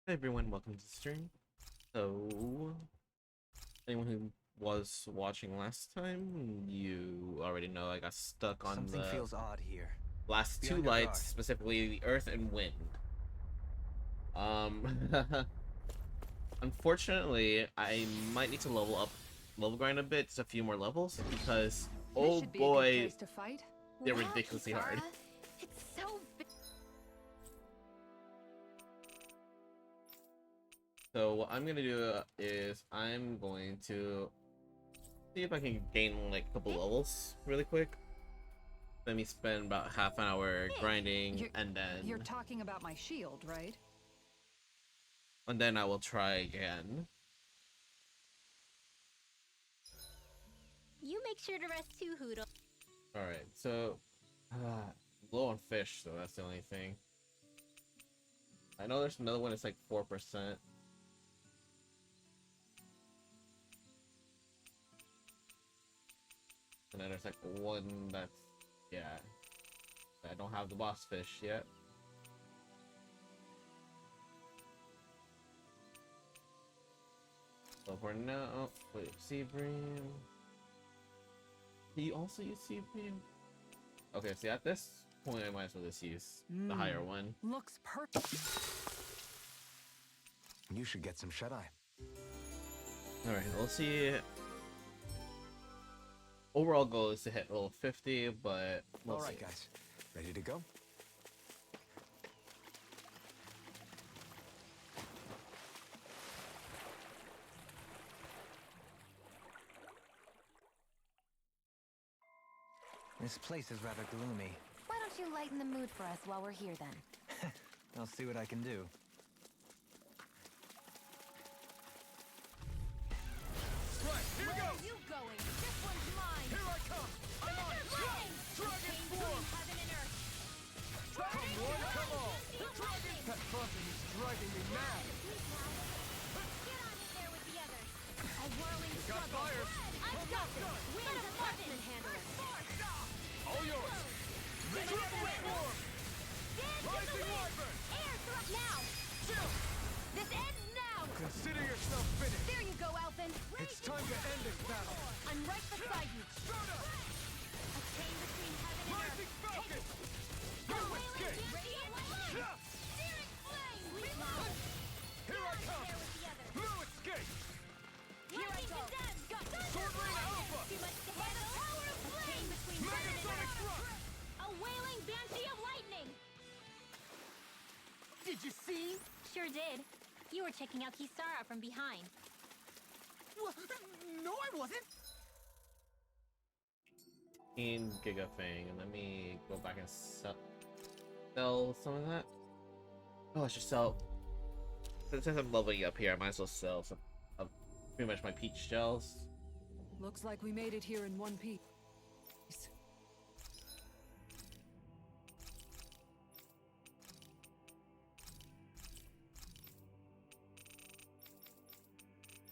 Hey everyone, welcome to the stream. So, anyone who was watching last time, you already know I got stuck on Something feels odd here. last Be two on your lights, guard. specifically the earth and wind. Unfortunately, I might need to level grind a bit, just a few more levels, because oh This should be a good boy, place to fight. they're Wow, ridiculously hard. Kitara, it's so big. So what I'm gonna do is I'm going to see if I can gain like a couple levels really quick. Let me spend about half an hour grinding, and You're talking about my shield, right? then I will try again. You make sure to rest too, Hoodle. All right, so low on fish, so that's the only thing. I know there's another one that's like 4%. And then there's like one that's, yeah, I don't have the boss fish yet. So for now, oh, wait, sea bream. Do you also use sea bream? Okay, see at this point I might as well just use the higher one. Looks perfect. You should get some shut-eye. Alright, we'll see. Overall goal is to hit level 50, but we'll All right, see. guys. Ready to go? This place is rather gloomy. Why don't you lighten the mood for us while we're here then? I'll see what I can do. Right, here we go! Where are you going? This one's mine! Here I come! I'm on! Dragon form! Heaven and earth! Come one, come all! Dragon! That buzzing is driving me mad! Get on in there with the others! A whirling Got struggle! fires! I've got this! Winds of Martin and handle it! All yours! Dragon form! Rising wyvern! Air thrust now! Chill! This ends now! Consider yourself finished! There you go, Alphen! It's time to end this battle! I'm right beside you! Start up! A chain between heaven and earth! Rising falcon! A No wailing escape! radiant light! Yeah. Searing flame! Reload! Here I come! There with the others! No escape! Here I go! Sword Rain Alpha! Too much to handle! Power of flame! Between heaven and Megasonic earth! thrust! A wailing banshee of lightning! Did you see? Sure did. You were checking out Kisara from behind. No, I wasn't! In Giga Fang, and let me go back and sell some of that. Oh, I should sell. Since I'm leveling up here, I might as well sell some of pretty much my peach shells. Looks like we made it here in one piece.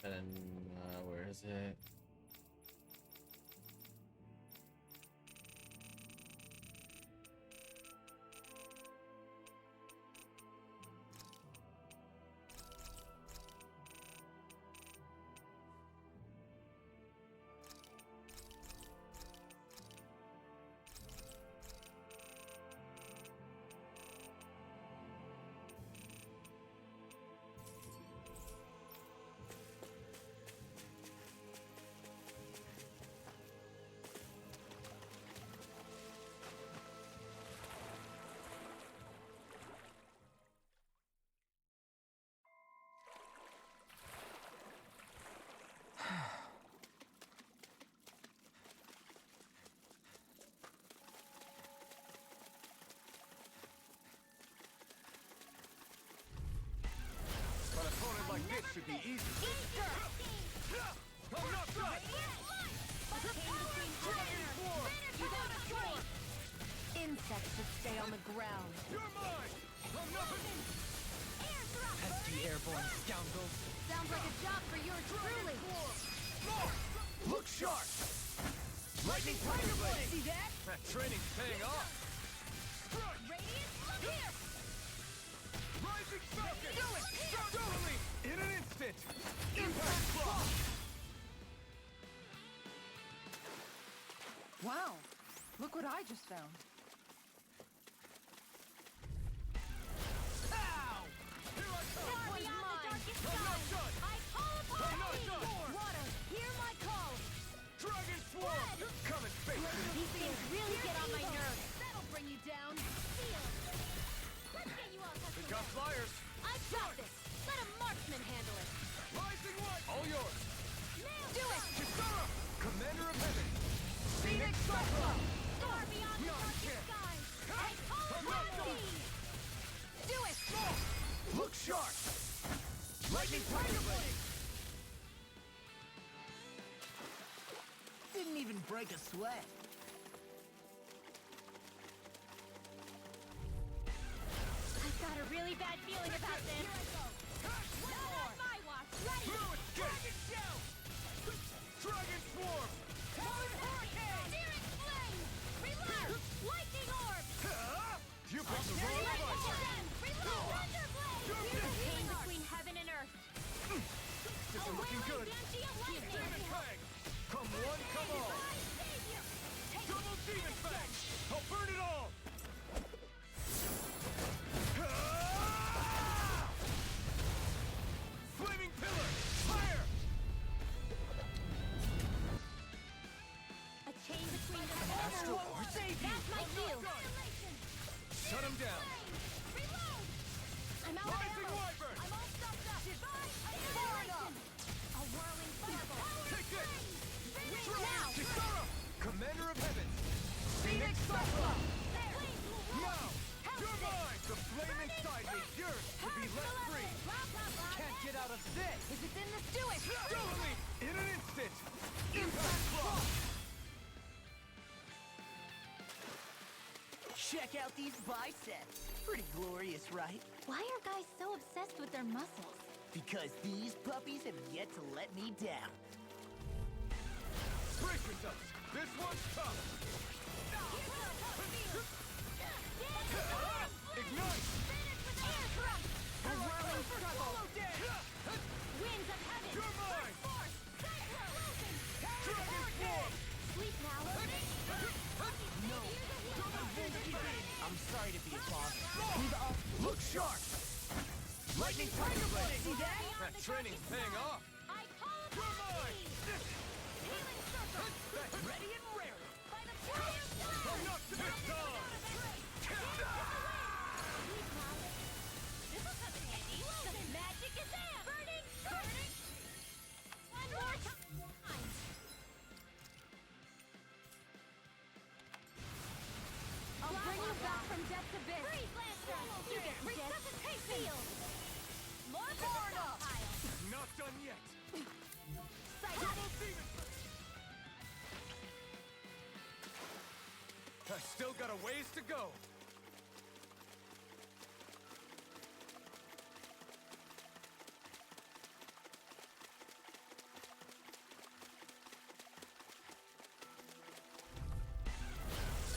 And then, where is it? An opponent like this should be easy. I'm not done! Dragon form! Insects should stay on the ground. You're mine! I'm nothing! Pesky airborne scoundrels. Sounds like a job for yours truly. Look sharp! Lightning Tiger Blade! See that? That training's paying off! Strike! Radiant, look here! Rising Falcon! Do it! Stun I just found. Ow! Here I come! Far beyond the darkest I'm not sky, done! I call upon I'm not thee! done! Water, hear my call! Dragon Swarm! Come and face me! These things really get on my evil. nerves! That'll bring you down. Seal! Let's get you all We tucked got away! flyers! I've got this! Let a marksman handle it! Rising White! All yours! Do it! Kisara! Commander of Heaven! Phoenix Cyclone. Far beyond the Not darkest yet. sky, I call I'm upon not done. thee! Do it. Look sharp! Lightning Tiger Blade! Didn't even break a sweat. I've got a really bad feeling about this. Not on my watch! Ready! Blue Escape! Dragon Swarm! Hurricane! Searing flame! Reload! Lightning orb! You brought the wrong device! Reload! Thunder blade! Here's a chain between heaven and earth. This isn't looking good! Banshee of lightning! Demon Fang! Come one, come all! My savior! Take Double Demon Fang! I'll burn it all! Flaming Pillar! Fire! a chain between the Astral Orb! That's my shield! Shut him down! Reload! I'm out of Rising ammo! Wyvern! I'm all stuffed up! Divine annihilation! A whirling fireball! Take this! Now! Kisara! Commander of Heaven! Phoenix Cyclone. Now! You're mine! The flame inside me, yours, to be let free! Can't get out of this. If it's in this, do it. Double me! In an instant! Impact Claw! Check out these biceps. Pretty glorious, right? Why are guys so obsessed with their muscles? Because these puppies have yet to let me down. Brace yourselves! This one's tough! Ignite! A whirling struggle! Winds of heaven! You're mine! Force! Dragon Swarm! Sleep now! No. I'm sorry to be a boss. We've all... Look sharp! Lightning Tiger Blade! See that? That training's paying off! I call You're upon mine! thee! Healing circle! ready and raring. By the power of God! I'm not pissed off! Sleep now! This'll come in handy! The magic is there! Burning! Burning! One more time! I'll bring you back from death's abyss. Freeze Lancer! You get resuscitate field! More Florida! pile! Not done yet! Sight! Double Demon! I still got a ways to go!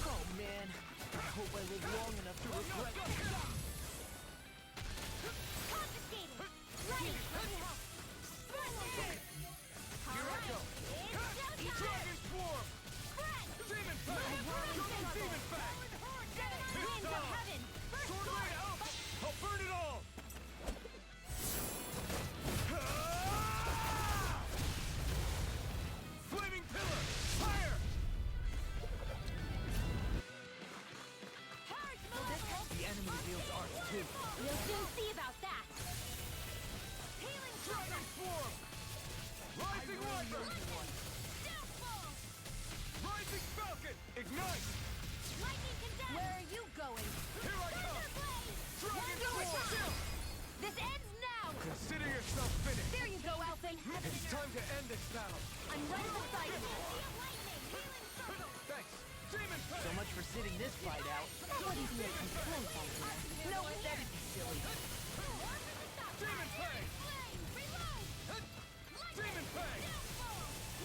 Oh, man. I hope I live long enough to regret this. Confiscated! Ready! Ready help! Splendid! Here I go! It's showtime! Dragon Swarm! Spread! Demon Fang! Double Demon Fang! Winds of heaven! First Sword blood! Ray out! I'll burn it all! Flaming Pillar! Fire! The enemy wields art too. We'll soon see about that! Healing Dragon Swarm! Rising Wyvern! Downfall! Rising Falcon! Ignite! Lightning condemned! Where are you going? Here I come! Dragon Swarm! This ends now. Consider yourself finished! There you go, Elfin. It's time to end this battle! I'm right beside you. Thanks! Demon Fang! So much for sitting this fight out. That wouldn't be a complaint, I guess. No, that'd be silly. Demon Fang! Demon Fang!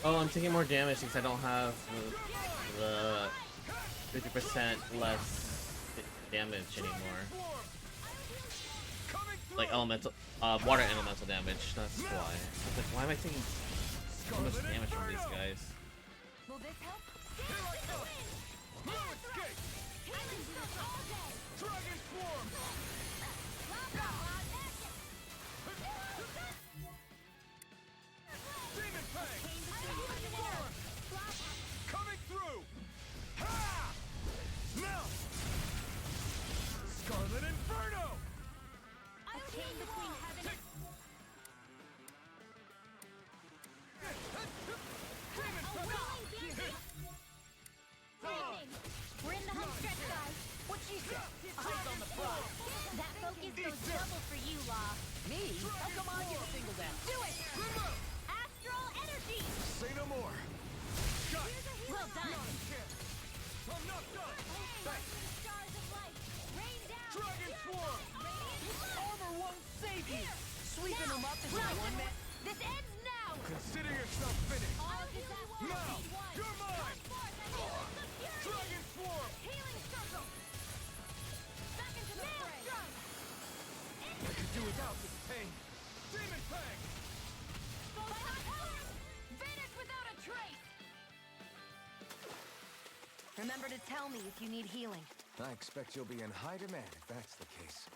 Oh, I'm taking more damage because I don't have the 50% less damage anymore. Swarm! Coming through! Like elemental, water elemental damage. That's why. I was like, why am I taking so much Scarlet damage from these Inferno! guys? Will this help? Here I come! No escape! Healing circle all day. Dragon Swarm! Demon Fang! Coming through! Ha! Melt! Scarlet Inferno! A chain between heaven and Demon a willing beauty. We're in the home stretch, guys. What she said? Eyes on the prize. That focus goes double for you, Law. Me? How come I get singled out? Do it! Astral energy! Say no more! Shut! Well done. I'm not done! Thanks! Stars of light, rain down. Dragon Swarm! Armor won't save you. Sweeping them up is my one man. This ends now. Consider yourself finished! All of this has Now! one. You're mine! Forth and healing the fury. Dragon Swarm! Healing circle. Back into the fray. I could do without this pain! Demon Fang! Vanish without a trace. Remember to tell me if you need healing. I expect you'll be in high demand if that's the case.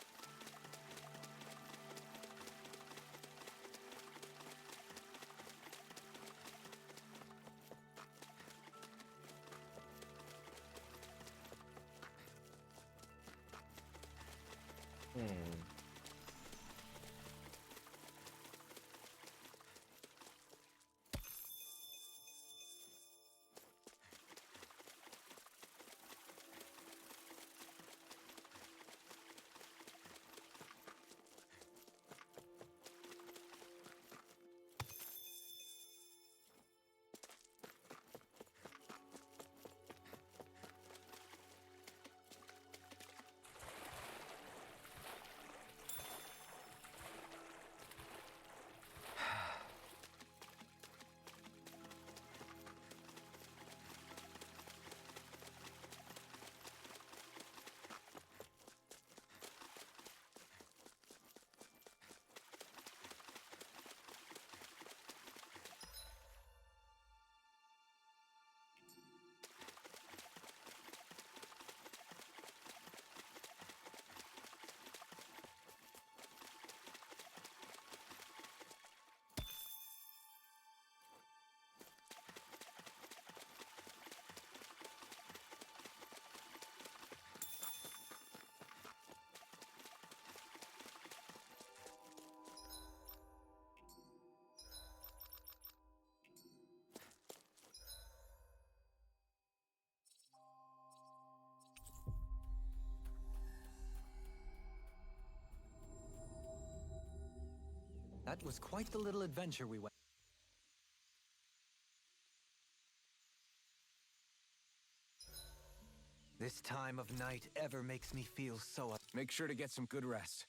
That was quite the little adventure we went. This time of night ever makes me feel so... Make sure to get some good rest.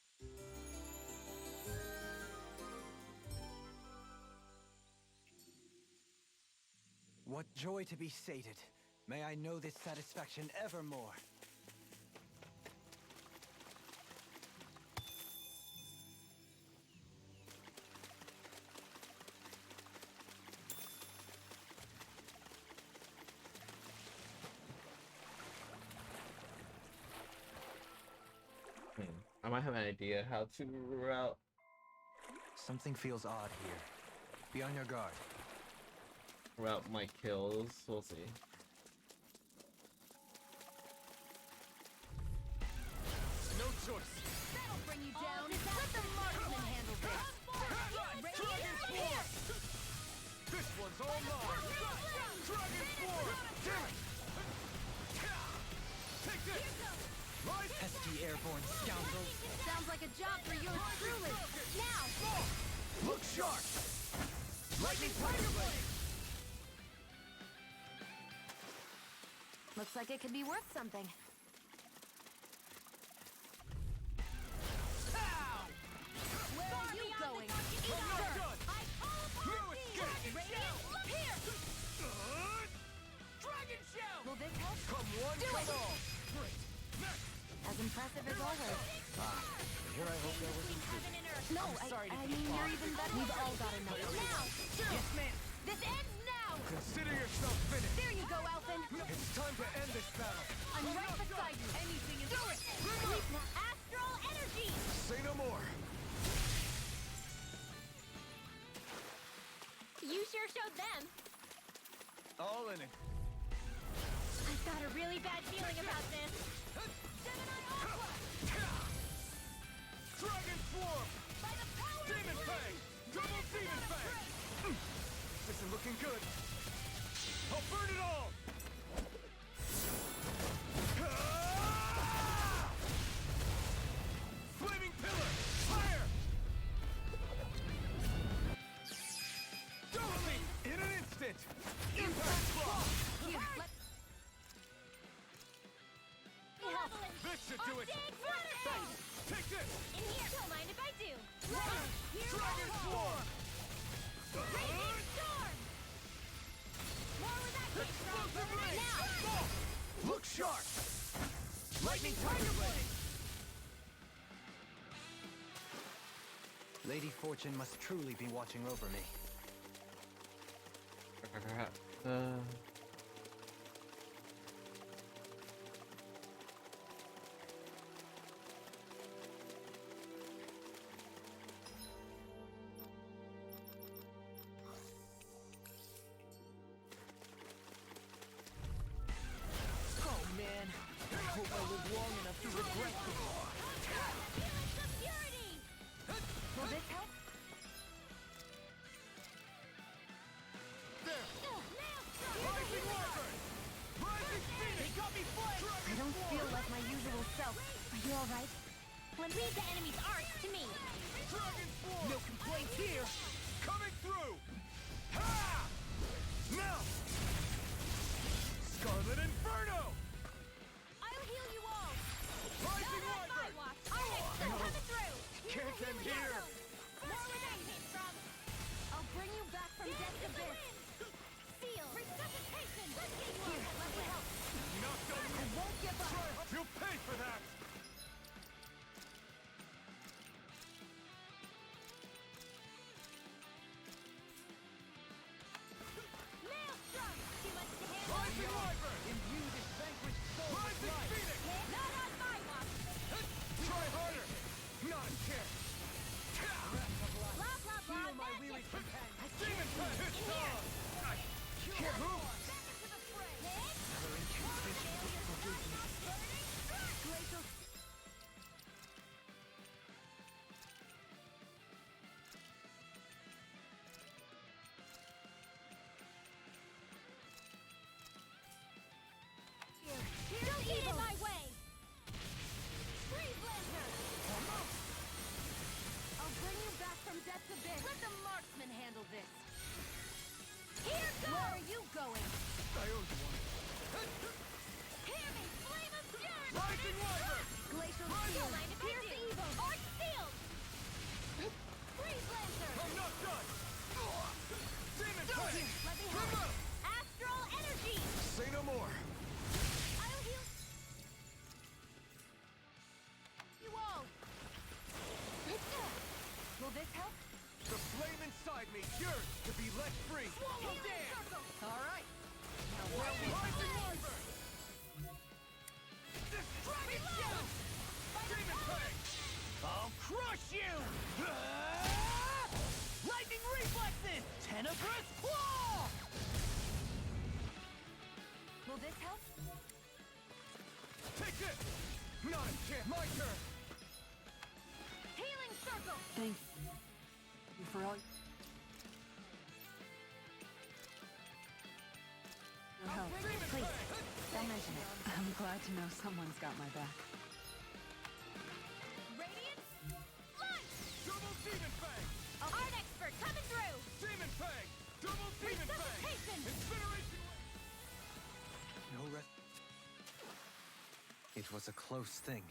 What joy to be sated. May I know this satisfaction evermore. I might have an idea how to route. Something feels odd here. Be on your guard. Route my kills. We'll see. No choice. That'll bring you down. Let the marksman handle this. Dragon Swarm! This one's all mine! Dragon Swarm! Damn it! Take this! Right? Pesky airborne scoundrels. Sounds like a job for yours truly. Now. Look sharp! Lightning Tiger Blade! Looks like it could be worth something. Where are you going? I'm not done! No escape! Here! Dragon Shell! Will this help? Come one, Do come it! all! Great! Next! As impressive as always. Here I hope there wasn't true. No, I'm sorry to I be mean, a you're even better. We've all got enough. Now! Yes, ma'am. This ends now! Consider yourself finished. There you go, Elfin. It's time to end this battle. I'm right beside you. Anything is... Do it! Sleep now. Astral energy! Say no more. You sure showed them. All in it. I've got a really bad feeling about this. Gemini Aqua! Dragon Swarm! By the power Demon of Fang! Double Demon Fang! This isn't looking good. I'll burn it all! Ah! Flaming Pillar! Fire! Double in an instant! Impact Block! Here, let... Leveling. This should do it! Dig Flutterfang! Take this! In here. Don't mind if I do. Dragon Swarm! Raging Storm! More where that came from. Explosive Blade! Now! Look sharp! Lightning Tiger Blade! Lady Fortune must truly be watching over me. Oh man, I hope I live long enough to regret this. Feelings of purity! Will this help? There! Maelstrom! Rising Wyvern! Rising Phoenix! They got me flanked! I don't feel like my usual self. Are you alright? Leave the enemy's art to me. Dragon Swarm! No complaints here! Coming through! Ha! Now! Scarlet Inferno! I'll heal you all. Rising Not on my Wyvern! watch. Our next are coming through. Can't end here! More where that came from. I'll bring you back from death's abyss. Seal. Resuscitation. Let's get you Here, all. let me help. Not done I yet! won't give up. You'll pay for that! Maelstrom. Too much to handle. Rising Wyvern! Imbue this vanquished soul with Rising life! Phoenix! Not on my watch. Try harder! Not a chance! Blah, blah, blah. Feel my Magic. weary companion! Demon Fang! It's on! Can't move! Back into the fray. Another incantation to forgive me. Glacial... Don't get in my way. Freeze Lancer. I'll bring you back from death's abyss. Let the marksman handle this. Here goes. Where are you going? I owe you one. Hear me. Flame of fury. Rising Wyvern! Glacial Don't shield. mind if I Pierce do. evil. Art sealed. Freeze Lancer. I'm not done! Demon Fang! Let me Come help. out! Astral energy. Say no more! I'll heal you all. Will this help? The flame inside me yearns to be let free! Healing circle. All right. Now where we Rising Wyvern! This dragon shield! Demon Fang! I'll crush you! Ah! Lightning reflexes! Tenebrous claw! Will this help? Take this! Not a chance! My turn! Healing circle. Thank you for all your help. Demon Please, Fang! don't mention it. I'm glad to know someone's got my back. Radiant. Light. Double Demon Fang! Art expert coming through. Demon Fang! Double Demon Fang! Resuscitation. Incineration! No rest. It was a close thing.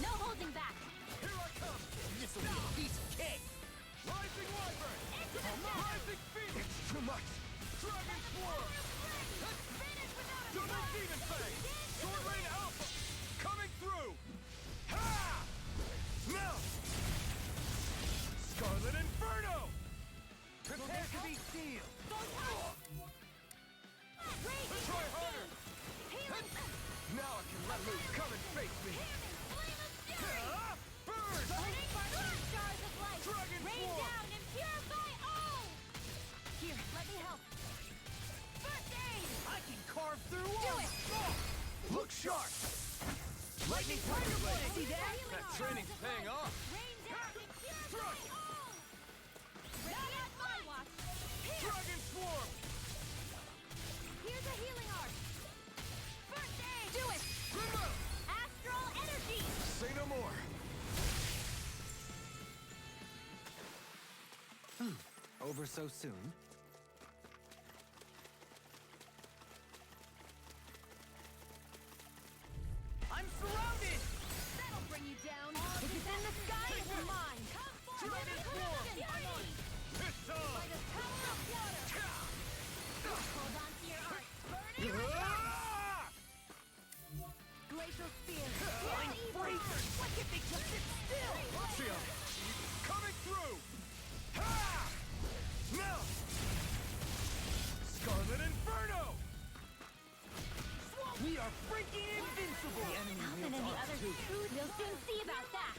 No holding back. Here I come! This'll be a piece of cake! Rising Wyvern! Rising Phoenix! It's too much. Dragon Swarm! Double Demon Fang! Sword Rain Alpha! Coming through! Ha! Melt! Scarlet Inferno! Prepare to be sealed. Try harder! Now I can let loose. Come and face me. Ah! Burn! Stars of light! Dragon Rain Swarm! down and purify all! Here, let me help. First aid! I can carve through Do walls. it! Look sharp. Lightning Tiger Blade. See that? That training's paying off! Rain down and purify all! Ready at my watch! Here! Dragon Swarm! Here's a healing art! First aid! Do it! Remote! Astral energy! Say no more. Over so soon. I'm surrounded. That'll bring you down! If it's in the sky, it's mine! Come forward! Dragon Swarm! Fury! It's on! By the power of water! Hold on to your art! Burning! Ah! Glacial spear! I'm free. Why can't they just sit still? Lucio! Coming through! Ha! Melt! Scarlet Inferno! We are freaking invincible. The enemy And wields then the arms others too. too. We'll soon see about that.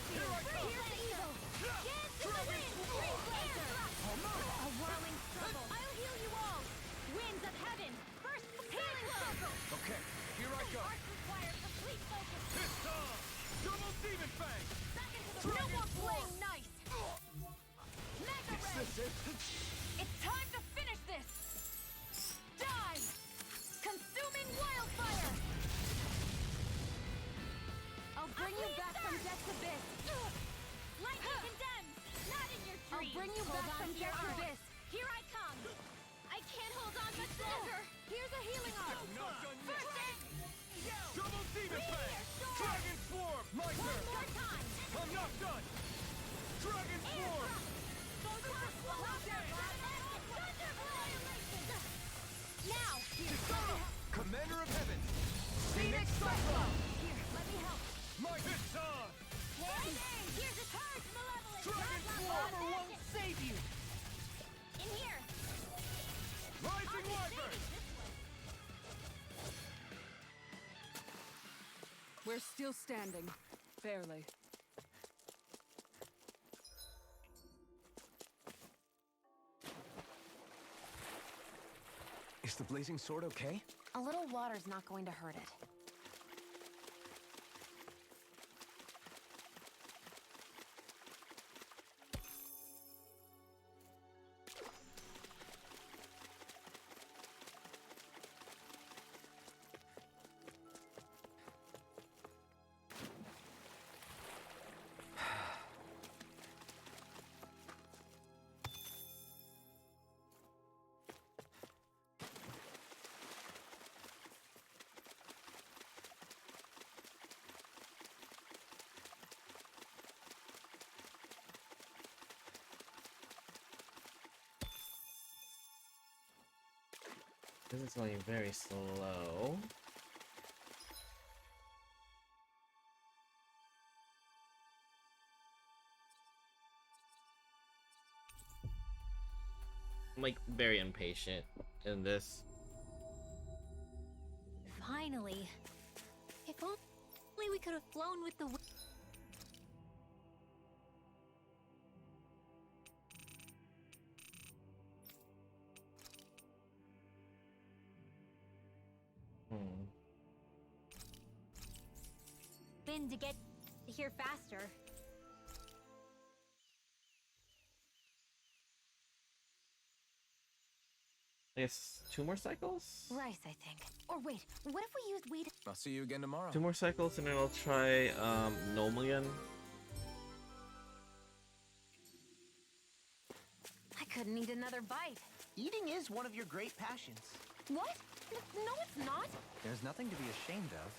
Here I come! Here's evil. Dance to the wind. Freeze blazer. A whirling circle. I'll heal you all. Winds of heaven. First healing circle. Okay, here I go! Arts require complete focus. It's on! Double Demon Fang! Back into the no more playing nice. Mega ray. It's time to finish this. Die. Consuming wildfire. I'll bring you back from death's abyss. Lightning condemns. Not in your dreams. I'll bring you back from death's abyss. Here I come. I can't hold on much longer. Here's a healing arm. Not done yet! First aid. Double Demon Fang! Sword. Dragon Swarm! My One turn! more time. I'm not done! Dragon Swarm! Now, Commander of Heaven! Phoenix Cyclone. here, let me help. My it's on! Here's a charge, malevolent. Dragon Armor won't save you. In here. Rising Wyvern! We're still standing. Barely. Is the blazing sword okay? A little water's not going to hurt it. This is going very slow. I'm like very impatient in this. Finally. If only we could have flown with the wind. To get here faster. I guess 2 more cycles? Rice, I think. Or wait, what if we used wheat? I'll see you again tomorrow. 2 more cycles and then I'll try Gnome again. I couldn't eat another bite. Eating is one of your great passions. What? No, it's not. There's nothing to be ashamed of.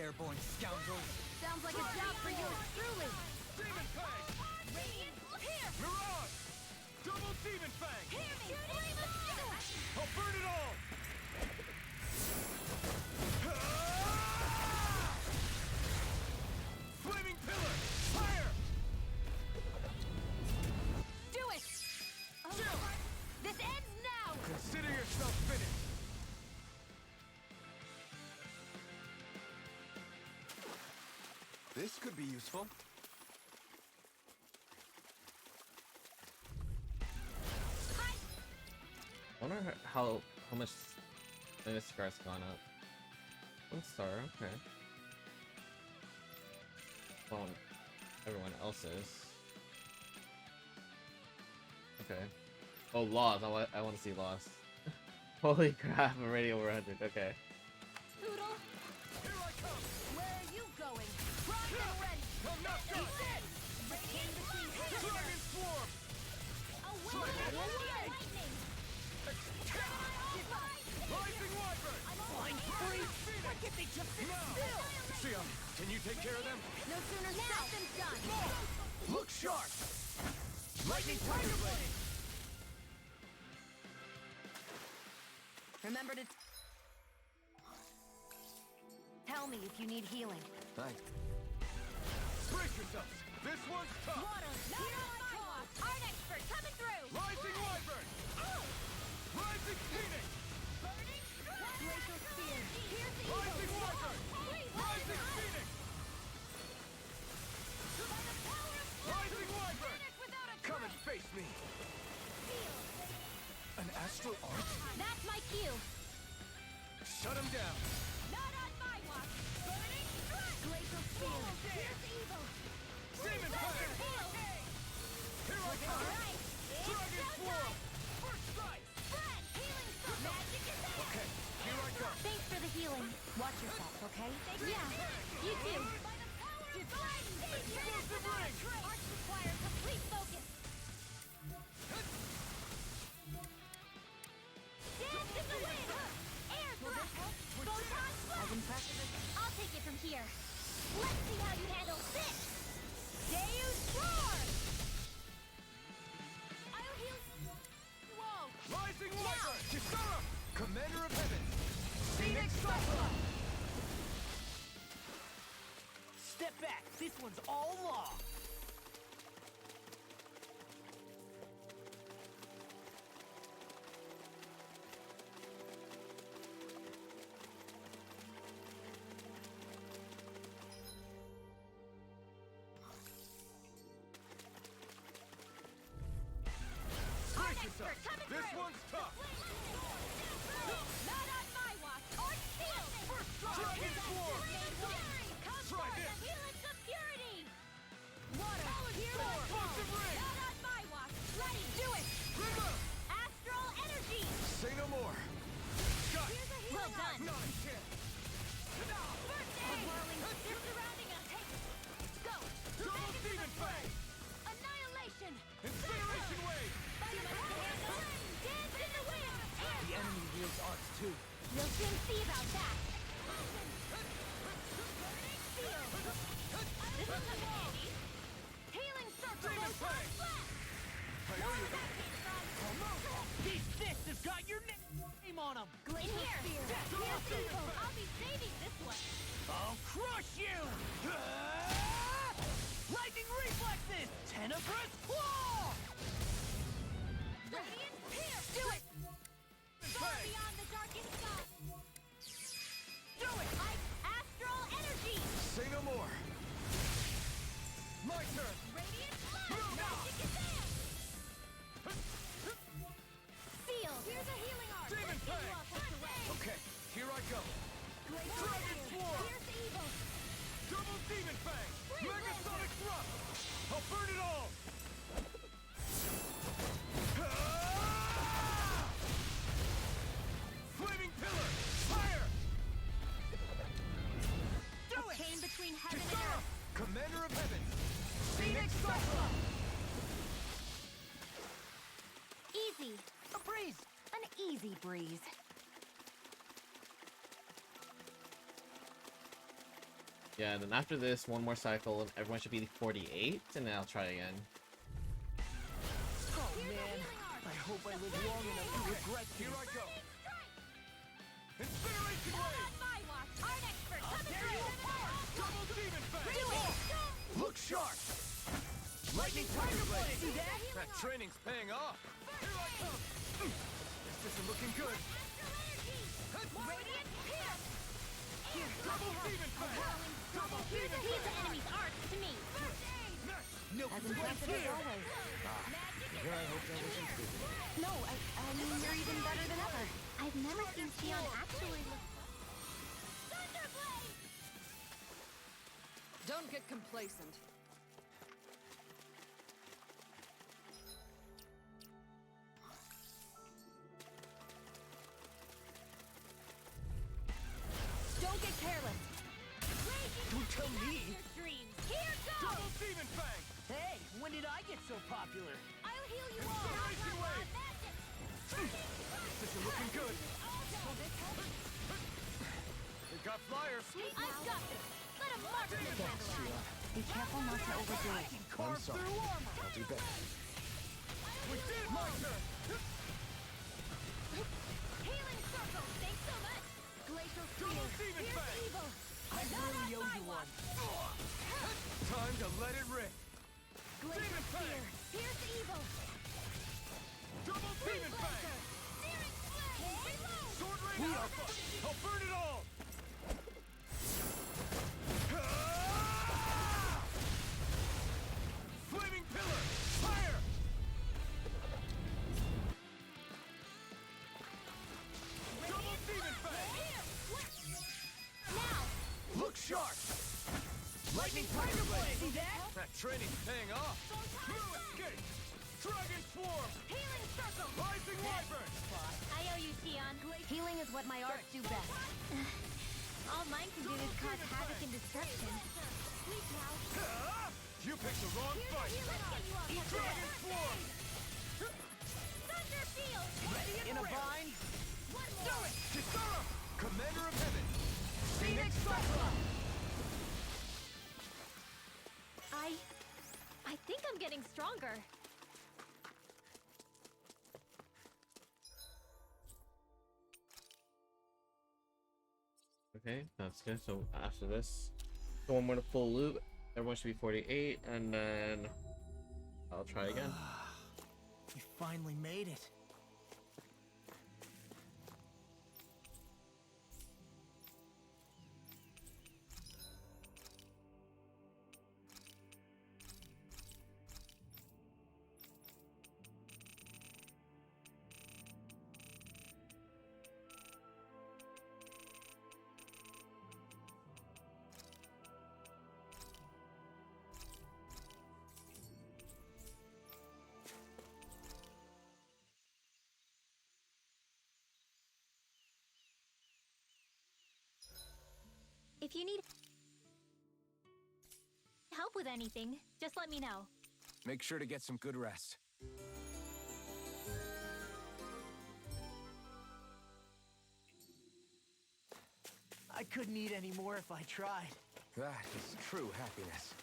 airborne scoundrels. Sounds like a job for yours truly. Demon Fang! Radiant, here! Mirage! Double Demon Fang! Hear me! Flame of fury! I'll burn it all! Flaming Pillar! Fire! Do it! Chill! This ends now! Consider yourself finished! This could be useful. I wonder how much this scar's gone up. 1 star, okay. Well, everyone else's. Okay. Oh, loss. I want to see loss. Holy crap! I'm already over 100. Okay. Poodle, Here I come! where are you going? Primed and ready! I'm not done! Radiant between Dragon Swarm! away! Lightning! Rising Wyvern! Flying Flying Phoenix! If they just sit Now! still! Sia, can you take care of them? No sooner said than done! Look sharp! Lightning Tiger Blade! Remember to tell me if you need healing. Hi. Brace yourselves! This one's tough! Water, here on my watch! Art expert coming through! Rising Wyvern! Rising Phoenix! Burning glacial spear! Here's the Rising evil! Wyvern! Rising Phoenix! By the power of Rising Wyvern! without a Come and face me! An astral art? That's my cue! Shut him down! Not on my watch! Burning strike! Glacial spear! Here's evil! Demon Fire! Here I come! Alright! Dragon Swarm! First strike! Spread! Healing circle! Magic is there! Okay, here I go! Thanks for the healing. Watch yourself, okay? Yeah, you too. By the power of Explosive ring! Arts require complete focus. Dance in the wind! Air thrust! Photon spark! As impressive. I'll take it from here. Let's see how you handle this! Deus Roar! I'll heal you all. Rising Wyvern! Kisara! Commander of Heaven! Phoenix Cyclone! Step back. This one's all law. Brace yourselves! This one's tough! Not on my watch! Art shield! Dragon Swarm! Try this! Healing some purity! Water! Here I come! Explosive ring! Not on my watch! Ready! Do it! River! Astral energy! Say no more! Got it! Here's a healing Well done! arm. Not a chance! First aid! They're surrounding us! Let's go! Double Demon Fang! Annihilation! Incineration Wave! By the power of wind! Dance in the wind! Air The enemy wields arts too. We'll soon see about that! Seal! This will come in handy! Healing circle! Demon Fang! I owe you that! These fists have got your name on them. In here! Here's evil! I'll be saving this one! I'll crush you! Lightning reflexes! Tenebrous claw! Radiant pierce! Do it! Far Fang! beyond the darkest sky! Do it! Astral energy! Say no more! My turn! Radiant blood! Magic is there! Seal! Here's a healing arm! Demon Let's get you Fang! all tucked away! Okay, here I go! Glacial Dragon spear! Swarm! Here's evil! Double Demon Fang! Megasonic Thrust! I'll burn it all! Flaming Pillar! Fire! Do A it! chain between heaven and Kisara! earth! Commander of Heaven! Phoenix Cyclone! Easy! A breeze! An easy breeze. Yeah, and then after this, one more cycle, and everyone should be 48, and then I'll try again. Oh man, I hope I live long enough to regret Here this. I go. Incineration wave. My watch. Art expert. Tear you apart. Double demon fang. Do it. Look sharp. Lightning tiger blade. See that? That training's paying off. Here I come. This isn't looking good. Radiant pierce. Here, double demon fang. Double Here's demon a piece of fang. enemy's art to me. No As complaints impressive as here. always. Here I hope that was included. No, I mean, you're even better than ever. I've never seen Sion actually look... Thunderblade! Don't get complacent. Don't get careless. Don't tell me. Your dreams. Here goes! Double demon fang. Hey, when did I get so popular? I'll heal you all. Incineration wave. This isn't looking good. They got flyers. I've got this. Let a marksman handle it. Be careful not to overdo it. I'm sorry. I'll do better. We did it, my turn. Healing circle. Thanks so much. Glacial Double spear. demon Here's fang. evil. I really owe you one. Time to let it rip. Glacial Demon spear. fang. Here's evil. Double demon fang. Searing flame. Reload. Sword rain alpha. I'll burn it all. Ah! Flaming pillar. Fire. Double demon fang. Now. Look sharp. Lightning tiger blade. See that? That training's paying off. Blue escape. Dragon swarm. Healing circle. Rising wyvern. I owe you, Sion. Healing is what my arts do best. All mine can do is cause havoc and destruction. Please now. Ah! You picked the wrong fight. Let's get you off. Dragon swarm. Thunder field. In a bind? Do it. Kisara. Commander of heaven. Phoenix Cyclone! I think I'm getting stronger. Okay, that's good. So after this, go one more to full loop. Everyone should be 48, and then I'll try again. You finally made it. If you need help with anything, just let me know. Make sure to get some good rest. I couldn't eat any more if I tried. That is true happiness.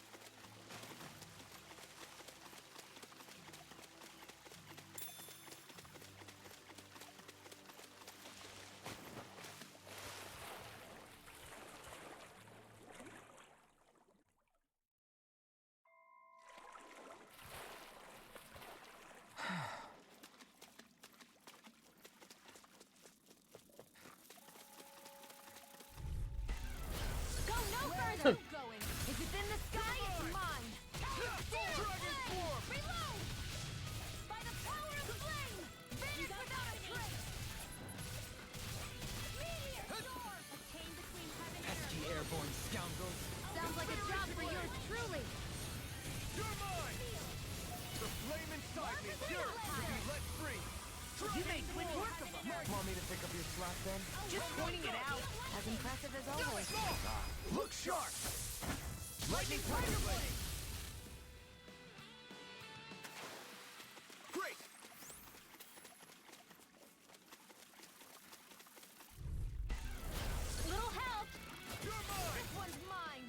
Go no further! Going. If it's in the sky, it's mine. Dragon swarm. Reload! By the power of flame! Vanish without a trace! Meteor storm! A chain between heaven and Pesky earth. airborne scoundrels. Sounds like a job for yours truly. You're mine. The flame inside me yearns to be let free. You made quick work of them. Want me to pick up your slot then? Just pointing it out. As impressive as always. Look sharp. Lightning tiger blade. Great. Little help! You're mine. This one's mine!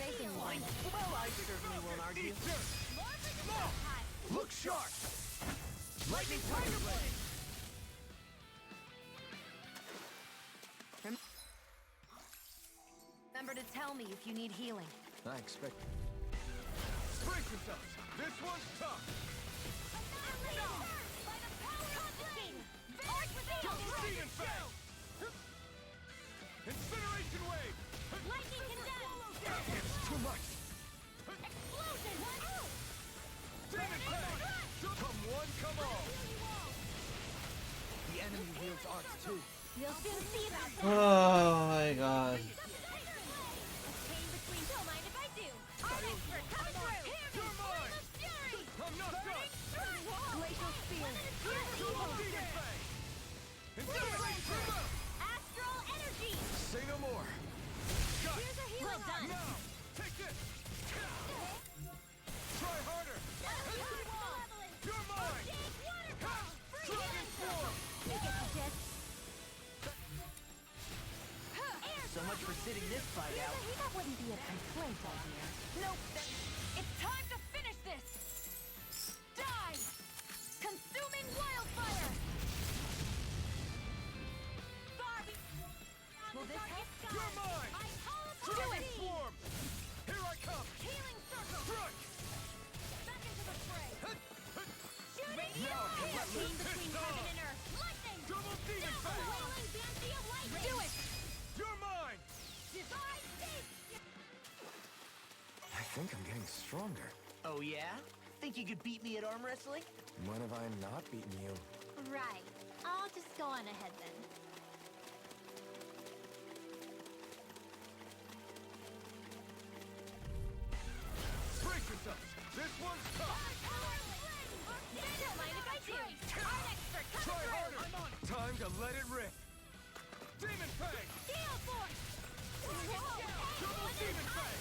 chasing one. Well, I certainly won't argue. Eat dirt! Look sharp! Lightning Tiger Blade! Remember to tell me if you need healing. I expect. Brace yourselves! This one's tough! Double Demon Fang! Incineration Wave! Lightning condemned! It's too much! Explosion! Demon Fang! Come one, come all! The enemy wields arts too. You'll soon see about that! Oh my god. Chain between. Don't mind if I do. Our expert coming through. You're mine! Fury! I'm not done! Glacial spear. Double Demon Fang! Incineration Trigger! Astral energy! Say no more! Got it! Here's a healing done. Now! Take this! Try harder! You're mine! Dragon Form! So much for sitting this fight out. That wouldn't be a complaint, I hear. Nope. It's time to finish this! Die! Consuming wildfire! Barbie! Will this help? You're mine! Dragon Swarm! Here I come! Healing circle! Strike! Back into the fray! Shooting! Now, Chain between heaven and earth! Lightning! Double Demon A Fang! wailing banshee of lightning! Do it! You're mine! Divine faith! I think I'm getting stronger. Oh yeah? Think you could beat me at arm wrestling? When have I not beaten you? Right. I'll just go on ahead then. Brace yourselves! This one's tough! Don't mind if I do. Our expert Try coming harder! through! Time to let it rip! Demon Fang! Gale force! Double Demon Fang!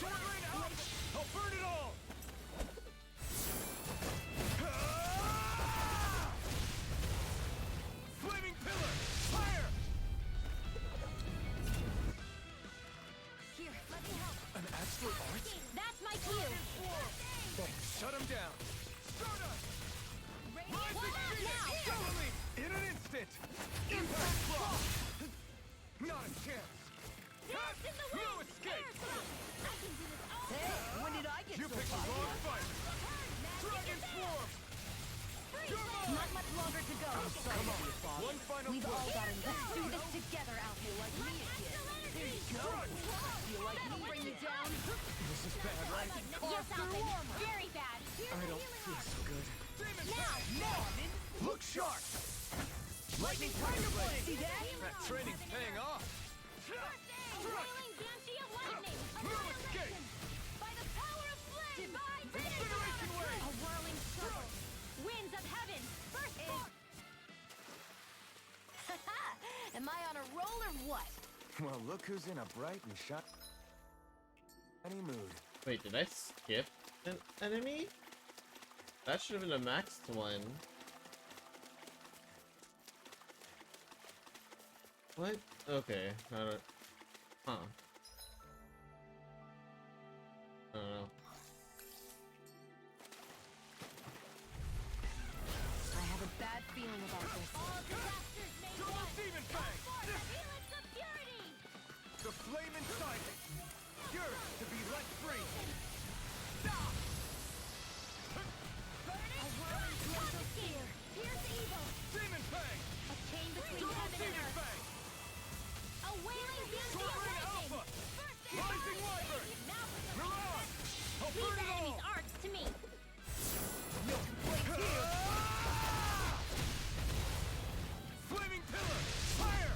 Sword Rain Alpha! I'll burn it all! Ah! Flaming Pillar! Fire! Here, let me help. An astral art? That's my cue. Thanks. Shut him down! Stardust! Rise What and up beat now? it! Doubly! In an instant! Impact Block! Not a chance! Dance in the wind! No escape! I can do this all Hey, when did I get You so picked the popular? wrong fight! Dragon Swarm! You're mine! Not much longer to go. Sorry to be a father. One final We've all push! got to do this together out here. Like me again. There you go. Strike! Feel like me Bring you down. This is bad, right? Yes, Alvin. Very bad. I don't feel so good. Demon Now! Fang! Look sharp! Lightning Tiger Blade! See that? That training's paying off! Wailing banshee of lightning! No escape! By the power of flame! Divine Incineration Wave! A whirling circle! Winds of heaven! First form! Am I on a roll or what? Well, look who's in a bright and shiny mood. Wait, did I skip an enemy? That should have been a maxed one. What? Okay, I don't... Huh. I don't know. I have a bad feeling about this. All disasters may Double end! Demon Fang! Force of helix of purity! The flame inside it! Yours to be let free! A whirling glacial spear! Pierce evil! Demon Fang! A chain between Double heaven and Demon earth! Fang! A wailing banshee Sword of Rain lightning! Alpha! First Rising Wyvern! Now for the Mirage! I'll These burn it all! enemies' arcs to me! No complaints here. Ah! Flaming Pillar! Fire!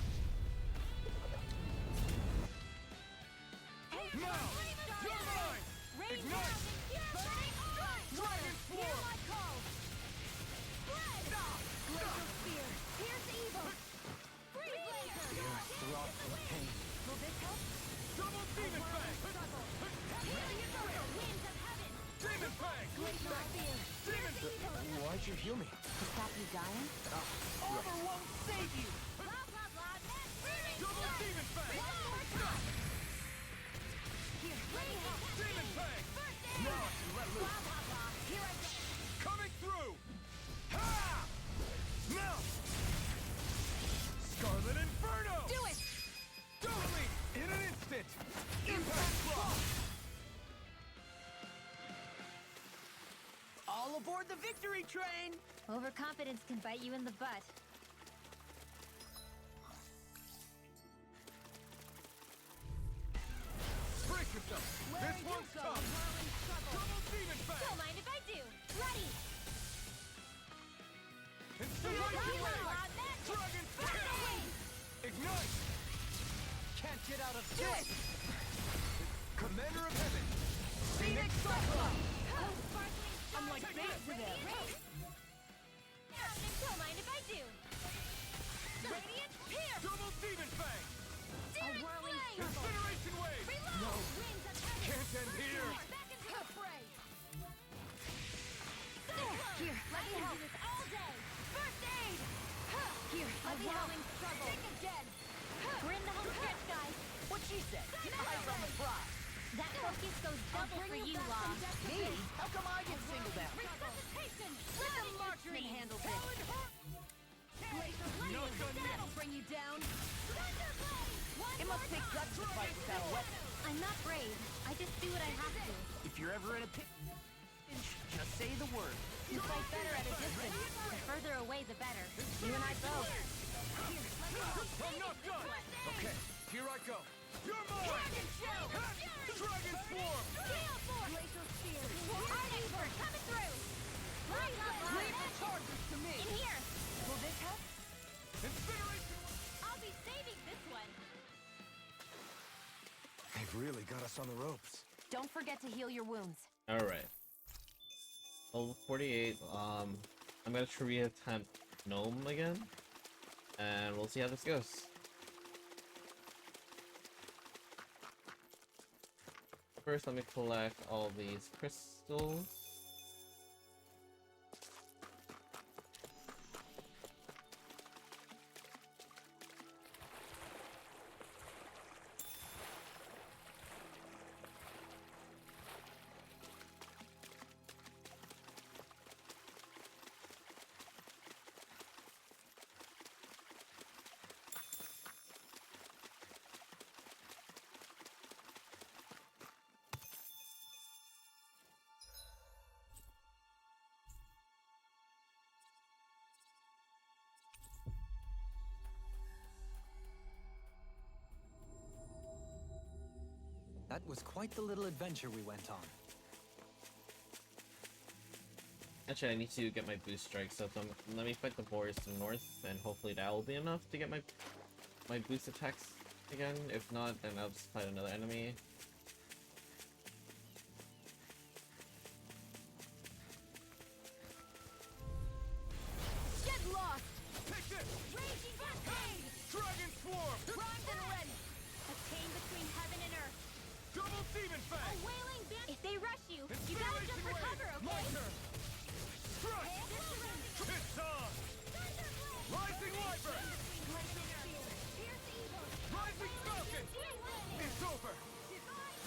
Now! You're mine! Rain Ignite! down and pure burning strike! Dragon Hear Swarm! my call! Spread! Glacial spear! Pierce evil! Free blazer! Throbbed from pain. Will this help? Double Demon Fang! Healing circle! Winds of heaven! Demon Fang! Glacial spear! Demon Pierce evil! Why'd you heal me? To stop you dying? Armor won't save you. Blah blah blah! Net burning Double strike! Demon Fang! One more time! aboard the victory train! Overconfidence can bite you in the butt. Brace yourself! This one's tough! Double demon fang! Don't mind if I do. Ready. Incineration wave! Dragon tail! Ignite! Can't get out of this! Commander of Heaven! Phoenix Cyclone! I'm like bait to them. Don't mind if I do. Radiant here. Double demon fang! A whirling flame. Incineration wave! No. Winds of heaven. Can't end here! Back into the fray. Here, let me help. Do this all day. First aid. Here, let me help. Struggle. Think again. We're in the home stretch, guys. What she said. Eyes on the prize. That focus goes double for you, Law. Me? How come I get singled out? Resuscitation. Let the marksman handle this. That'll bring you down. It must take guts to fight without a weapon. I'm not brave. I just do what I have to. If you're ever in a pinch, just say the word. You fight better at a distance. The further away, the better. You and I both. I'm not done! Okay, here I go. You're mine! Dragon shell! Dragon swarm! Gale force! Glacial spear! Our expert coming through! Leave the charges to me. In here! Will this help? Incineration! I'll be saving this one! They've really got us on the ropes. Don't forget to heal your wounds. Alright. Level 48, I'm gonna reattempt Gnome again. And we'll see how this goes. First, let me collect all these crystals. That was quite the little adventure we went on. Actually, I need to get my boost strike, so let me fight the boars to the north, and hopefully that will be enough to get my boost attacks again. If not, then I'll just fight another enemy. Get lost! Take this! Raging cascade! Dragon swarm! Primed and ready! A chain between heaven and earth. Double demon A fang! wailing band. If they rush you, you gotta jump for cover, My okay? turn! Strike! It's on! Rising Wyvern! Rising Falcon! It's over!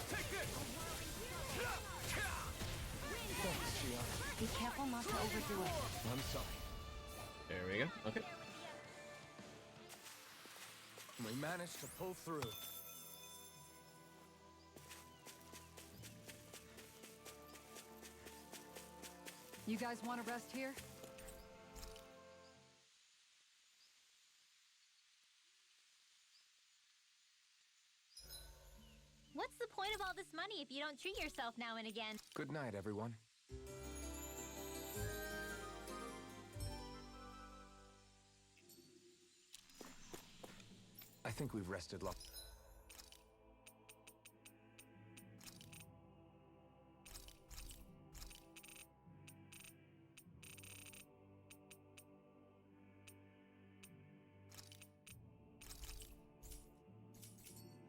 Take this! Thanks, Gianna. Be careful not to overdo it. I'm sorry. There we go. Okay. We managed to pull through. You guys want to rest here? What's the point of all this money if you don't treat yourself now and again? Good night, everyone. I think we've rested long.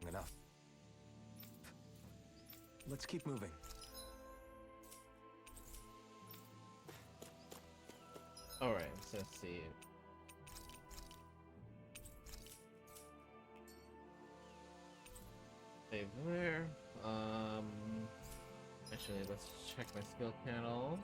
Enough. Let's keep moving. Alright, so let's see. Save there. Actually, let's check my skill panels.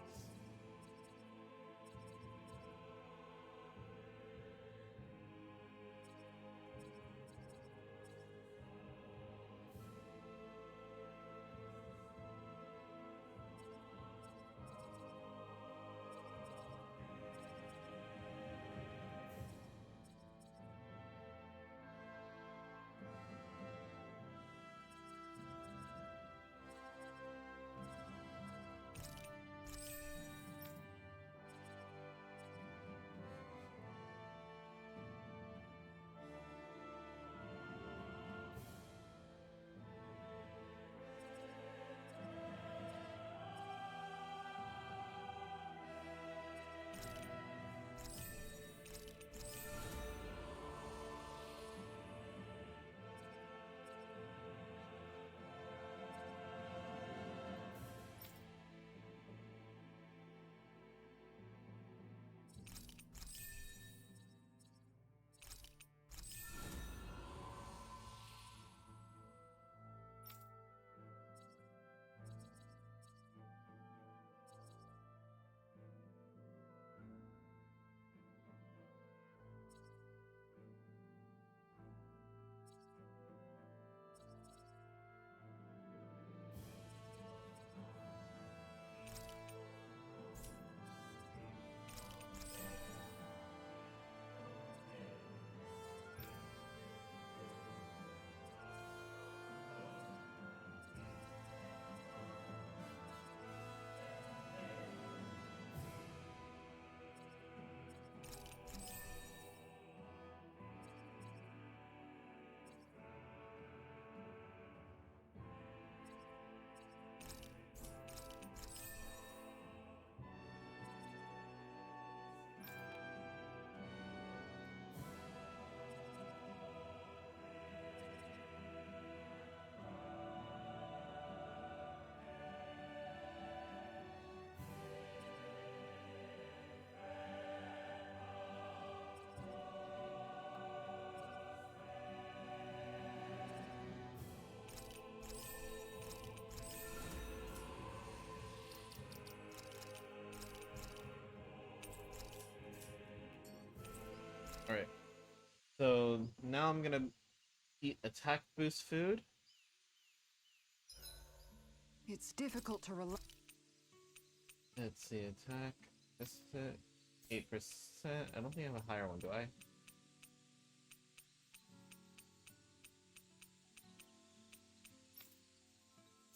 now I'm gonna eat attack boost food. It's difficult to rely. Let's see, attack. This 8%. I don't think I have a higher one, do I?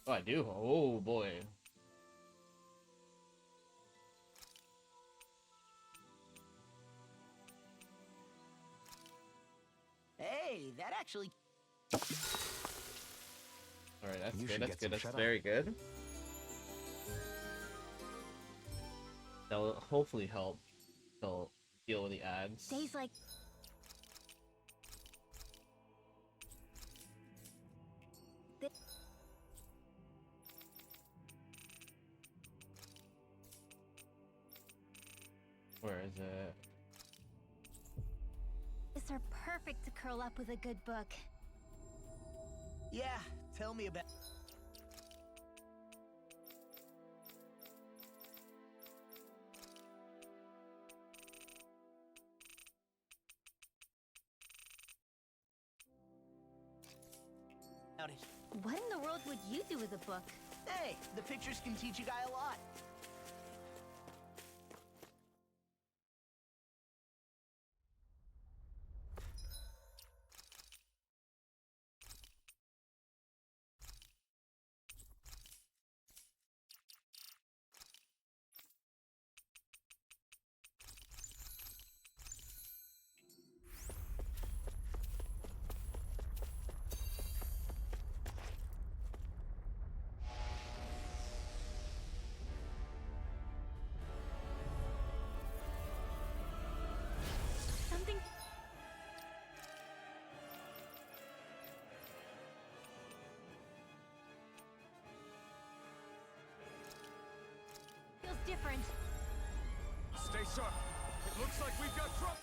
Oh, I do. Oh boy. Hey, that actually... Alright, that's You good, should that's get good, some that's shut very good. That'll hopefully help to deal with the ads. Days like Where is it? this are perfect to curl up with a good book. Yeah, tell me about... it. What in the world would you do with a book? Hey, the pictures can teach a guy a lot. Something feels different. Stay sharp. It looks like we've got trouble.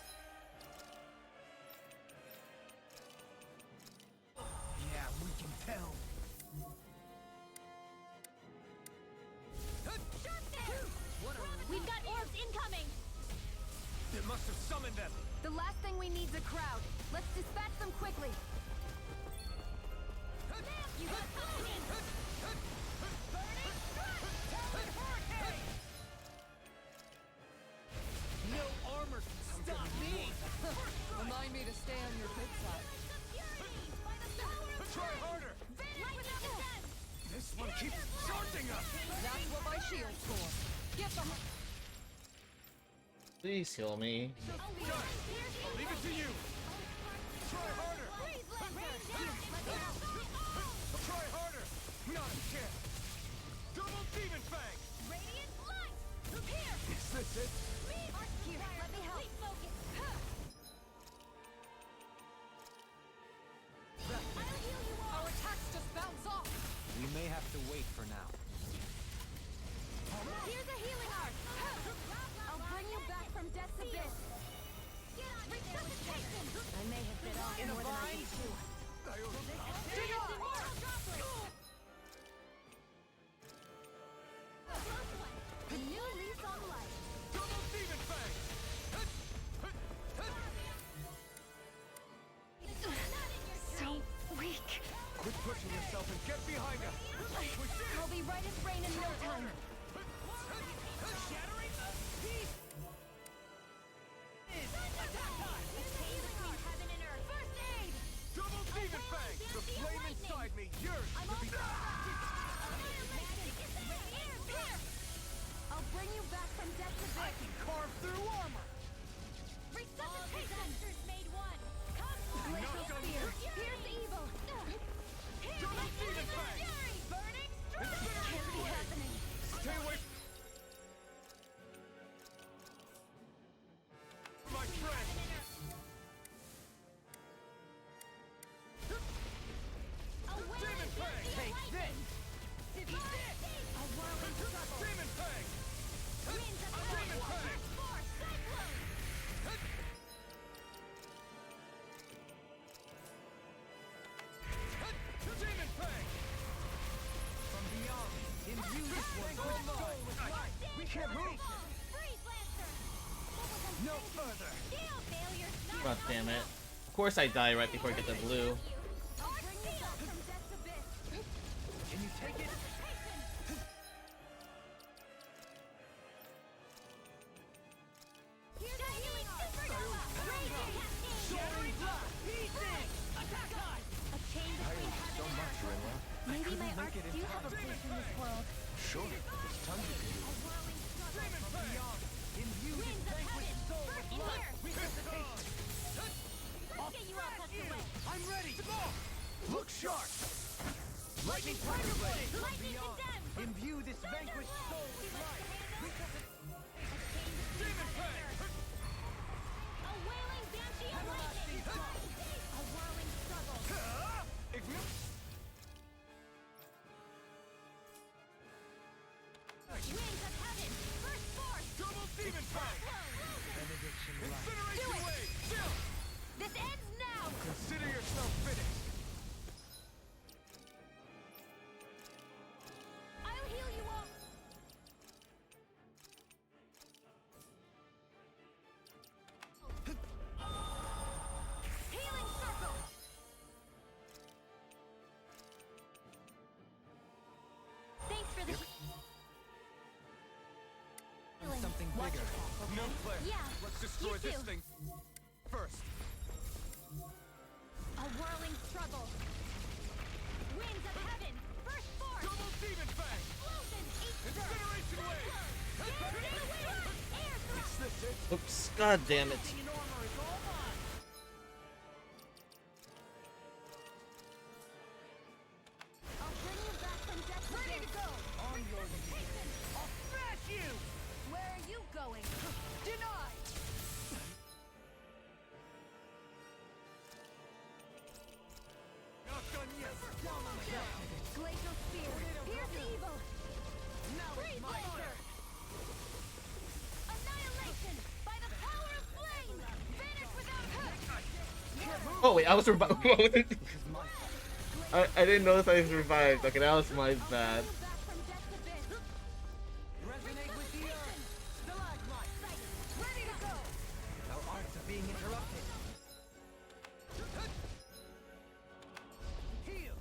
Yeah, we can tell. We've got orbs incoming! It must have summoned them. The last thing we need is a crowd. Let's dispatch them quickly. You got company! No armor can stop me! Remind me to stay on your good side. Try harder. This one keeps charging us. That's what my shield's for. Get them. Please heal me. I'll leave it to you. Try harder. Try harder. Not a chance. Double demon fang. Radiant light! Here! Is this it? Here, let me help. Focus. I'll heal you all. Our attacks just bounce off. We may have to wait for now. Here's a healing art. I'll bring you back from death's abyss. Resuscitation! I may have bit off In a more than I vine? can chew. Dig up! Immortal droplet! Close one. A new lease on life. Double demon fang. So weak. Quit pushing yourself and get behind us. I'll be right as rain in no time. Shattering the peace. Healing on heaven and earth. First aid! Double demon fang. The flame inside me yearns I'm to all be. set. Here! I'll bring you back from death's I abyss. can carve through armor! Resuscitation! Made one. Come on! Not done Fear. yet. Here's the evil. Double demon fang. Burning strike! Can't be happening. Stay away. My friend. Demon fang. Take this! A world in trouble. Demon fang. Winds of Demon fang. force. Cyclone. Demon fang. From beyond, imbue this one with light! We can't move! Freeze Lancer. No further! Deal failure. God damn it. course I die right before I get the blue. Can you take it? Maybe my arts do have a place in this world. Sure, there's tons you can do. Imbue this vanquished soul with life. Resuscitation. I'm ready. Look sharp. Lightning Tiger Blade. Imbue this vanquished soul with life. Demon Fang! A wailing banshee of lightning. A whirling struggle. Winds of heaven. First force. Double Demon Fang! Benediction life. Incineration Wave! Chill! This ends now. Consider yourself finished. I'll heal you all. Healing circle. Thanks for the healing. Something Watch bigger. yourself, okay? No play. Yeah. Let's destroy you this too. thing first. A whirling struggle. Winds of heaven. First force. Double Demon Fang! Explosion. Incineration Wave! Oops, god damn it. I'll bring you back from death. Ready to go. On your knees. I'll smash you! Where are you going? Denied! Not done yet. Glacial spear. Pierce evil. Freeze laser. Annihilation by the power of flame. Vanish without hook. Oh wait, I was revived. I didn't notice I was revived. Okay, that was my bad. Bring you back from death's abyss. Resonate with the earth. Stalagmite. Ready to go. Our arts are being interrupted. Heal.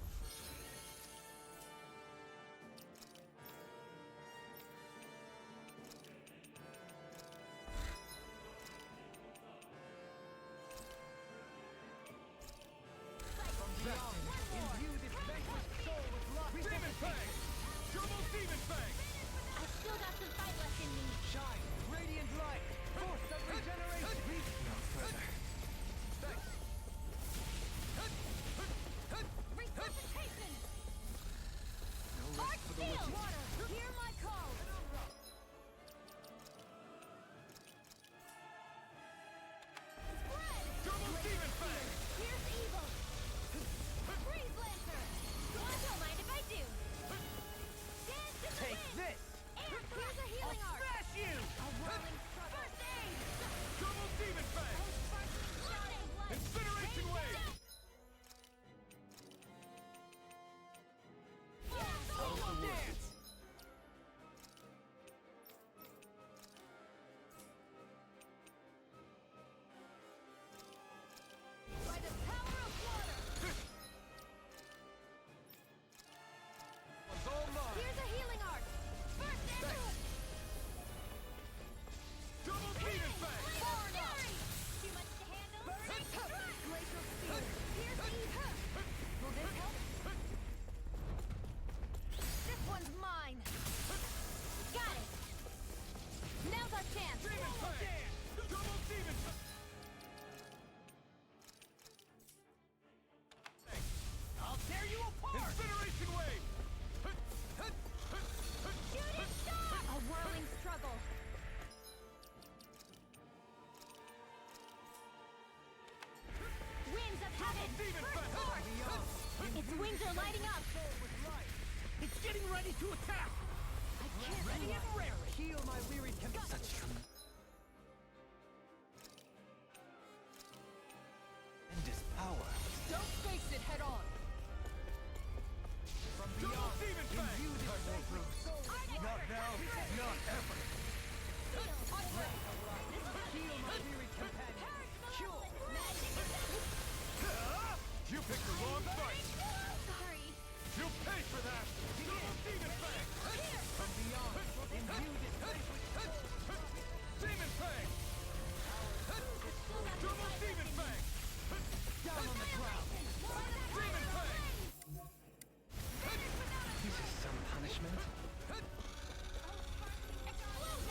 Imbue this vanquished soul with life. Demon Fang! Double Demon Fang! I've still got some fight left in me. Shine, radiant light, force of regeneration. Reach no further. Thanks. Resuscitation. No Arc rest for the steel. wicked. Water. Hear my call. Spread. Double Demon Fang! Here's evil. Freeze lancer. Don't mind if I do. Dance in the Take wind. this. And here's a healing I'll arc. smash you. A whirling struggle. First aid. Double Demon Fang! Incineration Wave! Dance. By the power of water. It's all mine! Here's a healing arc. First aid. Double Demon Fang! Too much to handle. Glacial spear. Here's evil. Will this help? This one's mine. Got it. Now's our chance. Demon Fang! Double Demon Fang! I'll tear you apart. Incineration Wave! Shooting star. A whirling struggle. Winds of heaven. Demon First Fang! force. Its wings are lighting up. It's getting ready to attack. I can't Ready and raring. Heal my wearied such tremendous power. Don't face it head on. From Double beyond, Demon Fang! imbue this vanquished soul with Not now, not ever! heal my wearied companion. Cure. You picked the wrong fight! Sorry. You'll pay for that! Double Demon Fang! From beyond, imbue this vanquished soul. Demon Fang! Double Demon Fang! Down on the ground. Demon Fang! This is some punishment.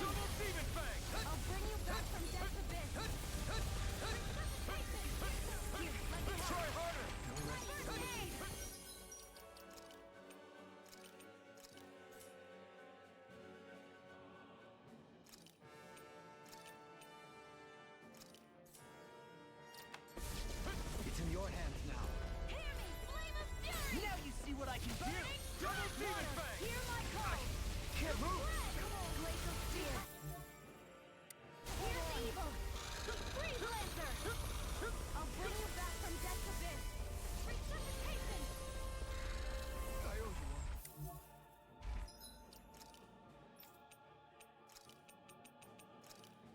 Double Demon Fang! I'll bring you back from death's abyss. Try harder! It's in your hands now. Hear me, flame of fury! Now you see what I can do. Double Demon Fang! Hear my call! Can't move. Come on, glacial spear! Here's evil! Freeze Lancer! I'll bring you back from death's abyss! Resuscitation! I owe you one.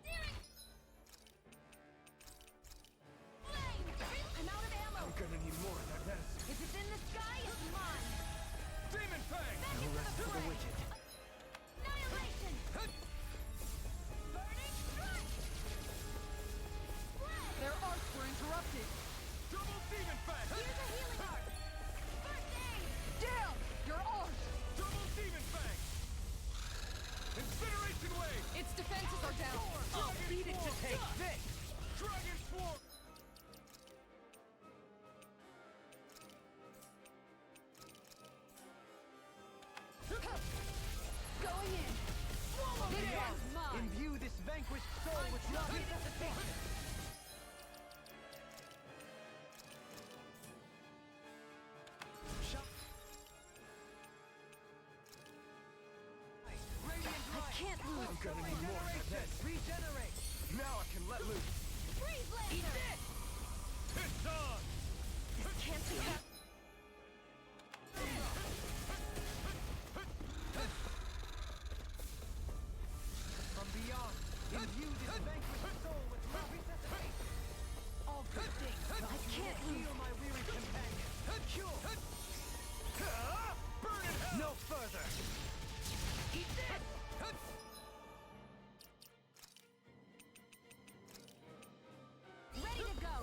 Searing! Flame! I'm out of ammo! I'm gonna need more of that medicine. If it's in the sky, it's mine! Demon Fang! No rest for the wicked. Annihilation! Burning strike! Flame! Their arcs were interrupted. Double Demon Fang! Here's a healing art! First aid! Down! Your arcs! Double Demon Fang! Incineration Wave! Its defenses are down. I'll beat it to take this. Dragon Swarm! Going in! This one's mine! Imbue this vanquished soul with love resuscitation. I can't lose! I'm gonna need more of that medicine. Regenerate. Now I can let loose. Freeze Lancer! It's on! Can't be happening! From beyond, imbue this vanquished soul with love resuscitation. All good things come I can't to heal my weary companion. Cure. Burn in hell! No further. Eat this. Ready to go!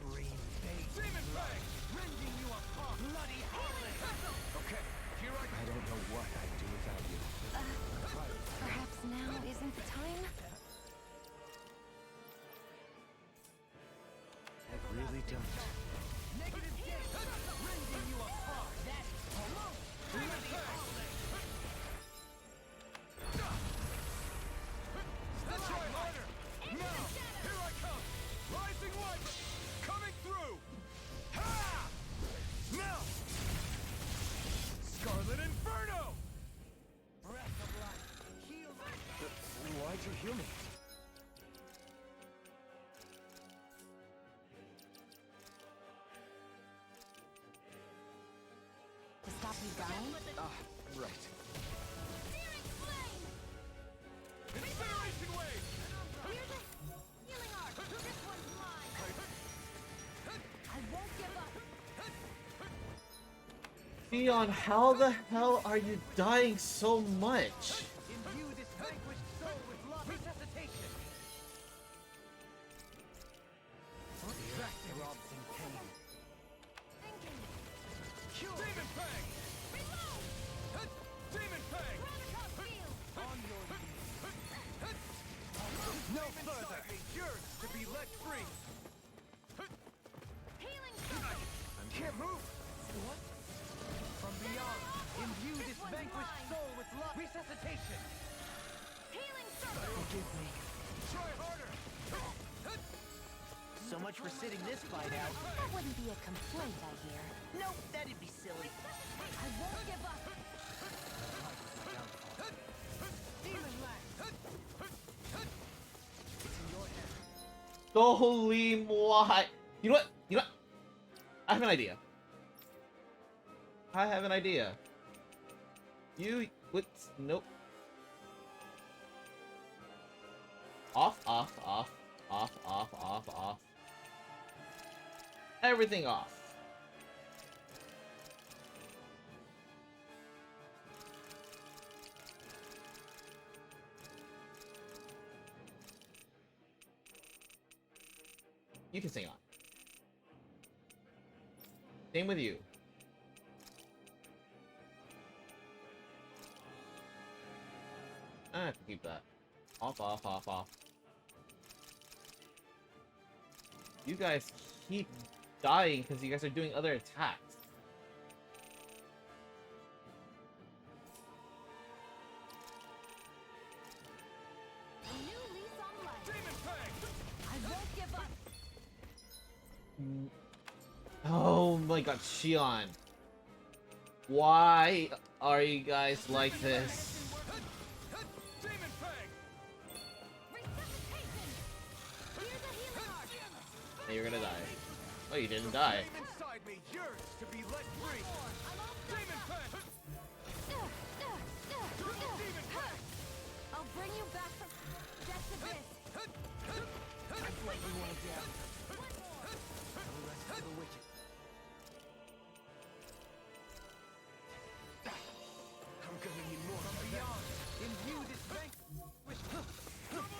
Green bait. Demon Fang! Rending you apart. Bloody howling. Okay, here I don't know what I'd do without you. Perhaps now isn't the time? I really don't. Negative gate. Rending you apart. That's alone. Bloody howling. Let's try harder! Now! Here I come! Rising Light! Coming through! Ha! Now! Scarlet Inferno! Breath of life. Heal my... Why'd you heal me? To stop you dying? Right. Searing flame! Incineration Wave! Here's a healing art! This one's mine! I won't give up! Leon, how the hell are you dying so much? Imbue this vanquished soul with love resuscitation. Distract throbs in pain. Thinking! Cure. Demon Fang! Reload! Demon Fang! Gravitas field! On your knees. No further. Yours to be let free! Healing circle! Can't move. What? From beyond, imbue this one's vanquished mine. soul with love resuscitation. Healing circle! Forgive me. Try harder! So much for sitting this fight out. That wouldn't be a complaint, I hear. Nope, that'd be silly. I won't give up! Demon Land. It's in your hands. Holy moi! You know what? You know what? I have an idea. I have an idea. You... What? Nope. Off, off, off, Off, off, off, off. Everything off. You can sing on. Same with you. I have to keep that. Off, off, off, off. You guys keep dying because you guys are doing other attacks. A new lease on life. Demon Fang! I won't give up. Oh my god, Shion. Why are you guys like this? Demon Fang! Resuscitation. Here's a healing arc. Hey, you're gonna die. Oh, you didn't die. Flame inside me yearns to be let free. I'm all set Demon up. Fang! Double Demon Fang! I'll bring you back from death's abyss. That's what we want to do. No rest for the wicked. I'm gonna need more from beyond. Imbue this vanquish.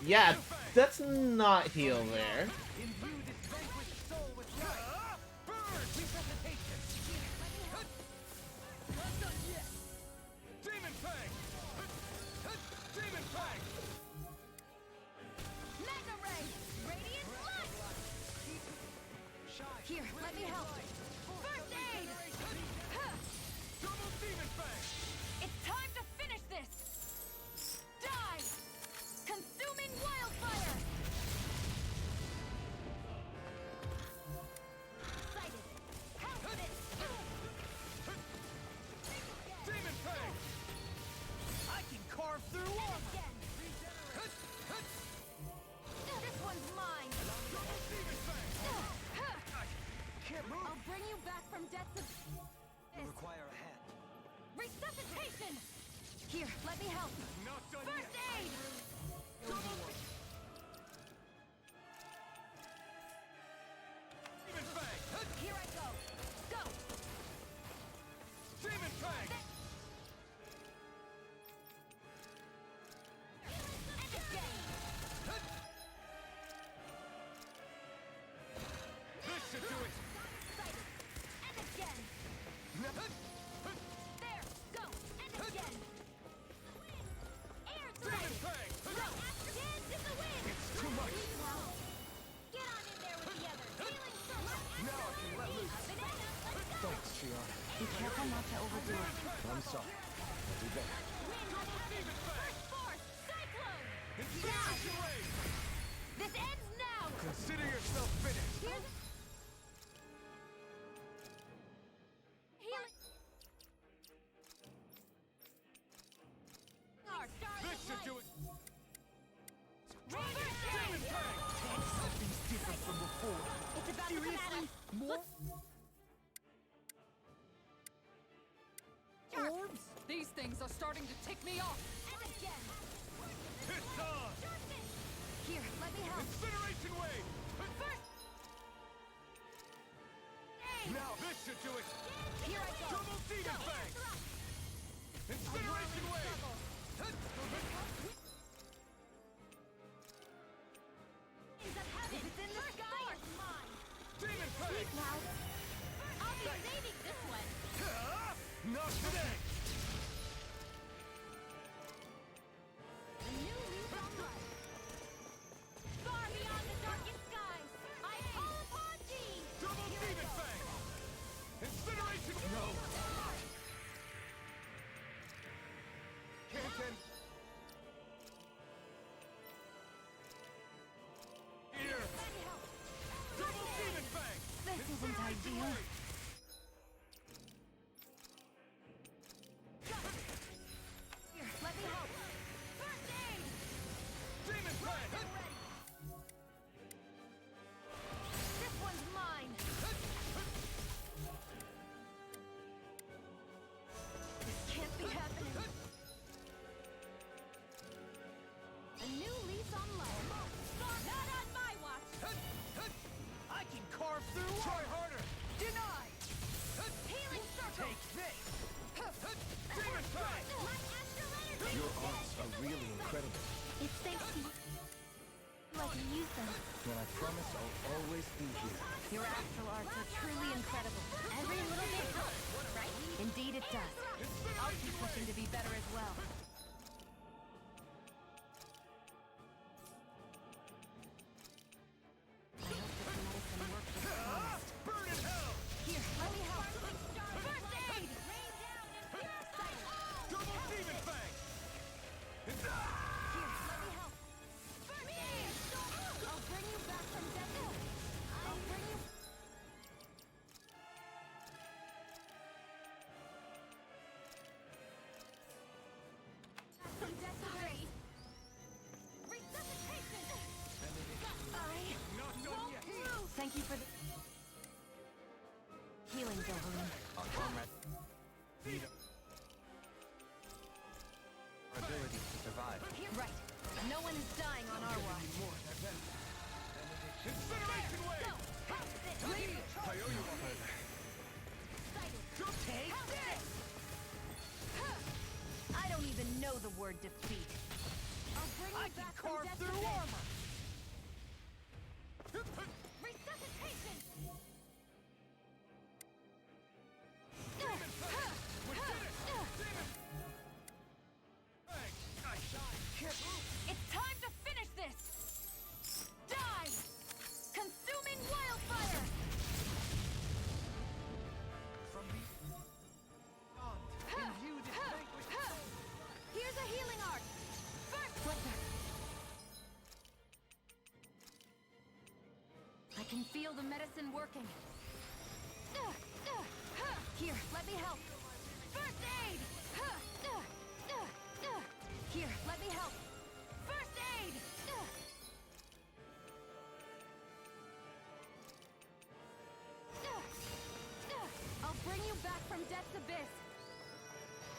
Yeah, that's not heal there. Imbue this vanquished soul with life. Burn! Resuscitation. Not done yet! Demon Fang! Demon Fang! Mega ray. Radiant light. Here, let me help. First aid. Double Demon Fang! It's time to finish this. Die. Consuming wildfire. Sighted. Pounce it. Demon Fang! I can carve through And armor. again. This one's mine. Double Demon Fang! Can't move. I'll bring you back from death's abyss. Require a hand. Resuscitation. Here, let me help. Not done First yet! aid. Demon Fang! Here I go. Go. Demon Fang! And again. This should do it! Sighted. And again. There. Go. And again. Air Demon thread. Fang! Go. Dance in the wind. It's too much! Get on in there with the others. Healing circle. Now I can let loose. Banana, let's go. Thanks, Shion. Be careful not to overdo it. I'm sorry. I'll do better. Wind heaven. First force. Cyclone. Incineration Wave! This ends now. Consider yourself finished! Here's healing. This should do it! Demon Fang! Something's different from before. It's about to come at us. More? Orbs? These things are starting to tick me off. And again. It's on! Here, let me help. Incineration Wave! First aid. Now this should do it! Here I go. Double Demon Fang! Incineration Wave! Is of heaven. It's in the sky. Mine. Demon Fang! Now. I'll be saving this one. Not today! A new lease on life. Far beyond the darkest skies, I call upon thee. Double Demon Fang! Incineration No! Canton! Here! Let me help. Double Demon Fang! This isn't ideal. It's thanks to you. I can use them. Well, I promise I'll always be here. Your astral arts are truly incredible. Every little bit helps, right? Indeed it does. I'll keep pushing to be better as well. I hope this medicine works as promised. Burn in hell! Here, let me help. First aid! Rain down and purify! Double demon fang! Here, let me help. First aid! I'll bring you back from death. I'll bring you... From death to grace! Resuscitation! Not done yet! Thank you for the... Healing, Zoharine. Our comrade need our ability to survive. Right. No one is dying on our watch. Incineration wave! I owe you one. Take this! I don't even know the word defeat. I'll bring you back from death to armor. Resuscitation! It's time to finish this! Die! Consuming wildfire! From beyond, imbue this vanquished soul. Here's a healing art! First! What the? I can feel the medicine working. Here, let me help. First aid! Here, let me help. First aid! I'll bring you back from death's abyss.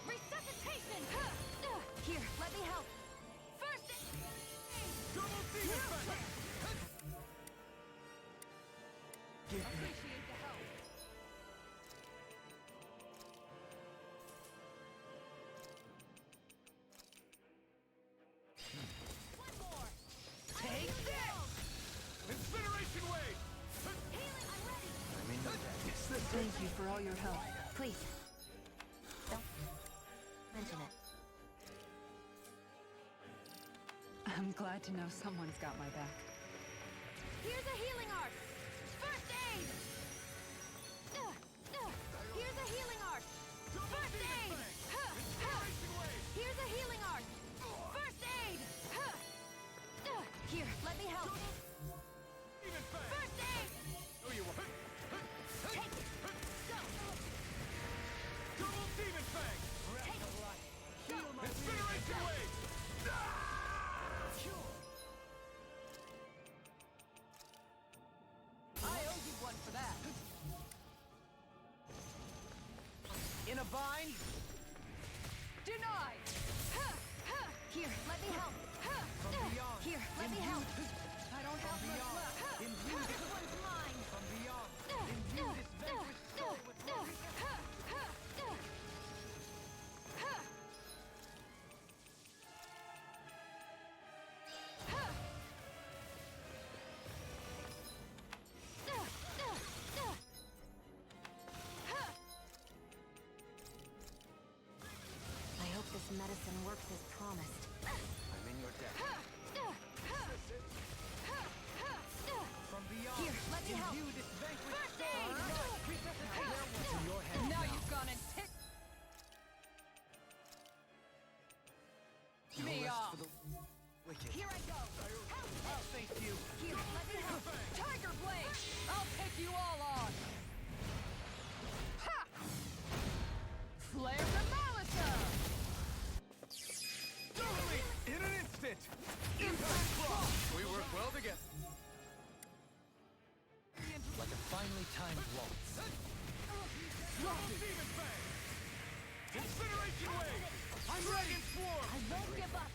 Resuscitation! Here, let me help. First aid! Double demon fang! Give me Appreciate the help. One more! Take this! Incineration wave! Healing, I'm ready! I'm in your debt. Thank you for all your help. Please. Don't mention it. I'm glad to know someone's got my back. Here's a healing art. First aid. Here's a healing art. First aid. Incineration wave! Here's a healing art. First aid. Here, let me help. Demon fang! First aid. Oh, you won't. Take it. Go. Double demon fang! Take it. Go. Incineration wave! I owe you one for that. In a bind? Denied. Here, let me help. From beyond. Here, let me help. I don't have much Beyond. left. Imbue This this one's mine. from beyond. Imbue this vanquished soul with love. I hope this medicine works as promised. I'm in your debt. From beyond. Here, let me help. Imbue this vanquished First soul aid. with love. It's in your hands Now now. you've gone and ticked No me rest off. for the wicked. Here I go. I'll thank you. Here, let me help. Tiger Blade! I'll take you all on! Ha! Flare the Malisa! Totally! In an instant! Impact Claw! We work well together. Like a finely timed waltz. Double demon fang! Incineration wave! I'm ready! Swarm! I won't give up.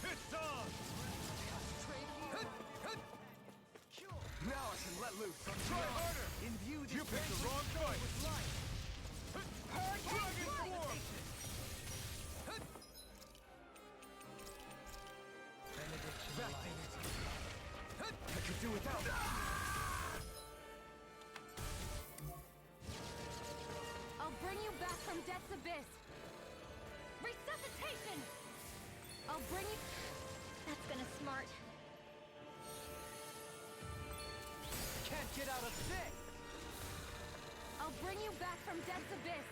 It's on! Now I can let loose. Try harder! Imbue this You picked the vanquished wrong soul fight! with life. I could do without it. I'll bring you back from death's abyss. Resuscitation! I'll bring you... That's gonna smart. Can't get out of this. I'll bring you back from death's abyss.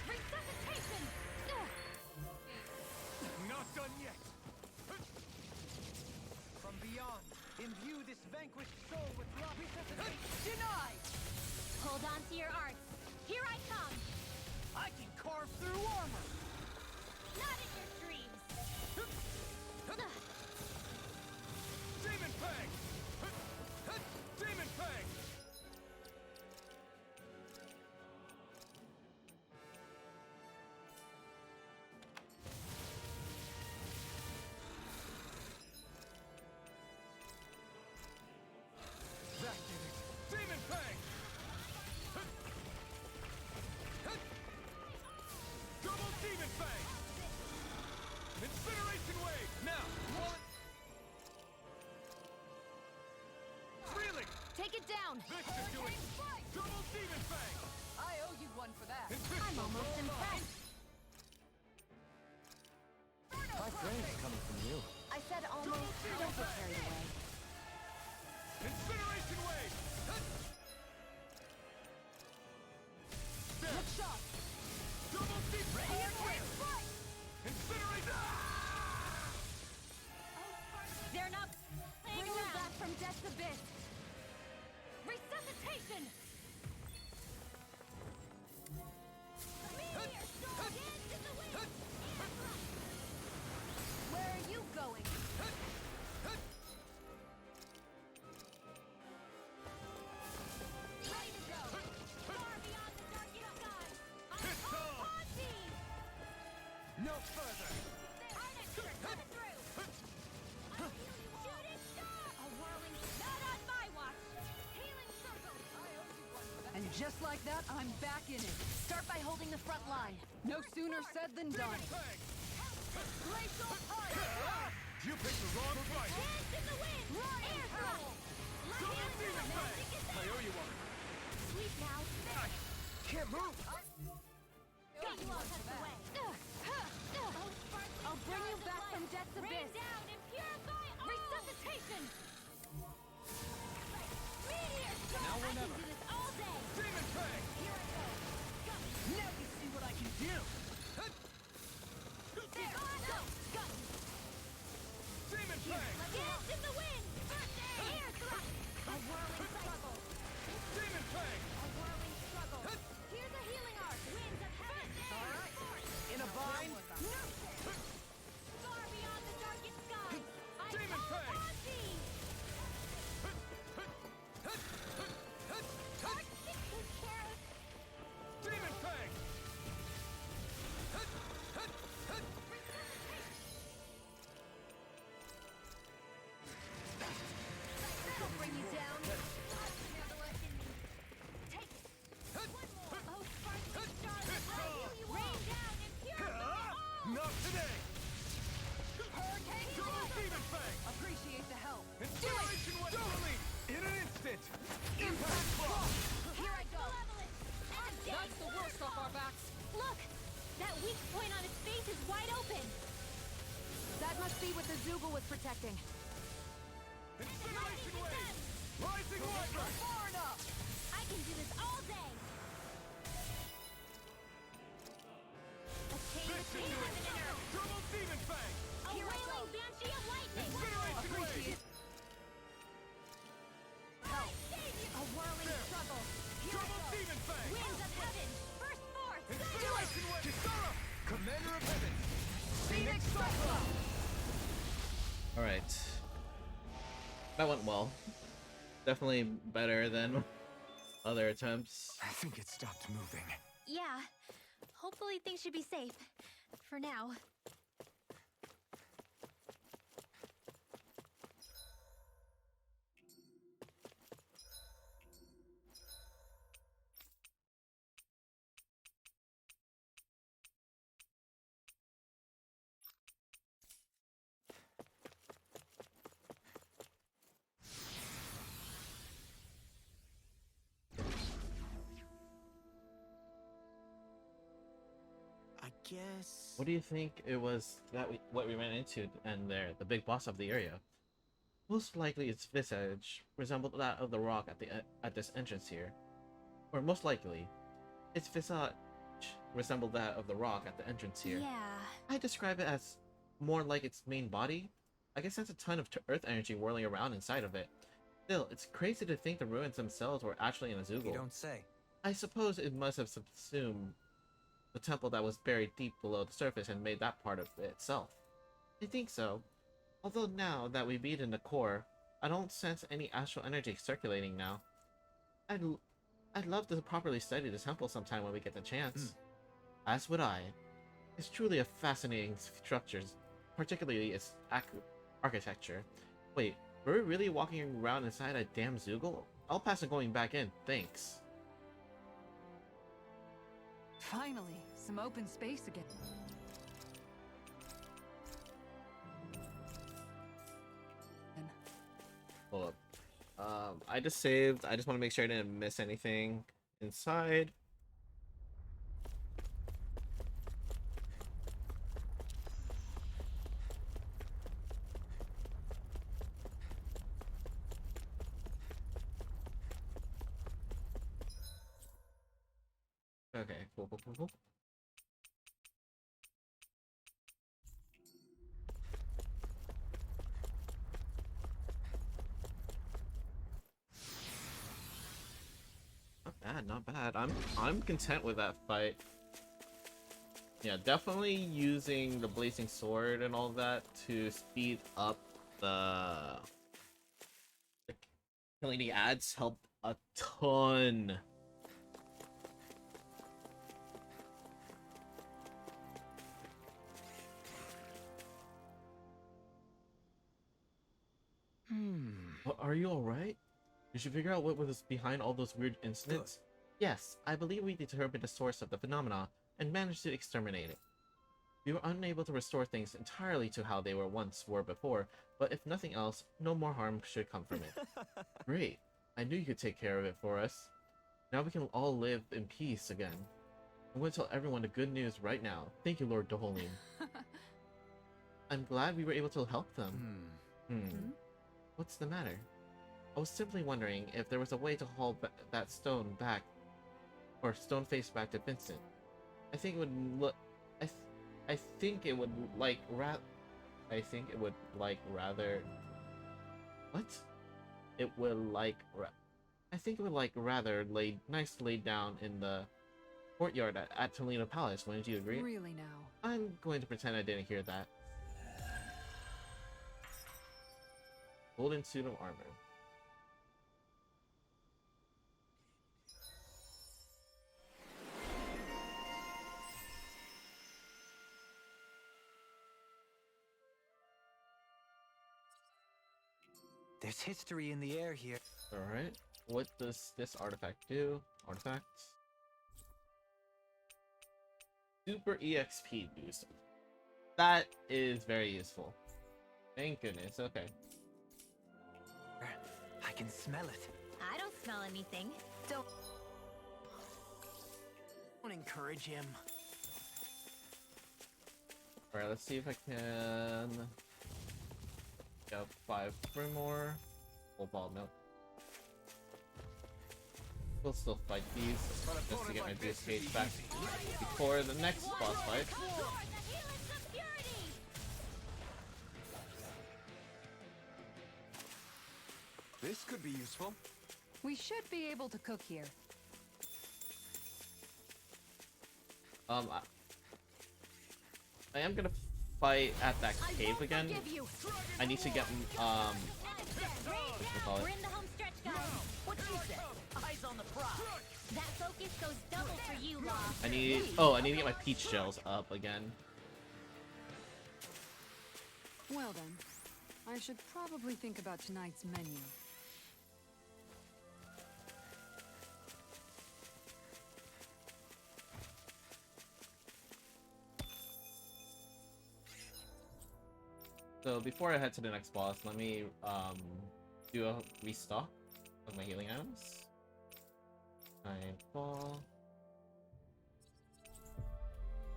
Resuscitation! Not done yet. From beyond, imbue this vanquished soul with love. Resuscitation denied. Hold on to your arts. Here I come! I can carve through armor. Not in your dreams! Demon Fang! Demon Fang! That did it. Demon Fang! Double Demon Fang! Incineration Wave! Now, one... Reeling! Take it down! This should do it! Double Demon Fang! I owe you one for that. I'm almost impressed. My praise coming from you. I said almost. Don't get carried away. Incineration Wave! Look sharp! Double Demon Fang! Incineration! They're not playing Bring you around. back from death's abyss. Resuscitation! Meteor storm! Dance in the wind! Where are you going? Ready to go! Far beyond the darkest skies! I'm It's on! Ponzi! No further. Artists are coming through! Shooting star! A whirling... Not on my watch! Healing circle! And just like that, I'm back in it. Start by holding the front line. No sooner said than done. Demon Fang! Glacial fire! You picked the wrong fight! Dance in the wind! Air thrust! Double Demon Fang! Magic is I owe you one! sweet now! Can't move. Got you all tucked away! I'll bring you back from death's Rain abyss. down and purify all! Resuscitation! Meteor storm! Now or I can never. do this all day! Demon Fang! Here I go! Now you see what I can do. There! Go! Go! Demon Fang! Dance in the wind! Air thrust! A whirling struggle! Demon Fang! A whirling struggle! Here's a healing arc! Winds of heaven! All right. In a bind. Far beyond the darkest skies! I Demon call Fang! upon thee! Who cares? Demon Fang! That'll bring you down. Take it! One more! Oh, sparkling stars! I heal you all! Rain down and purify all! Not today! Hurricane Double Demon Fang! Appreciate the help. Incineration Wave! Release! In an instant! Impact Block! Here I go! That's the worst off our backs. Look! That weak point on his face is wide open! That must be what the Zoogle was protecting. Incineration Wave! Rising Water! Far enough! I can do this all day! A chain This should do it! Double Demon Fang! A wailing banshee of lightning! Incineration Wave! Appreciate A whirling struggle! Here I Double go! Demon Fang! Winds of heaven! First force! Incineration Wave! Kisara! Commander of Heaven! Phoenix Cyclone! Alright. That went well. Definitely better than other attempts. I think it stopped moving. Yeah. Hopefully things should be safe. For now. guess. What do you think it was that what we ran into and there, the big boss of the area? Most likely its visage resembled that of the rock at this entrance here. Or most likely, its visage resembled that of the rock at the entrance here. Yeah. I describe it as more like its main body. I guess that's a ton of earth energy whirling around inside of it. Still, it's crazy to think the ruins themselves were actually in a You Zoogle. don't say. I suppose it must have subsumed the temple that was buried deep below the surface and made that part of it itself. I think so. Although now that we beat in the core, I don't sense any astral energy circulating now. I'd love to properly study the temple sometime when we get the chance. As would I. It's truly a fascinating structure, particularly its architecture. Wait, were we really walking around inside a damn Zoogle? I'll pass on going back in, thanks. Finally, some open space again. Hold up. I just saved. I just want to make sure I didn't miss anything inside. Okay, cool. Not bad. I'm content with that fight. Yeah, definitely using the blazing sword and all that to speed up the killing the ads helped a ton. Are you alright? You should figure out what was behind all those weird incidents. Yes, I believe we determined the source of the phenomena and managed to exterminate it. We were unable to restore things entirely to how they were before, but if nothing else, no more harm should come from it. Great. I knew you could take care of it for us. Now we can all live in peace again. I'm going to tell everyone the good news right now. Thank you, Lord Doholim. I'm glad we were able to help them. What's the matter? I was simply wondering if there was a way to haul that stone back, or stone face back to Vincent. I think it would look. I think it would like rather. What? It would like. I think it would like rather laid down in the courtyard at Toledo Palace. Wouldn't you agree? Really now? I'm going to pretend I didn't hear that. Golden suit of armor. There's history in the air here. Alright. What does this artifact do? Artifacts? Super EXP boost. That is very useful. Thank goodness. Okay. I can smell it. I don't smell anything. Don't encourage him. Alright, let's see if I can get 5 more. Full ball milk. We'll still fight these just to get my boost gauge back before the next boss fight. This could be useful. We should be able to cook here. I am gonna fight at that cave again. I need to get We're in the home stretch, guys. What you say? Eyes on the prize. That focus goes double for you, Law. I need to get my peach gels up again. Well then, I should probably think about tonight's menu. So before I head to the next boss, let me do a restock of my healing items. Nightfall.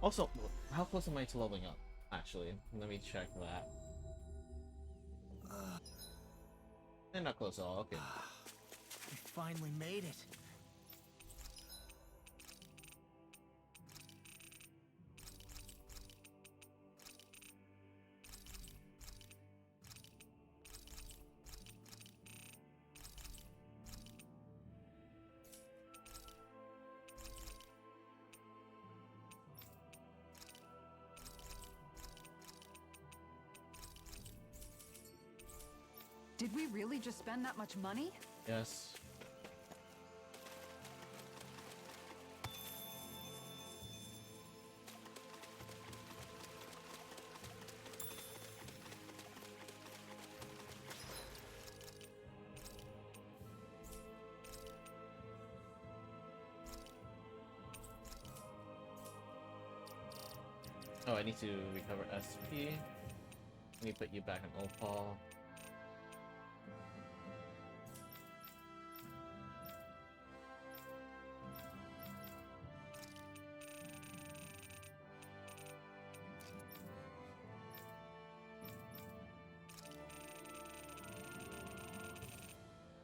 Also, how close am I to leveling up? Actually, let me check that. And not close at all. Okay. We finally made it. Did we really just spend that much money? Yes. Oh, I need to recover SP. Let me put you back on Opal.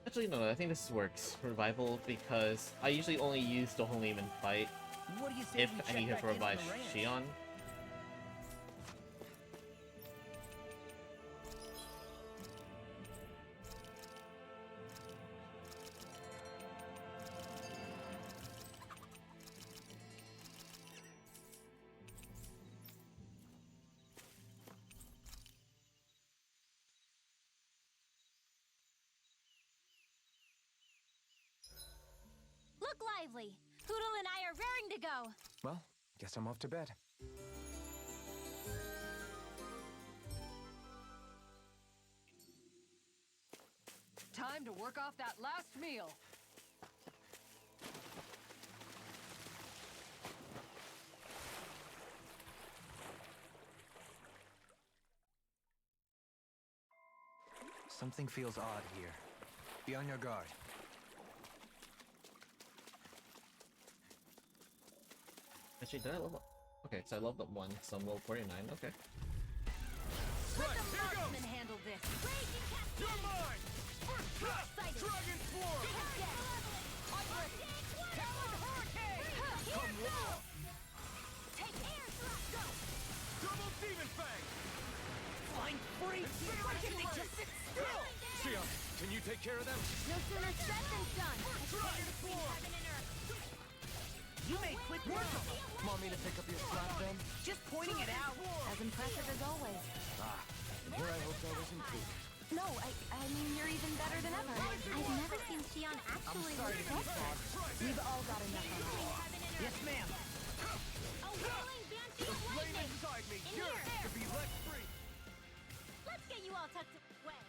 Actually, no, I think this works. Revival, because I usually only use the Holy Even fight What do you say if we I check need to back in on revive the ranch? Shion. Look lively! Poodle and I are raring to go! Well, guess I'm off to bed. Time to work off that last meal. Something feels odd here. Be on your guard. Actually, did I level up? Okay, so I leveled up 1, so I'm level 49, okay. Let Right, the here goes! marksman handle this! Raging cascade! You're mine! First cut! Excited. Dragon Swarm! Come on! Take air thrust! Go! Double Demon Fang! Flying free! Why can't they just sit still? Shion, can you take care of them? No sooner said than done! Dragon Swarm! You made quick work of them. Want me to pick up your slack then? Just pointing it out. As impressive as always. Ah, and here I hoped I was included. No, I mean, you're even better than ever. I've never seen Shion actually sorry to be successful. We've all got enough on our hands. Yes, ma'am. A whirling banshee of Flame lightning! inside me, In yours here. to be let free! Let's get you all tucked away.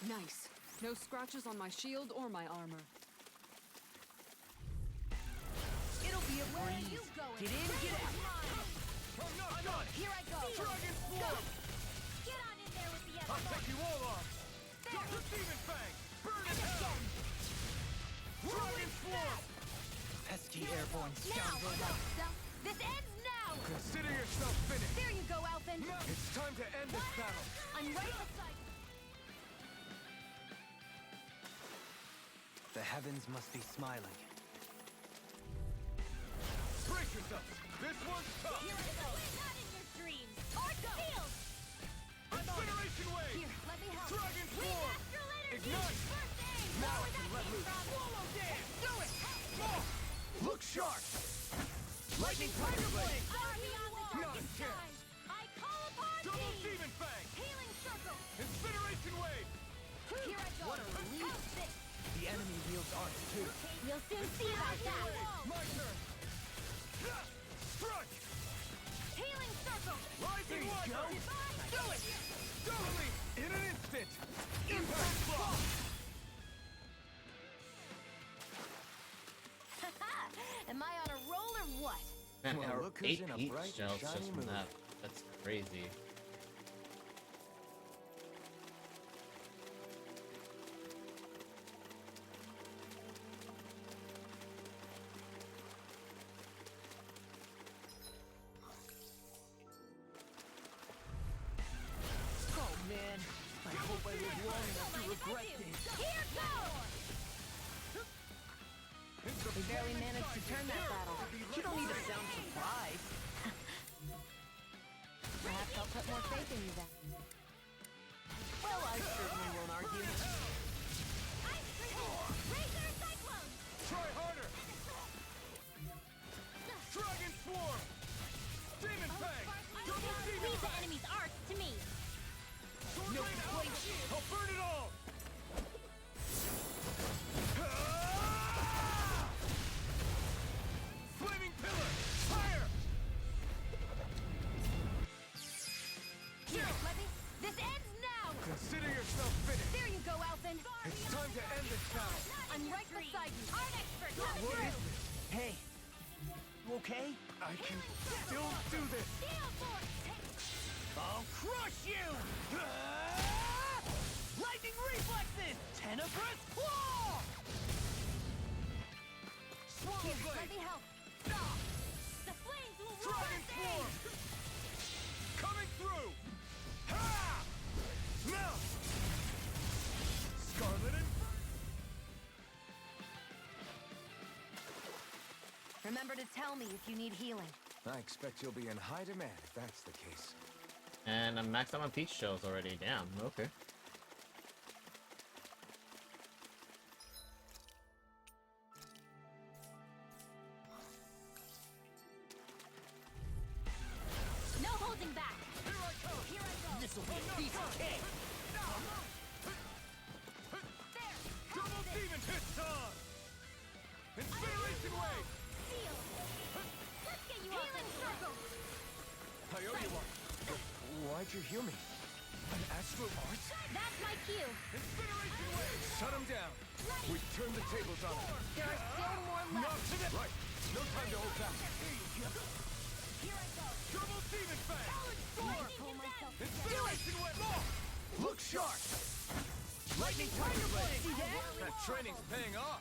Nice. No scratches on my shield or my armor. It'll be a Where are breeze. you going? Get in, get out. I'm not done! Here I go! Dragon Swarm! Get on in there with the I'll other take you all on! Double Demon Fang! Burn in hell! Dragon Swarm! Pesky airborne Now! scoundrel. This ends now! Consider yourself finished! There you go, Alphen! It's time to end this battle! I'm right beside you! The heavens must be smiling. Brace yourself! This one's tough! Here I go! Not in your dreams! Arc field! Incineration Wave! Here, let me help! Dragon Wave Swarm! astral energy! Ignite! First aid! Now Where I can that let came loose. from? Swallow dance! Do it! Look sharp! Lightning Tiger Blade! Far beyond the Not a darkest chance. skies! I call upon Double thee! Demon Fang! Healing circle! Incineration Wave! Here I go! What a relief. How's this? The enemy wields arts too. We'll soon see about that! My turn! Strike! Healing circle! Rising you Wonder! go. Do it! Totally! In an instant! Impact Block! Am I on a roll or what? Man, Well, our look who's 8 in a each bright and shells shiny just from mood. that. That's crazy. long enough to regret this. Here goes! We barely managed to turn that battle. You don't need to sound surprised. Perhaps I'll put more faith in you then. Well, I certainly won't argue. Ice Triple! Razor Cyclone! Try harder! Dragon Swarm! Demon Fang! Double Demon Leave the Fang! enemy's arts to me! Sword No Rain complaints. Outburst! I'll burn it all! Flaming Pillar! Fire! Here, Levy! This ends now! Consider yourself finished! There you go, Alphen. It's time to end this battle! I'm right beside you. Art expert coming What is through! this? Hey, you okay? I can still do this! Steel Force! I'll crush you! Lightning reflexes! Tenebrous claw! Swallow Here, let Blade! me help. The flames will Dragon reverse Swarm! aim! Coming through! Ha! Now! Scarlet and... Remember to tell me if you need healing. I expect you'll be in high demand if that's the case. And I'm maxed out on peach shells already. Damn. Okay. No holding back! Here I come! Here I go! This'll be a piece of cake! There! Double Demon Hits on! Incineration Wave! Seal! Let's get you off this circle! I owe you one. Why'd you heal me? An astral art? That's my cue! Incineration Wave! Shut him down! We've turned the tables on him. There are still more Not left. to the... Right. No time to hold back. Here I go! Double Demon Fang! Lightning condemned! Incineration Wave! Look sharp! Lightning Tiger Blade! See that? That training's paying off!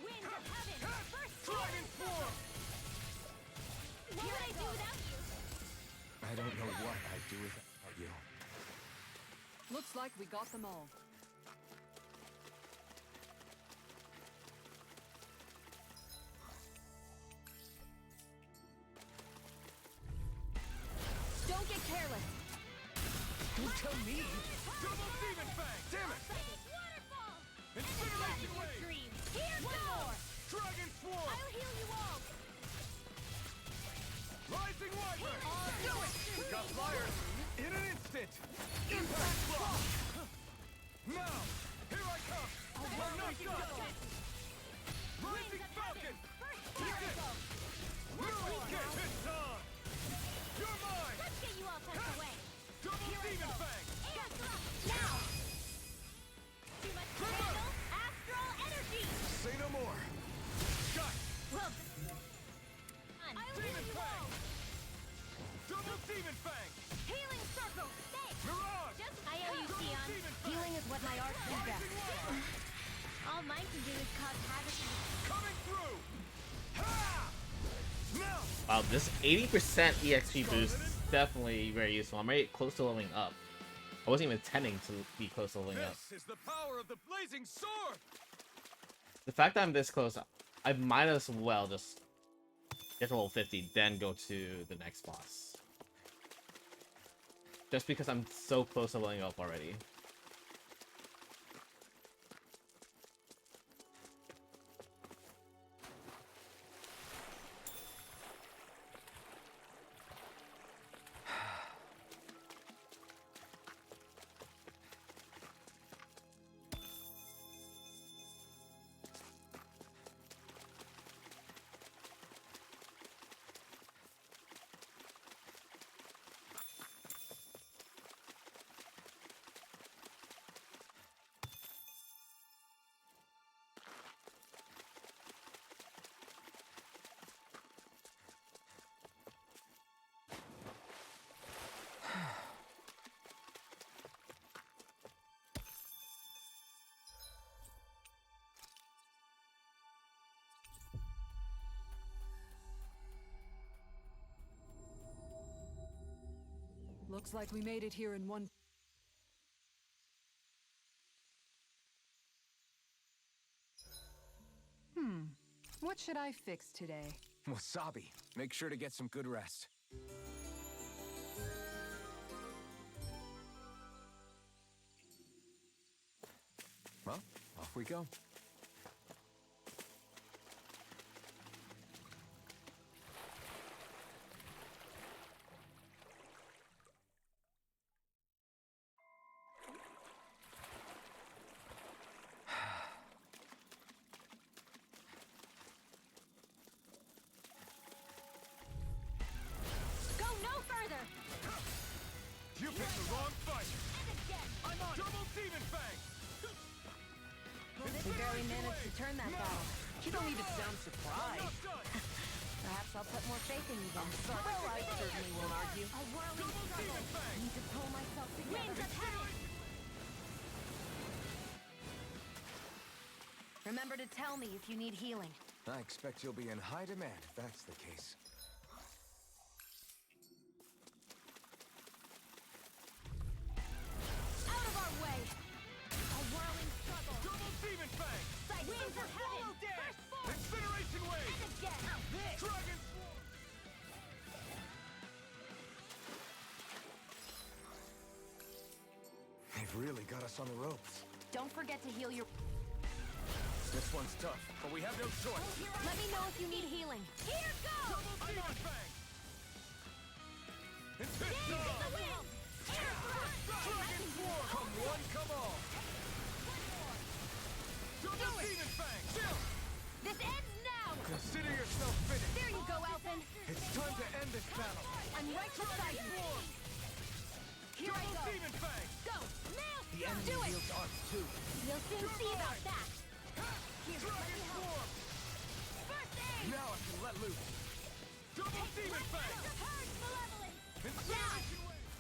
Winds of heaven! First Dragon Swarm! What would I do without you? I don't know what I'd do without you. Looks like we got them all. Don't get careless. Don't tell me! Double Demon Fang! Damn it! Psychic waterfall! Incineration Your Wave! dreams! Here goes! Dragon Swarm! I'll heal you all! Rising Wyvern! Do it! Got fire! In an instant! Impact Block! Now! Here I come! No shot! Rising Falcon! Take it! Rocket hits on! You're mine! Let's get you all tucked away! Double Demon Fang! And thrust! Now! Too much to handle? Astral energy! Say no more! Shot! Well, I'll heal Demon you Fang! all! Double Demon Fang! Healing circle! Thanks! Mirage! Just I owe you, Double Sion. Demon Fang! Healing is what my art do best. Rising Wyvern! All mine can do is cause havoc. Coming through! Ha! Now! Wow, this 80% EXP boost is definitely very useful. I'm already close to leveling up. I wasn't even intending to be close to leveling up. This is the power of the blazing sword! The fact that I'm this close, I might as well just get to level 50, then go to the next boss. Just because I'm so close to leveling up already. Looks like we made it here in one What should I fix today? Wasabi. Make sure to get some good rest. Well, off we go. Go no further! You picked the wrong fight! And again! I'm on double demon fang! We barely managed to turn that battle. You don't even sound surprised. Perhaps I'll put more faith in you then. Well, I certainly won't argue. A whirling struggle! Need to pull myself Winds together. of heaven! Remember to tell me if you need healing. I expect you'll be in high demand if that's the case. Out of our way! A whirling struggle! Double demon fang! Winds of heaven! Burst forth! Incineration wave! And again! Dragon swarm! They've really got us on the ropes. Don't forget to heal your... This one's tough, but we have no choice. Let me know if you need healing. Here goes! Double demon fang! It's his Gaze time! in the wind! Air thrust! Dragon swarm! Come one, come all! Double demon fang! Chill! This ends now! Consider yourself finished. There you go, Elfin! It's time to end this battle. I'm right beside you! Here I Double go! demon fang! Go! Nail! The enemy Do it! wields arts too. We'll soon see about that! Here, let Dragon me help! swarm! First aid! Now I can let loose. Double demon fang! Purge malevolence! Incineration wave!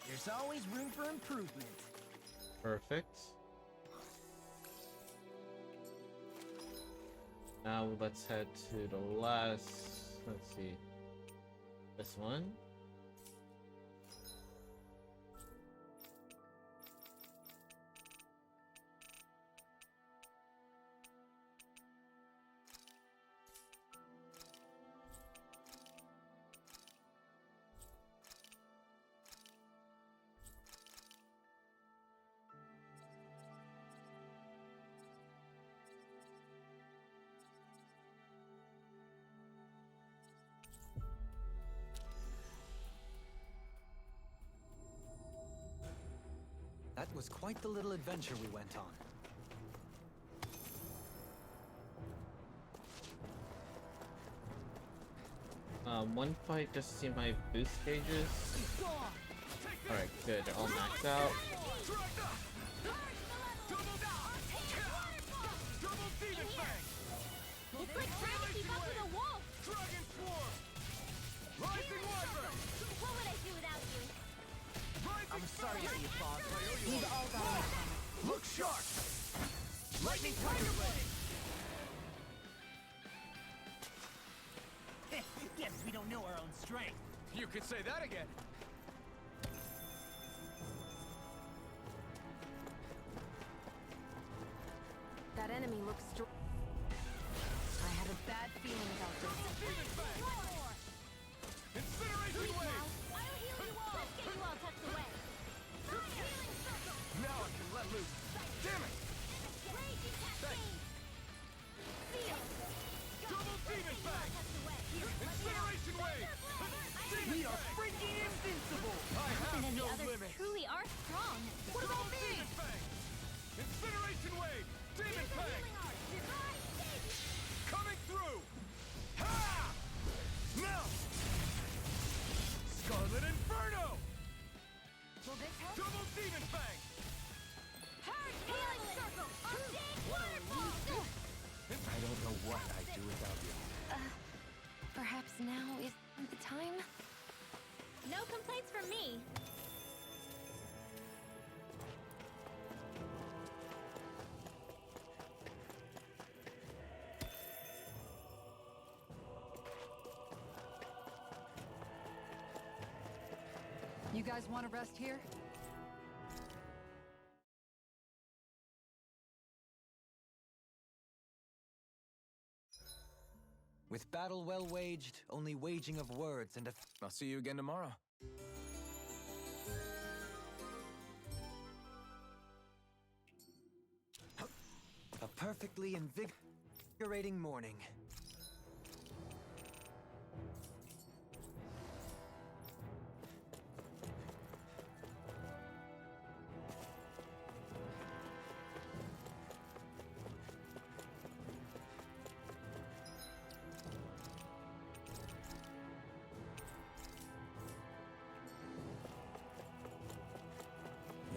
There's always room for improvement. Perfect. Now let's head to the last. Let's see. This one. That was quite the little adventure we went on. One fight just to see my boost gauges. Alright, good. They're all maxed out. Double demon fang! It's like trying to keep up with a wolf! Dragon swarm! Rising wyvern! What would I do without you? Rising I'm sorry that you fought. We've all got it. Look sharp! Lightning tiger blade! Guess we don't know our own strength. You could say that again. That enemy looks strong. I have a bad feeling about this. Demon fang! Incineration wave! I'll heal you all! Let's get you all tucked away! Healing circle! Now I can let loose. Damn it! Raging cascade! Seal! Double demon fang! Tucked away! Here, let me help! Incineration wave! We are freaking invincible! I have And no the others limit. truly are strong! What about me? Demon fang! Incineration wave! Demon fang! Healing art! Coming through! Ha! Now! Scarlet Inferno! Will this help? Double demon fang! Purge healing circle! Unchained waterfall! I don't know what I'd do without you. Perhaps now isn't the time? No complaints from me! You guys want to rest here? With battle well waged, only waging of words and a... I'll see you again tomorrow. A perfectly invigorating morning.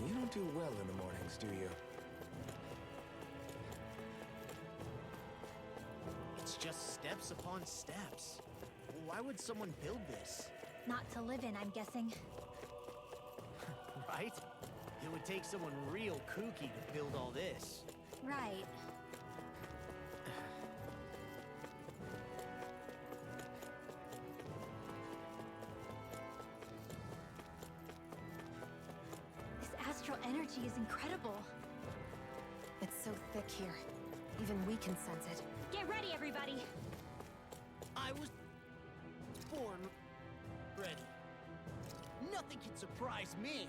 You don't do well in the mornings, do you? It's just steps upon steps. Why would someone build this? Not to live in, I'm guessing. Right? It would take someone real kooky to build all this. Right. This astral energy is incredible. It's so thick here. Even we can sense it. Get ready, everybody. I was born ready. Nothing can surprise me.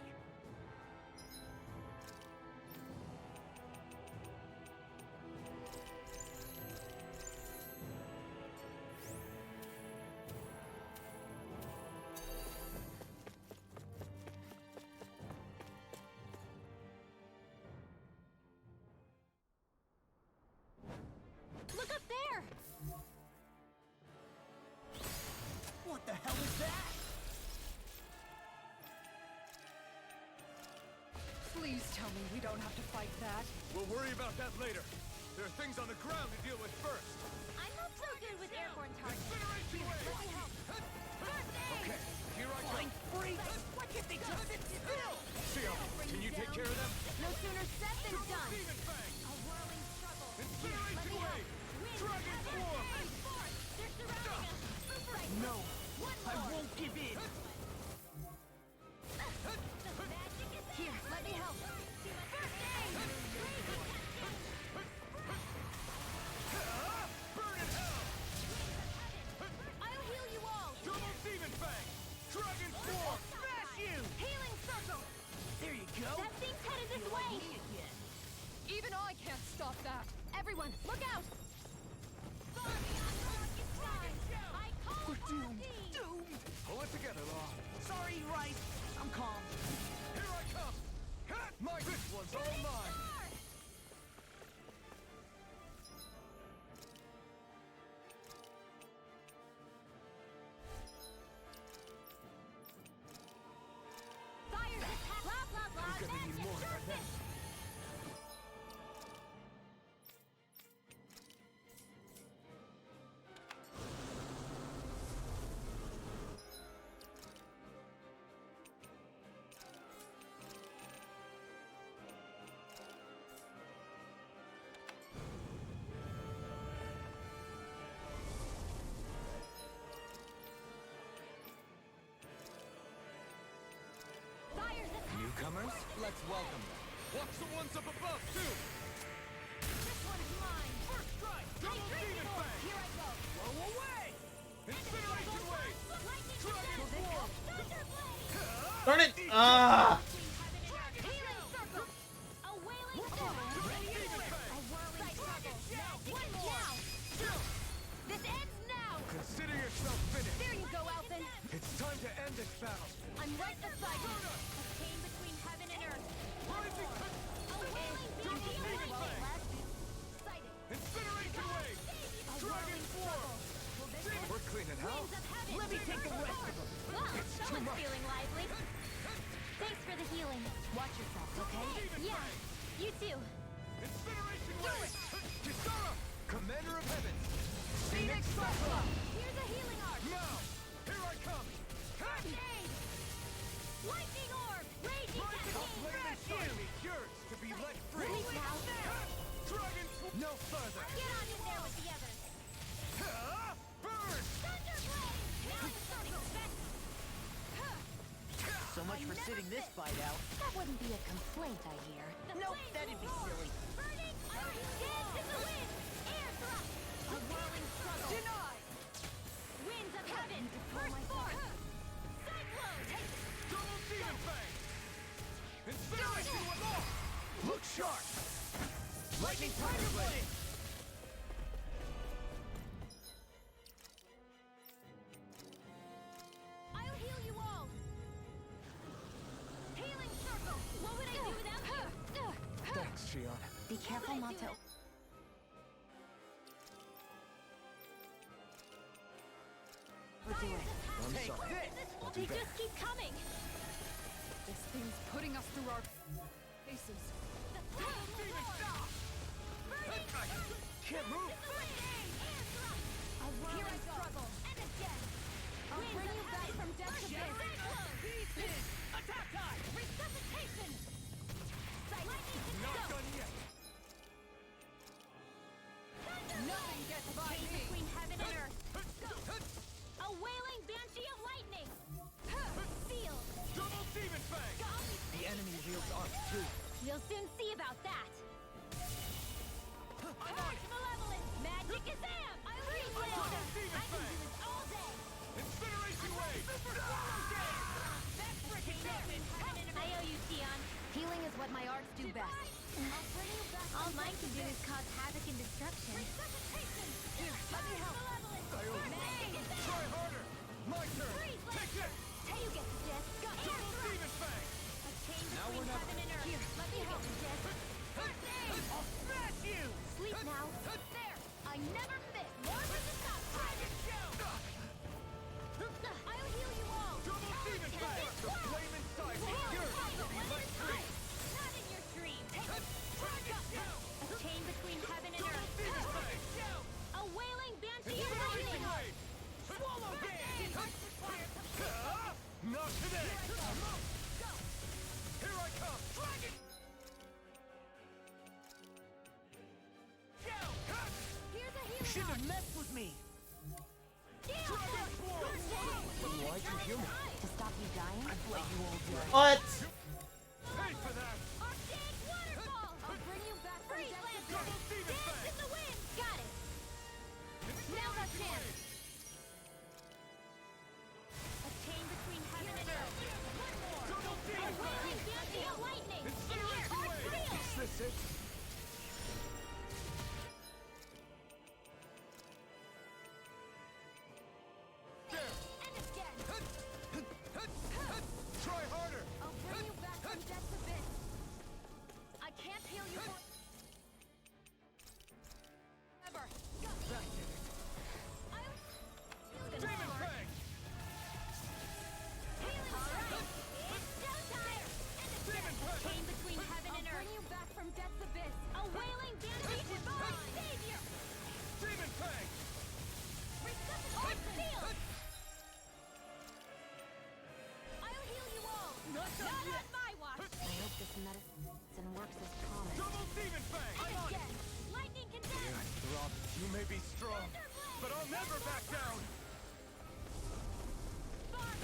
Look up there! What the hell is that? Please tell me we don't have to fight that. We'll worry about that later. There are things on the ground to deal with first. I'm not so good with airborne targets. Incineration wave! Let me help. First aid! Okay, here I Flying come. freaks! Why can't they just sit still? Seal, can you take care of them? No sooner said than done. Demon Fang! A whirling struggle. Incineration wave! Dragon form! They're surrounding us. Super. No, One I more. won't give in. The magic is here. Let me help. First aid. Burn in hell! I'll heal you all. Double Demon Fang! Dragon form! Smash you! Healing circle. There you go. That thing's headed this Feel like way. me again. Even I can't stop that. Everyone, look out! I call We're doomed. party. Doomed. Pull it together, Law. Sorry, Rice. I'm calm. Here I come! My this one's all mine! Fire this blah blah blah. He's gonna need Magic more than that. surface. Fire this Newcomers, let's welcome them. Watch the ones up above, too! This one's mine. First strike! Take Double drinking Demon form. Fang! Here I go. Blow away. Incineration wave! Lightning Dragon condensed. form! Thunderblade. Darn it! Ah! Healing circle. A wailing storm. Demon Fang! A whirling struggle. One more. This ends now. Consider yourself finished! There you go, Elfin. It's time to end this battle! I'm right beside you. A chain between heaven and earth. Rising A wailing Double beam. Demon Fang! Sighted. Incineration wave! A Dragon whirling form! struggle. We're cleaning house! Winds of heaven. Let me take the rest of them. Well, It's too someone's much. feeling lively. Thanks for the healing. Watch yourself, okay? Yeah, you too. Incineration wave! Kisara! Commander of Heavens! Phoenix Cyclops. Here's a healing arc. Now! Here I come! First aid. Lightning orb. Raging Rising up cascade. flame inside me yearns to be let free! Release now. Dragon no further! Get on in there with the others. Burn! Thunderblade. Now it's starting to spec. So much for sitting this fight out. That wouldn't be a complaint, I hear. Nope, that'd be silly. Burning iron dance in the wind. Air thrust. A whirling struggle. Denied. Lightning Tiger Blade! I'll heal you all! Healing circle! What would I do without you? Thanks, Shion. Be careful not to. Overdo it. I'm Take sorry. this! I'll do They better. just keep coming! This thing's putting us through our faces. Can't move! Here I struggle! And again! I'll bring you back from death to this! Attack time! Resuscitation! Lightning Not go! done yet! Nothing gets by Chain me. between heaven and earth! Go! A wailing banshee of lightning! Seal! Double Demon Fang! The enemy wields arms too. You'll soon see about that! Arch Malevolence! Magic Azam! I'll use it! Double I Demon can do Fang! this all day! Incineration Wave! That's freaking nothing! I owe you, Tion. Healing is what my arts do best. I'll bring you back. All mine can do is cause havoc and destruction. Resuscitation! Here, let me help! Try harder! My turn! Freeze, Take this! Hey, you get the gist. Go! Double Demon Fang! A chain Now between we're not- heaven and earth. Here, let me help you, Jess. First aid! I'll smash you! Sleep now. There! I never miss! More than the stop! Dragon Show! I'll heal you all! Double Demon Fang! The flame inside me yearns to be let free! Not in your dream! Dragon Show! A chain between heaven and Double earth. Demon Fang! A wailing banshee of Incineration lightning! Wave! Swallow Dance! Not today! Here I come! Dragon! Show! Here's a healing Shouldn't arc. have messed with me! Gale Dragon Force! Swarm! Why'd you heal me? To stop you dying? I'd let you all die. What? Pay for that! Archaic waterfall! I'll bring you back from death to Double death. Demon Dance Fang! in the wind! Got it! Now the chance! A chain between heaven and earth. One more! Double A Demon Fang! wailing banshee of lightning! Incineration Arc Wave! Seal! Is this it? There! And again! Try harder! I'll bring you back from death's abyss. I can't heal you for... Ever. Go. That did it. Demon Fang! Healing strike. It's showtime. And a Demon Fang! chain between heaven and earth. I'll bring you back from death's abyss. A wailing banshee divine savior. Demon Fang! Resuscitation. I'll heal you all. Not on my watch. I hope this medicine works as promised. Double Demon Fang! And again. Lightning condemned. Rob, you may be strong, but I'll never back down!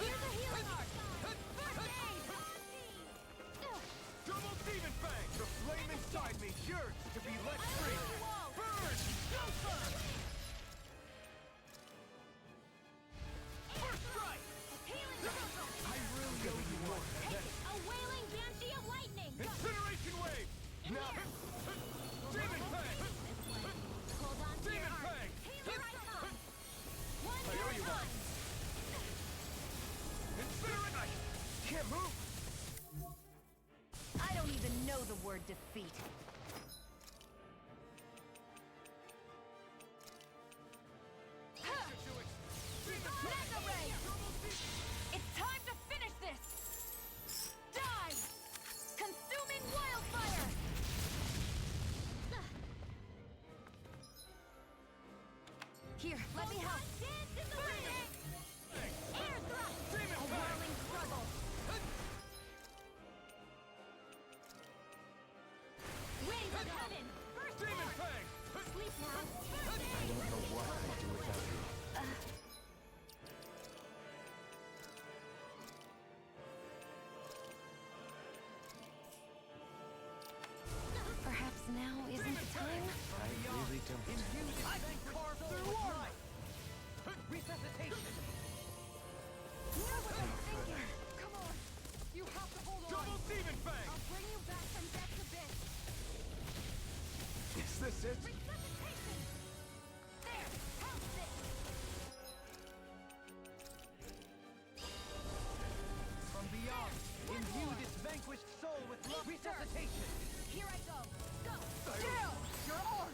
Here's a healing arc. First aid. Double Demon Fang! The flame inside me yearns to be let I'll free! heal you all. Burn! Gopher! First strike! Healing circle. I really owe you one. A wailing banshee of lightning. Incineration Wave! Now! Demon Fang! Hold on to your Demon arm. Fang! Here I come. One I owe you more one. time. Incineration! Can't move! I don't even know the word defeat. Mega ray. It's time to finish this! Die! Consuming wildfire! Here, let me help. Dance in the wind. Air thrust. Demon A Fang! whirling struggle. Winds of heaven. First Demon force. Fang! Sleep now. First I aid. don't know what I'd do without you. Perhaps now isn't the time? I really don't. I can carve through armor. Resuscitation. Know what I'm thinking. Come on. You have to hold on. Double Demon Fang! I'll bring you back from death's abyss. resuscitation. Here I go. Go. Chill! Your art!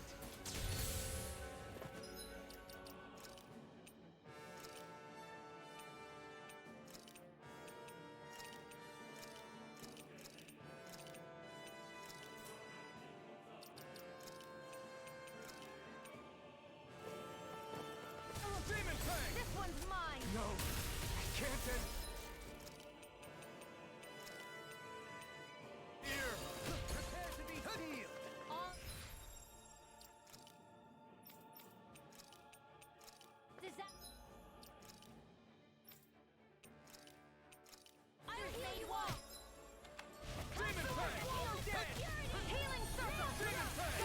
Demon Fang! This one's mine. No, I can't end. Here! Prepare to be sealed. All. Does that? I'll heal you all. Demon Fang! Healing circle. Demon Fang!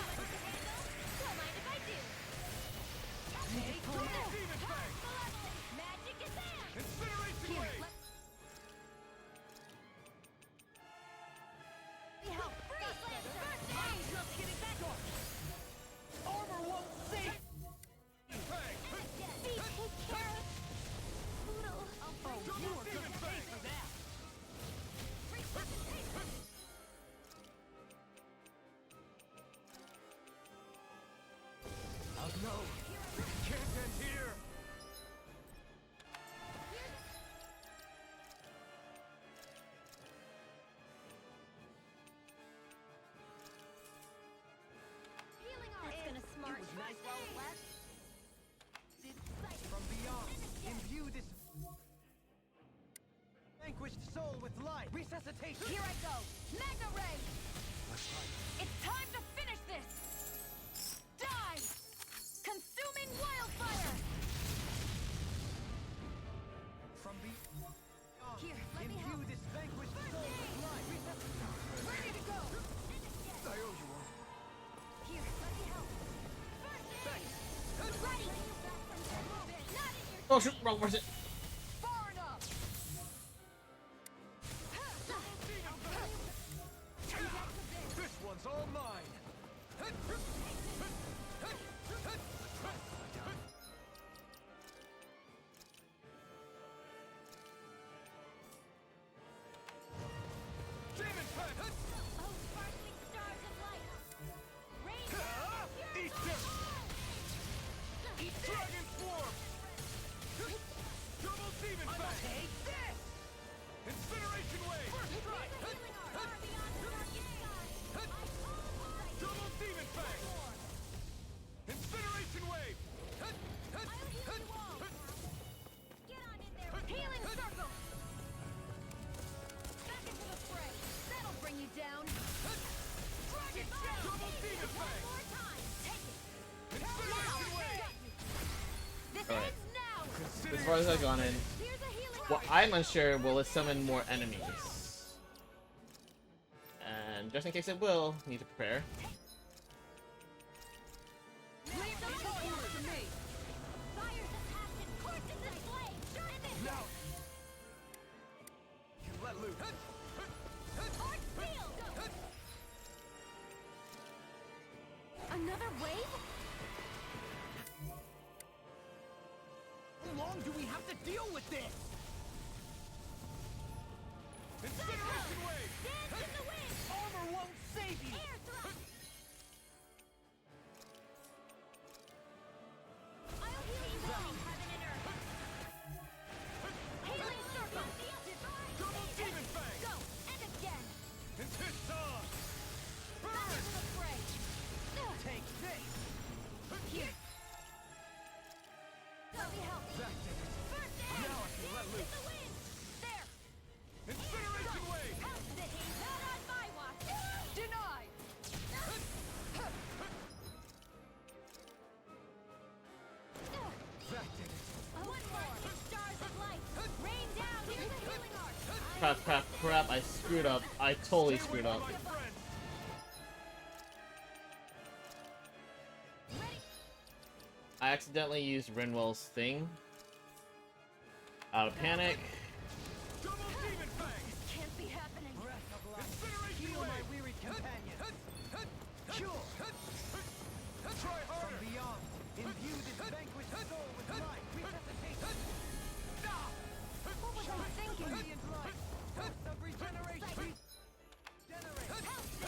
Don't mind if I do. Demon Fang! Magic is there. Incineration Here, Wave! let me help. Freeze Lancer. I'm just getting back on. Armor won't save. Fang! Speed, take care. Poodle. Oh, you are gonna pay for that. Oh no! It can't end here! Healing arm. That's gonna smart. It was nice while it left. From beyond, imbue this vanquished soul with life. Resuscitation. Here I go. Mega ray. It's time to finish this. Die. Consuming wildfire. From beyond, Here, let me imbue help. this vanquished soul with life. Resuscitation. Ready to go. I owe you one. Here, let me help. Ready. Not in your Oh shoot, wrong person. far enough. This one's all mine! Demon Fang! Oh, sparkling stars of light. Rain down. Eat this! Dragon Swarm! Double Demon Fang! Take this! Incineration Wave! Healing arm. Far beyond the darkest sky. Double Demon Fang! Incineration Wave! I'll heal you all. Get on in there. Healing circle. Back into the fray. That'll bring you down. Dragon Double Demon One Fang! more time. Take it. Incineration Wave! This All right. ends now. As far as I've gone in, Here's a healing well, arm. I'm unsure, will it summon more enemies? And just in case it will, need to prepare. Leave the toys to me. Fires of passion courses in flame. Now! You let loose! Arc steel. Another wave? How long do we have to deal with this? Incineration Wave! Dance in the wind. Armor won't save you. Air thrust. I'll heal you all, heaven and earth. Healing circle. Double Demon Fang! Go, and again. It's his song! Back Burn! into the fray. Take this. Here. Let me help. That did it! First aid. Now I can let Dance in loose. the wind. There. Incineration Wave! House sitting. Not on my watch. Denied. That did it! One more. Stars of light. Rain down. Here's a healing arc. Crap, crap, crap, I screwed up. I totally Stay away screwed from up. my friend! Ready. I accidentally used Rinwell's thing. Out of panic. Double Demon Fang! Can't be happening. Breath of life. Incineration Heal my Wave! wearied companion. Cure. Try From harder! beyond, imbue this vanquished soul with life. Resuscitation. What was I thinking? Radiant light. Force of regeneration. Generate.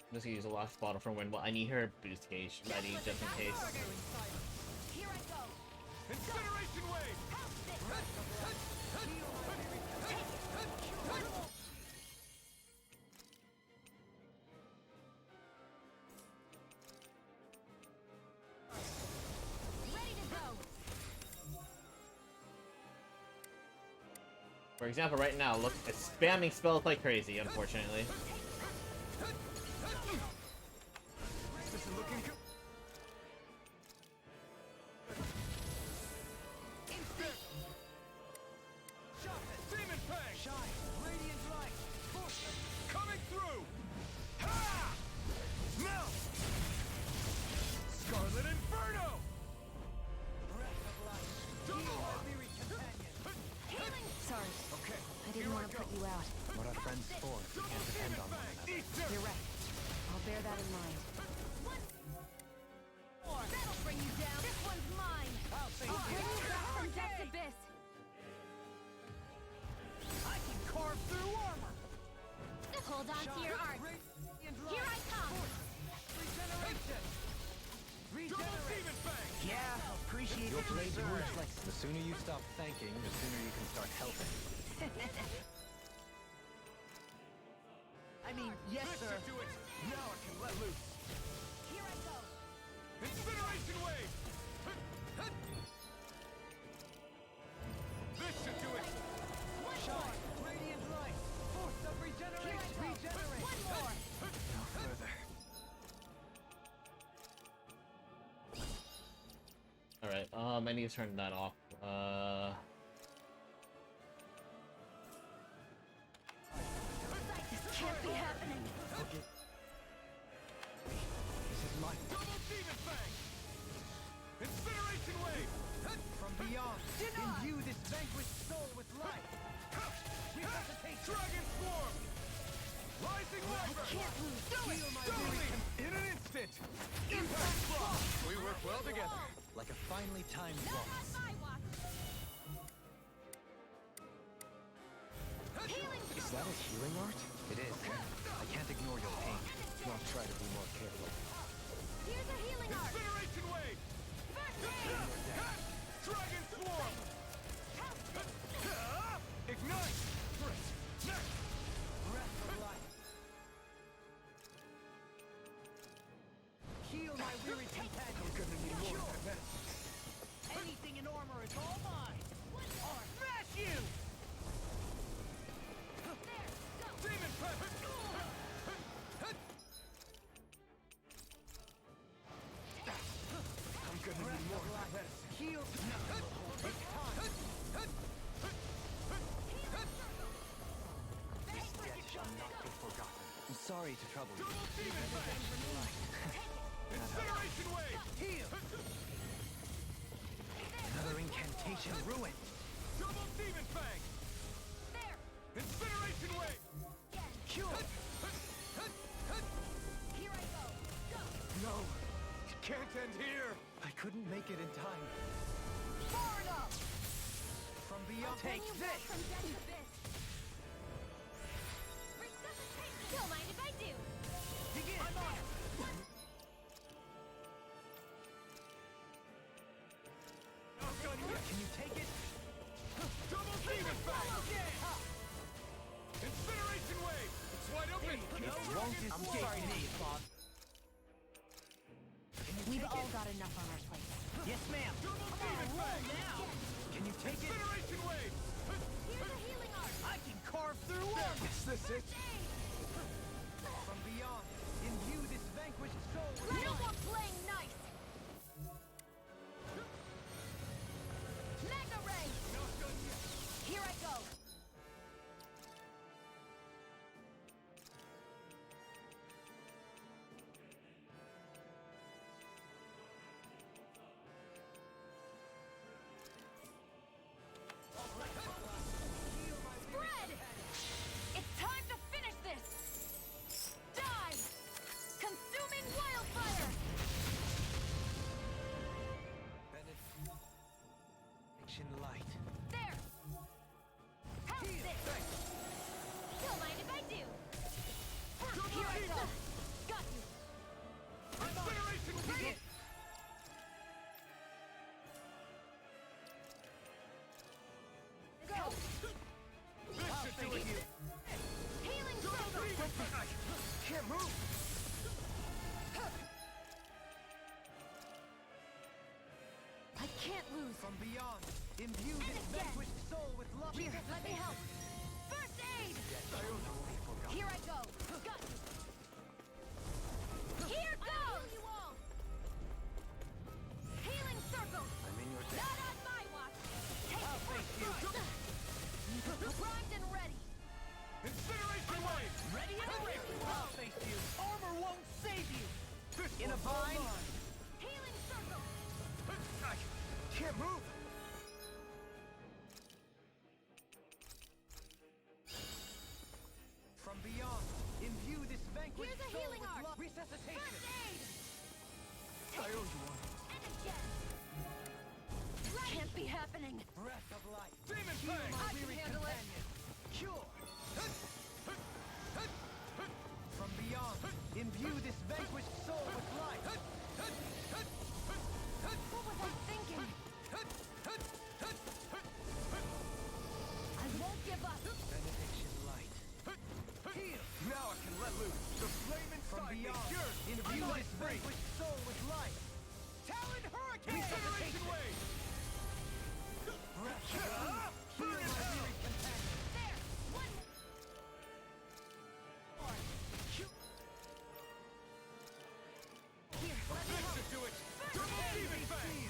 I'm just gonna use a lost bottle for Wind. Well, I need her boost gauge ready just in case. Here I go. Incineration wave! Ready to go. For example, right now, look, it's spamming spells like crazy, unfortunately. This is looking good. Demon Fang! Shine, radiant light. Coming through! Ha! Now! Scarlet Inferno! Breath of life. Heal my weary companion. Sorry, Okay, I didn't want to put you out. What are friends for? We can't depend on one another. Easter! You're right. I'll bear that in mind. That'll bring you down. This one's mine. I'll say I'll bring you back from Death's Abyss. I can carve through armor. Hold on to your art. Radiant light. Here I come. Regeneration. Double Regenerate. Demon Fang! Yeah, appreciate Your the blade reserve. moves like the sooner you stop thanking, the sooner you can start helping. I mean, yes, This sir. should do it! Now I can let loose! Here I go. Incineration wave! This should do it! Shine, radiant light. Force of regeneration. Regenerate. One more. No further. Alright, I need to turn that off. This can't be happening. Okay. This is mine. Double Demon Fang! Incineration wave! From beyond, imbue this vanquished soul with life. Resuscitate. Dragon Swarm! Rising Lever! Can't lose. Heal my Totally! weary In an instant! Impact Block! We work well together. Like a finely timed Not waltz. on my watch. Healing. Is that a healing art? It is. I can't ignore your pain. I'll try to be more careful. Here's a healing art. Incineration wave! First aid. Dragon Swarm! Ignite! breath of life. Heal my weary companion. Gonna need more than that. Anything in armor is all mine. Or smash you! Demon Fang! I'm gonna need more than that. Heal. It's time. This death shall not be forgotten. I'm sorry to trouble you. Double Demon Fang! Incineration wave! Heal. Another incantation ruined. Double Demon Fang! There. Incineration wave! Cure. Here I go. Go. No! It can't end here! I couldn't make it in time. Far enough. From beyond. Bring Take you back this. from Death's Abyss. Resuscitate. Don't mind if I do. Begin. I'm on it. Not done yet! Can you take it? Double Demon Fang! Incineration wave! It's wide open! I'm sorry to need, Bob. We've all got enough on our plates. Yes, ma'am. Double Demon Fang! Can you take it? Incineration wave! Here's a healing art. I can carve through armor. Is this it? From beyond, imbue this vanquished soul with No life. more playing nice. Mega ray. Not done yet! Here I go. Spread. It's time to finish. Can't move! I can't lose. From beyond, imbue this vanquished soul with love. Here, let me help. First aid! Here I go. Got you. Here goes! You all. Healing circle. I'm in your debt. Not on my watch. I'll face you. Primed and ready. Incineration wave! Ready and ready! I'll face you. Armor won't save you. In a bind. Healing circle. I can't move. From beyond, imbue this vanquished Here's a soul healing with arc. love. Resuscitation. First aid. I owe you one. And again. Can't be happening. Breath of life. Demon Heal Fang! my I can weary handle it. companion. Cure. From beyond, imbue this vanquished soul with life. What was I thinking? I won't give up. Benediction light. Heal. Now I can let loose. The flame From inside me beyond. yearns. Imbue I'm this free. vanquished soul with life. Talon hurricane. Incineration wave! Breath of life. Heal Burn in my hell! weary companion. There. One more. Here, let me This help. should do it! Double Demon Fang!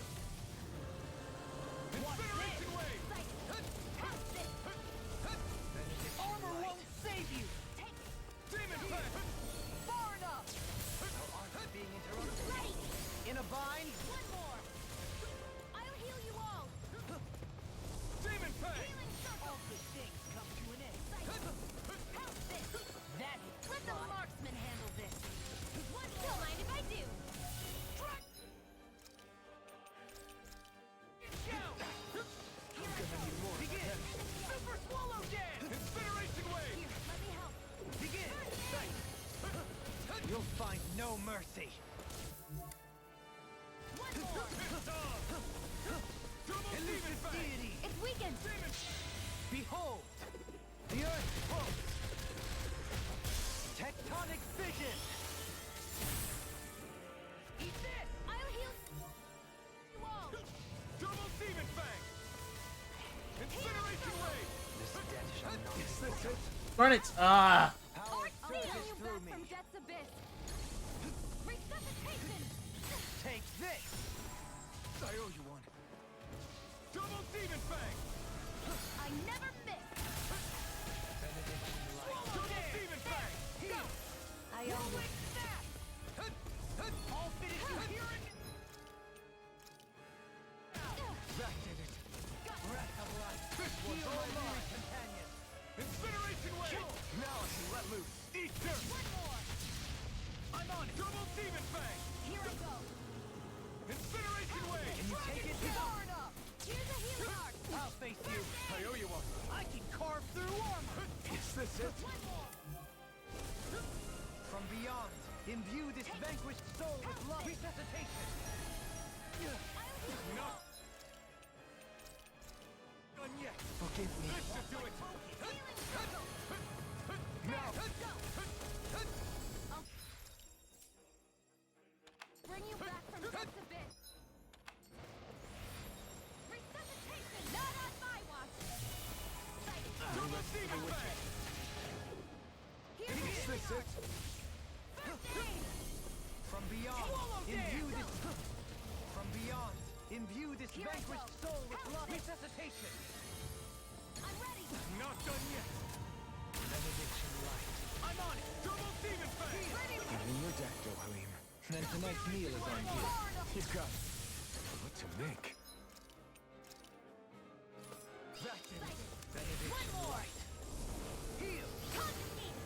Incineration wave! Sight. Help this. Armor won't save you. Take it. Demon Fang! Far enough. Our arts are being interrupted. Ready. In a bind. One more. I'll heal you all. Demon Fang! Healing circle. All good things come to an end. Sight. Help this. That Let the marksman handle this. One more. Don't mind if I do. Begin. Super swallow dance. Incineration wave! Here, let me help. Begin. You'll find no mercy. One more. Double Demon Elusive Fang! deity. It's weakened. Demon Behold. The earth pulse. Tectonic vision. Eat this. I'll heal you all. Double Demon Fang! Incineration wave! This death shall not. Is this it? Burn it! Ah! Power I'll surges heal you through back me. from death's abyss. Resuscitation. Take this. I owe you one. Double Demon Fang! I never miss. Benediction light. Double Demon Fang! Go. I owe you. All fitted to hearing. That did it. Breath of life. This one's Heal all my weary mine! companion. Incineration wave! Now I can let loose! Eat dirt! One more. I'm on it! Double Demon Fang! Here I go. Incineration wave! Can you take it? Far enough. Here's a healing arc. I'll face you. I owe you one! I can carve through armor. Is this it? One more. From beyond, imbue this vanquished soul with love. Resuscitation. I'll heal you No! all. Done yet! Forgive me. This should do it! Healing circle. Now! Go. I'll bring you back from death's abyss. Resuscitation. Not on my watch. Sight. Double Demon Fang! Here's a Is healing this arc. it? First aid. From beyond, imbue this. From beyond, imbue this Here I vanquished go. soul with Help love. it. Resuscitation. I'm ready. Not done yet! Benediction light. I'm on it! Double Demon Fang! Ready. I'm in your deck, Dohalim. Then tonight's meal is on you. Far enough. You've got what to make. That did it. Benediction One more. light. Heal. Confiscate.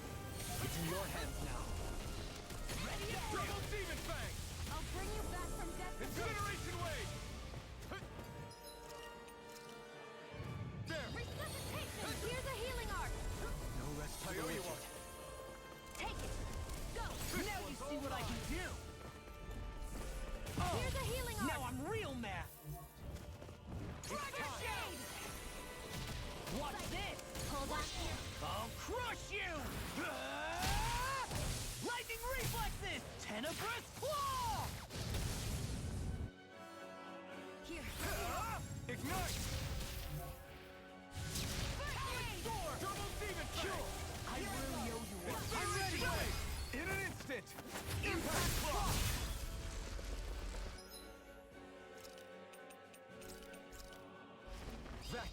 It's in your hands now. Ready again. Double Demon Fang! I'll bring you back from death's abyss. Incineration wave! There! Resuscitation. Here's a healing arc. No rest for I the owe you wicked. one! Take it. Go. Now you see what I can do. Here's a healing arc. Now I'm real mad. Dragon Shade. Watch this. Hold on here. I'll crush you. Lenegis claw! Here. Ignite! Double demon kill! I really owe you one. I'm ready! In an instant! Impact claw! That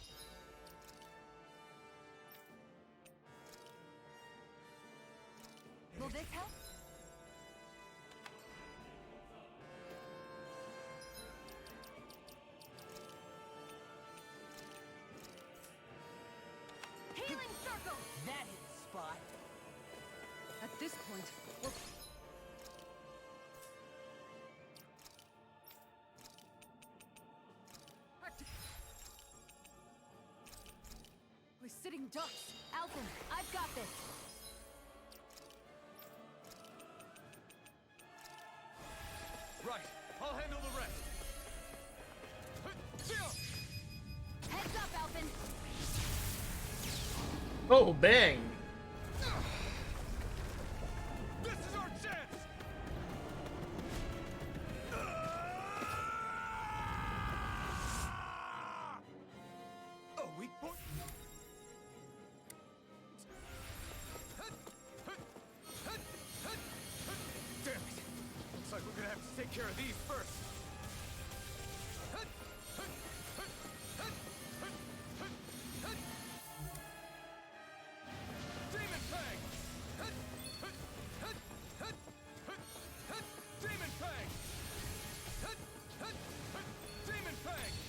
Will this help? Healing circle! That hit the spot. At this point, we're... We're sitting ducks. Alton, I've got this. right! I'll handle the rest! Heads up, Alton. Oh, bang! This is our chance! A weak point? Damn it! Looks like we're gonna have to take care of these first. Demon Fang! Demon Fang! Demon Fang!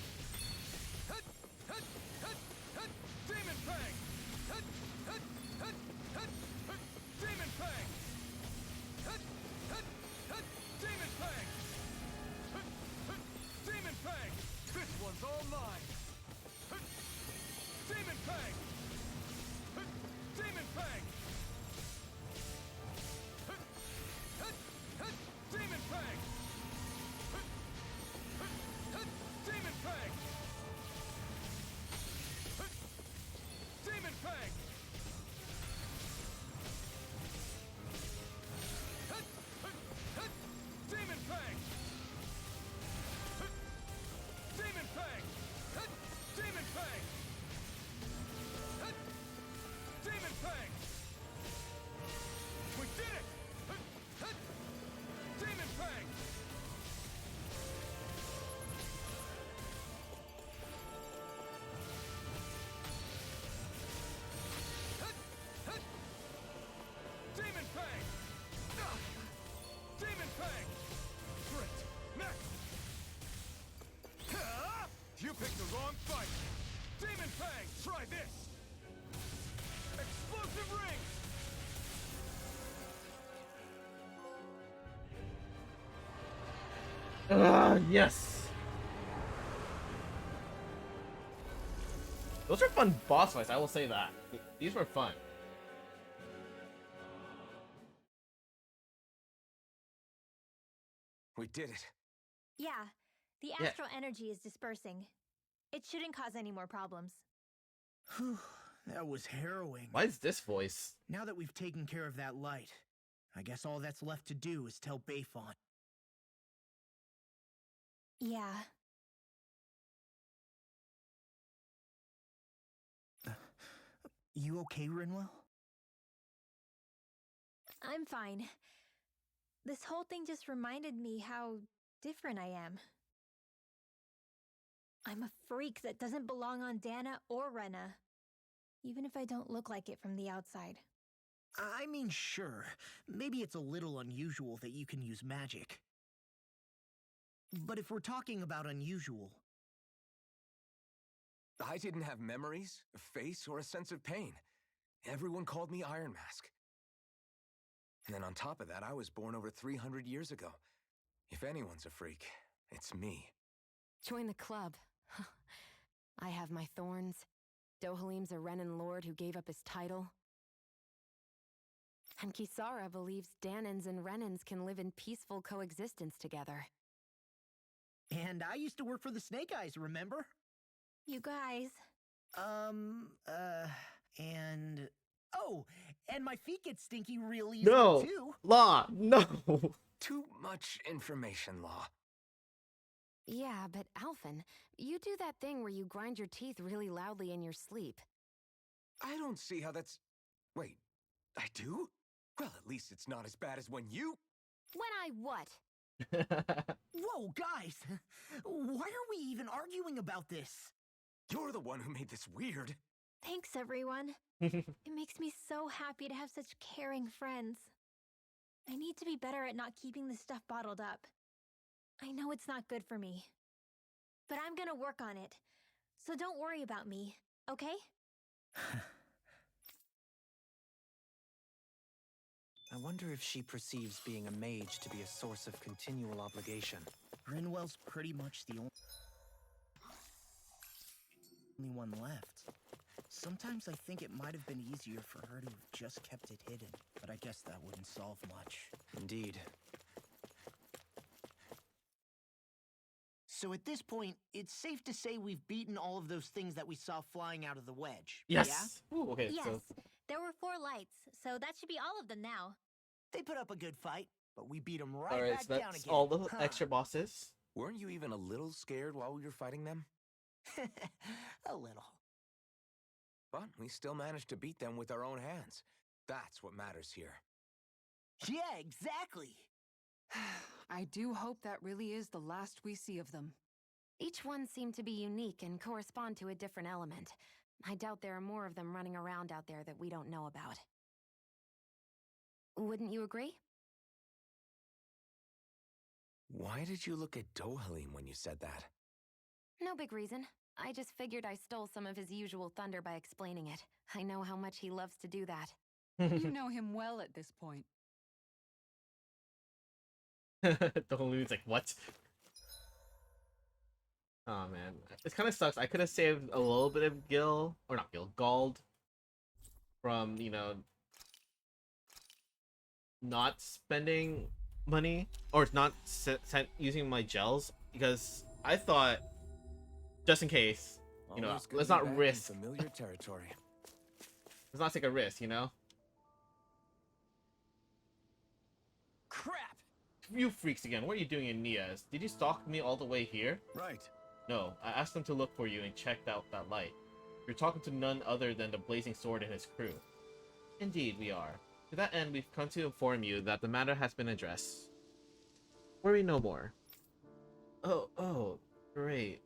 Demon Fang! Demon Fang! Demon Fang! Demon Fang! This one's all mine! Demon Fang! Demon Fang! Demon Fang! Demon Fang! Demon Fang! Demon Fang! Demon Fang! Demon Fang! Demon Fang! We did it! Demon Fang! Demon Fang! Demon Fang! Great! Next! You picked the wrong fight! Demon Fang! Try this! Explosive Ring! Yes! Those are fun boss fights, I will say that. These were fun. We did it. Yeah, the Yeah. astral energy is dispersing. It shouldn't cause any more problems. Whew, that was harrowing. Why is this voice? Now that we've taken care of that light, I guess all that's left to do is tell Bayfont. Yeah. You okay, Rinwell? I'm fine. This whole thing just reminded me how different I am. I'm a freak that doesn't belong on Dana or Rena, even if I don't look like it from the outside. I mean, sure. Maybe it's a little unusual that you can use magic. But if we're talking about unusual... I didn't have memories, a face, or a sense of pain. Everyone called me Iron Mask. And then on top of that, I was born over 300 years ago. If anyone's a freak, it's me. Join the club. I have my thorns. Dohalim's a Renan lord who gave up his title. And Kisara believes Danans and Renans can live in peaceful coexistence together. And I used to work for the Snake Eyes, remember? You guys. And... Oh, and my feet get stinky real easy, No! too. Law! No! too much information, Law. Yeah, but Alphen, you do that thing where you grind your teeth really loudly in your sleep. I don't see how that's... Wait, I do? Well, at least it's not as bad as when you... When I what? Whoa, guys! Why are we even arguing about this? You're the one who made this weird. Thanks, everyone. It makes me so happy to have such caring friends. I need to be better at not keeping this stuff bottled up. I know it's not good for me. But I'm gonna work on it. So don't worry about me, okay? I wonder if she perceives being a mage to be a source of continual obligation. Grinwell's pretty much the only one left. Sometimes I think it might have been easier for her to have just kept it hidden, but I guess that wouldn't solve much. Indeed. So at this point, it's safe to say we've beaten all of those things that we saw flying out of the wedge. Yes. Ooh, okay. Yes, So there were 4 lights, so that should be all of them now. They put up a good fight, but we beat them right all right. back So down that's again. all the Huh. extra bosses. Weren't you even a little scared while we were fighting them? A little. But we still managed to beat them with our own hands. That's what matters here. Yeah, exactly. I do hope that really is the last we see of them. Each one seemed to be unique and correspond to a different element. I doubt there are more of them running around out there that we don't know about. Wouldn't you agree? Why did you look at Dohalim when you said that? No big reason. I just figured I stole some of his usual thunder by explaining it. I know how much he loves to do that. You know him well at this point. The whole movie's like, what? Oh man, this kind of sucks. I could have saved a little bit of Gald, from, you know, not spending money or not using my gels, because I thought, just in case, you know, Always good let's to be not back in risk. familiar territory. Let's not take a risk, you know. Crap! You freaks again! What are you doing in Nias? Did you stalk me all the way here? Right. No, I asked them to look for you and checked out that light. You're talking to none other than the Blazing Sword and his crew. Indeed, we are. To that end, we've come to inform you that the matter has been addressed. Worry no more. Oh, great.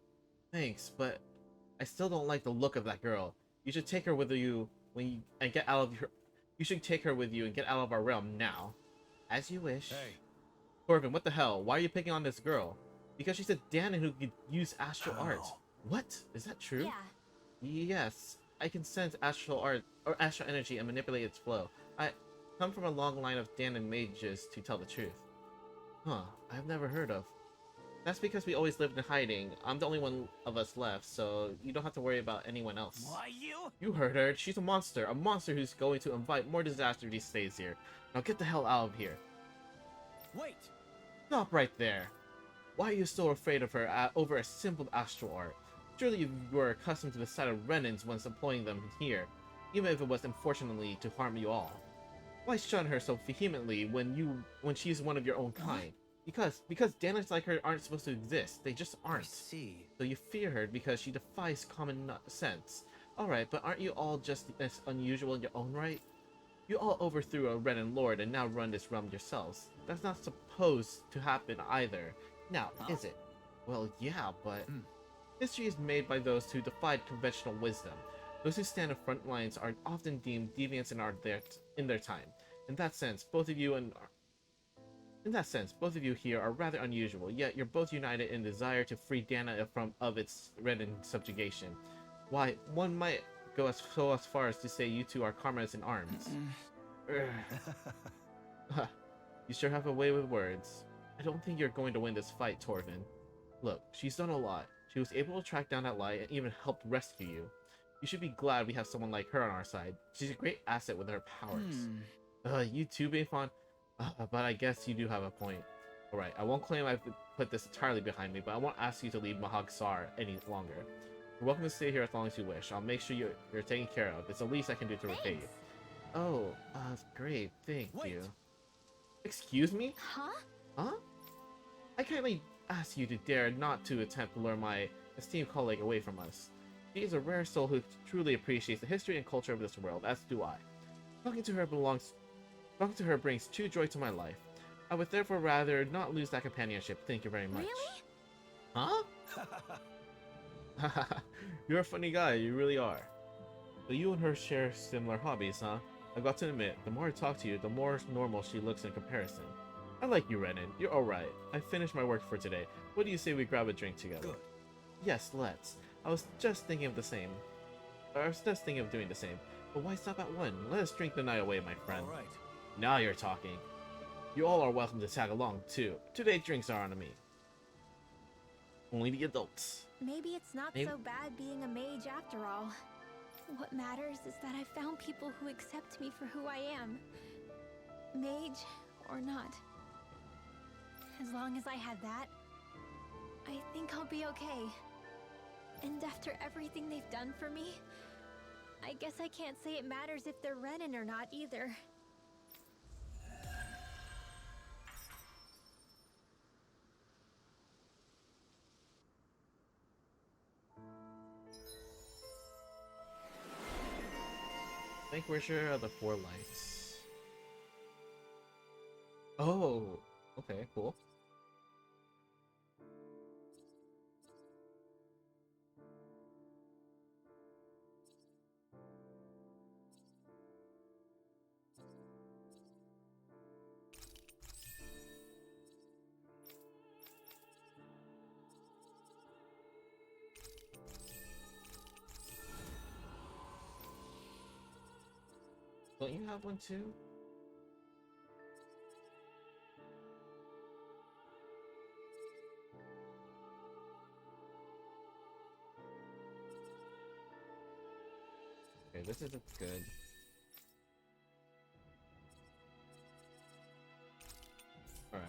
Thanks, but I still don't like the look of that girl. You should take her with you and get out of your... You should take her with you and get out of our realm now. As you wish. Hey. Corbin, what the hell? Why are you picking on this girl? Because she's a Danon who could use astral art. What? Is that true? Yeah. Yes. I can sense astral art, or astral energy, and manipulate its flow. I come from a long line of Danon mages, to tell the truth. Huh. I've never heard of. That's because we always lived in hiding. I'm the only one of us left, so you don't have to worry about anyone else. Why you? You heard her. She's a monster who's going to invite more disaster if he stays here. Now get the hell out of here. Wait. Stop right there. Why are you so afraid of her over a simple astral art? Surely you were accustomed to the sight of Renans once employing them here, even if it was unfortunately to harm you all. Why shun her so vehemently when she's one of your own kind? Because Danons like her aren't supposed to exist. They just aren't. I see. So you fear her because she defies common sense. Alright, but aren't you all just as unusual in your own right? You all overthrew a Renan lord and now run this realm yourselves. That's not supposed to happen either. Now, is it? Well, yeah, but... History is made by those who defied conventional wisdom. Those who stand in front lines are often deemed deviants in their time. In that sense, both of you here are rather unusual, yet you're both united in desire to free Dana of its Renan subjugation. Why, one might go as far as to say you two are comrades in arms. You sure have a way with words. I don't think you're going to win this fight, Torvin. Look, she's done a lot. She was able to track down that light and even helped rescue you. You should be glad we have someone like her on our side. She's a great asset with her powers. You too, Bayfon? But I guess you do have a point. Alright, I won't claim I've put this entirely behind me, but I won't ask you to leave Mahag-Sar any longer. You're welcome to stay here as long as you wish. I'll make sure you're taken care of. It's the least I can do to repay you. Oh, great. Thank you. Excuse me? Huh? Huh? I kindly ask you to dare not to attempt to lure my esteemed colleague away from us. She is a rare soul who truly appreciates the history and culture of this world, as do I. Talking to her brings true joy to my life. I would therefore rather not lose that companionship. Thank you very much. Really? Huh? You're a funny guy, you really are. So you and her share similar hobbies, huh? I've got to admit, the more I talk to you, the more normal she looks in comparison. I like you, Renan. You're alright. I finished my work for today. What do you say we grab a drink together? Good. Yes, let's. I was just thinking of doing the same. But why stop at one? Let us drink the night away, my friend. All right. Now you're talking. You all are welcome to tag along, too. Today drinks are on me. Only the adults. Maybe it's not Maybe- so bad being a mage after all. What matters is that I found people who accept me for who I am. Mage or not. As long as I had that, I think I'll be okay. And after everything they've done for me, I guess I can't say it matters if they're Renin or not either. Vanquisher of the Four Lights. Oh, okay, cool. Don't you have one too? Okay, this isn't good. Alright.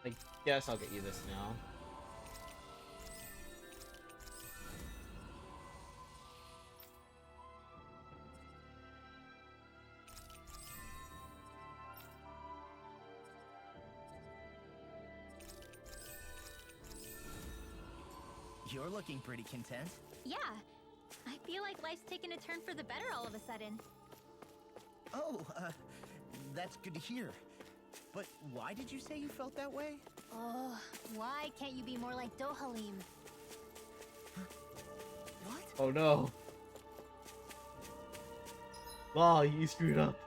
I guess I'll get you this now. You're looking pretty content. Yeah, I feel like life's taken a turn for the better all of a sudden. Oh, that's good to hear. But why did you say you felt that way? Oh, why can't you be more like Dohalim? What? Oh no. Oh, you screwed up.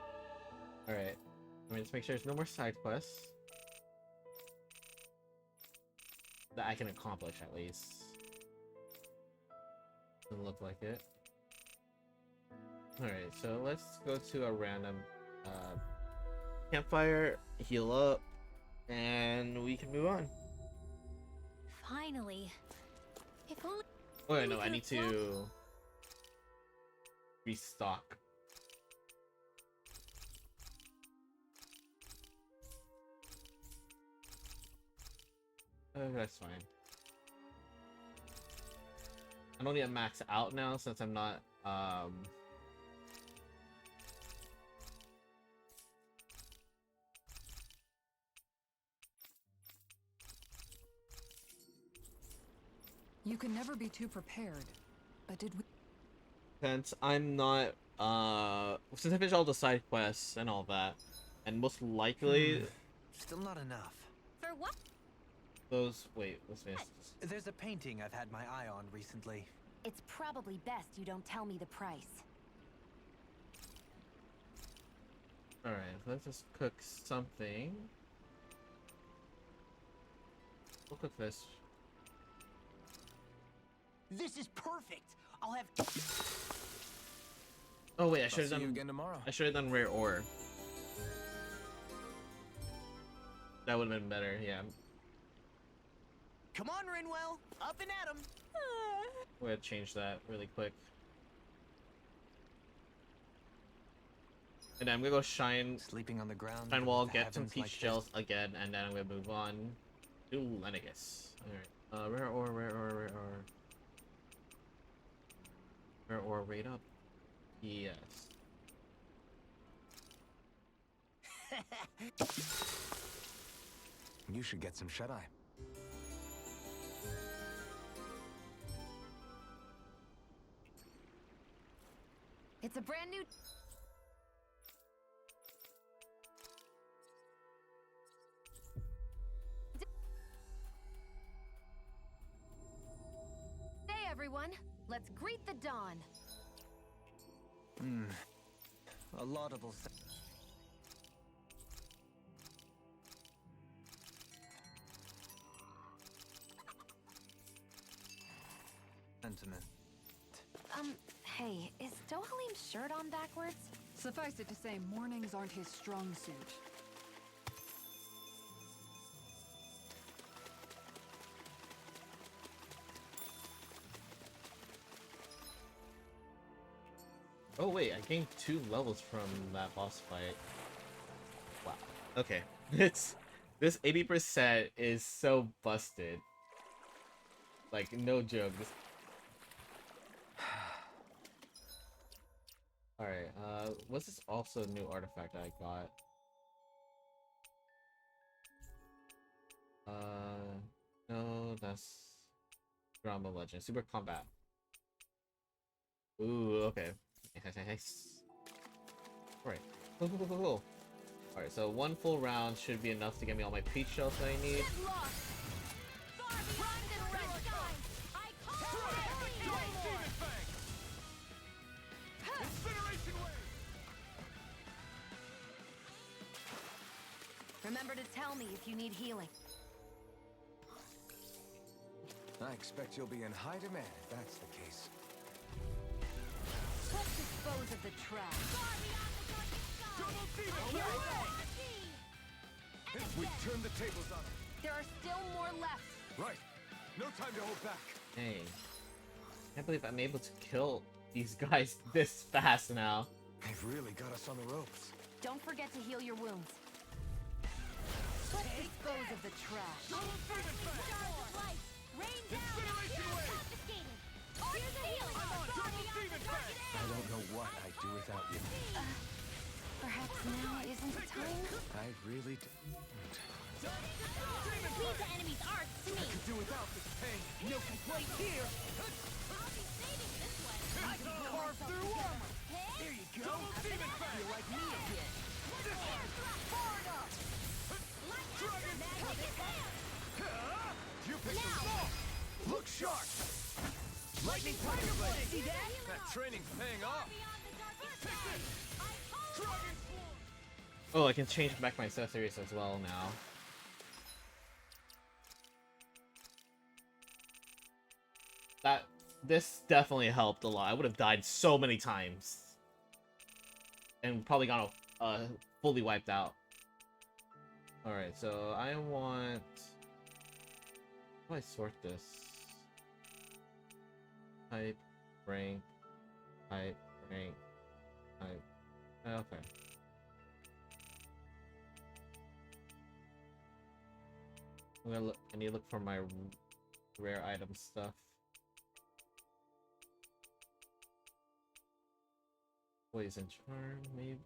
Alright. Let me just make sure there's no more side quests. That I can accomplish at least. Doesn't look like it. Alright, so let's go to a random campfire, heal up, and we can move on. Finally. If only. Oh wait, no, I need to restock. That's fine. I don't need to max out now since I'm not You can never be too prepared. But did we... since I'm not since I finished all the side quests and all that, and most likely Still not enough. For what? those what's this? There's a painting I've had my eye on recently. It's probably best you don't tell me the price. Alright, let's just cook something. We'll cook this. This is perfect. I'll have. Oh wait, I I'll should have see you done again tomorrow. I should have done rare ore. That would have been better, yeah. Come on, Rinwell. Up and at 'em. We're gonna change that really quick. And then I'm gonna go shine Sleeping on the ground. wall, the get some heavens peach like this. shells again, and then I'm gonna move on to Lenegis. Alright. Rare ore, rare ore, rare ore. Rare ore rate up. Yes. you should get some shut-eye. It's a brand new... Day, everyone. Let's greet the dawn. A laudable sentiment. Hey, is Dohalim's shirt on backwards? Suffice it to say, mornings aren't his strong suit. Oh wait, I gained 2 levels from that boss fight. Wow. Okay. This 80% is so busted. Like, no joke. Alright, what's this also new artifact I got? No, that's Drama Legend. Super Combat. Ooh, okay. Nice. Alright. Cool. Alright, so 1 full round should be enough to get me all my peach shells that I need. Remember to tell me if you need healing. I expect you'll be in high demand if that's the case. Let's dispose of the trash. We turned the tables on them. There are still more left. Right. No time to hold back. Dang. Can't believe I'm able to kill these guys this fast now. They've really got us on the ropes. Don't forget to heal your wounds. Let's dispose of the trash. I don't know what I'd do without you. Perhaps now isn't the time? I really don't. Leave the enemy's arts to me. Could do without this pain. No complaint here. I'll be saving this one. I can carve through armor. There you go. Feel like me again. Far enough. You picked them off. Look sharp. Lightning tiger blade. See that? That training's paying off. Oh, I can change back my accessories as well now. This definitely helped a lot. I would have died so many times. And probably got fully wiped out. Alright, so I want... How do I sort this? Type, rank, type, rank, type. Okay. I'm gonna look. I need to look for my rare item stuff. Poison charm, maybe.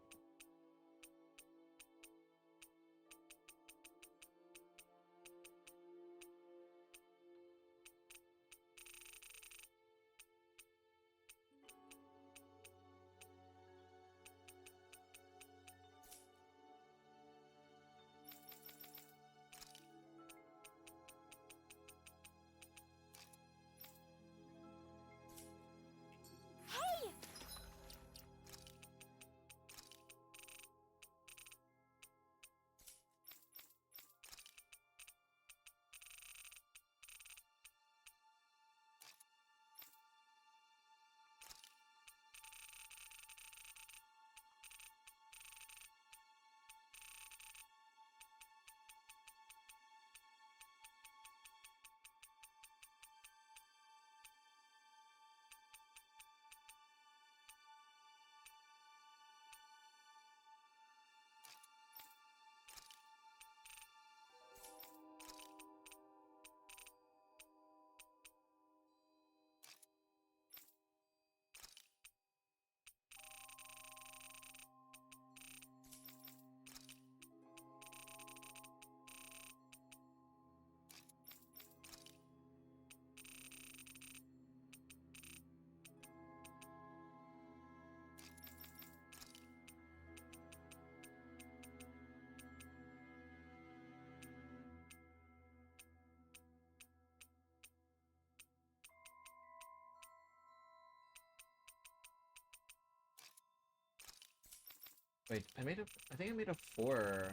Wait, I think I made a 4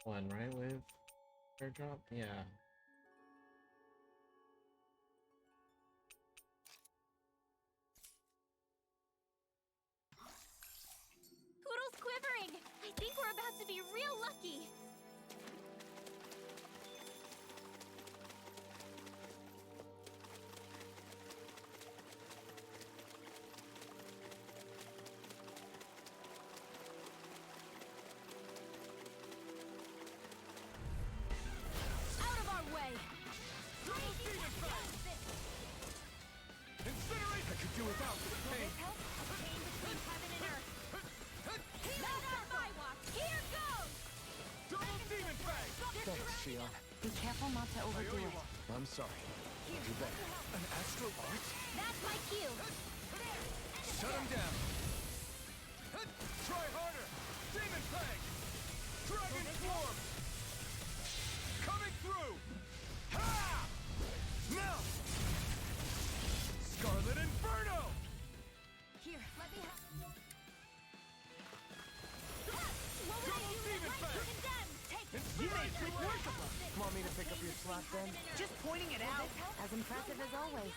one, right, with airdrop? Yeah. Poodle's quivering! I think we're about to be real lucky! Out of our way! Incinerate! I could do without this pain. Pain between heaven and earth. Not on my watch! Here goes! Double demon fang! Thanks, Shion. Be careful not to overdo it. I'm sorry. Do better. An astral art? That's my cue! Shut him down! Try harder! Demon fang! Dragon swarm! Coming through! Ha! Now! Scarlet Inferno! Here, let me have... What would I Double do with demon light fang! condemn? Take it! You made quick work of us. Want me to pick up your slack then? Just pointing it out. As impressive as always.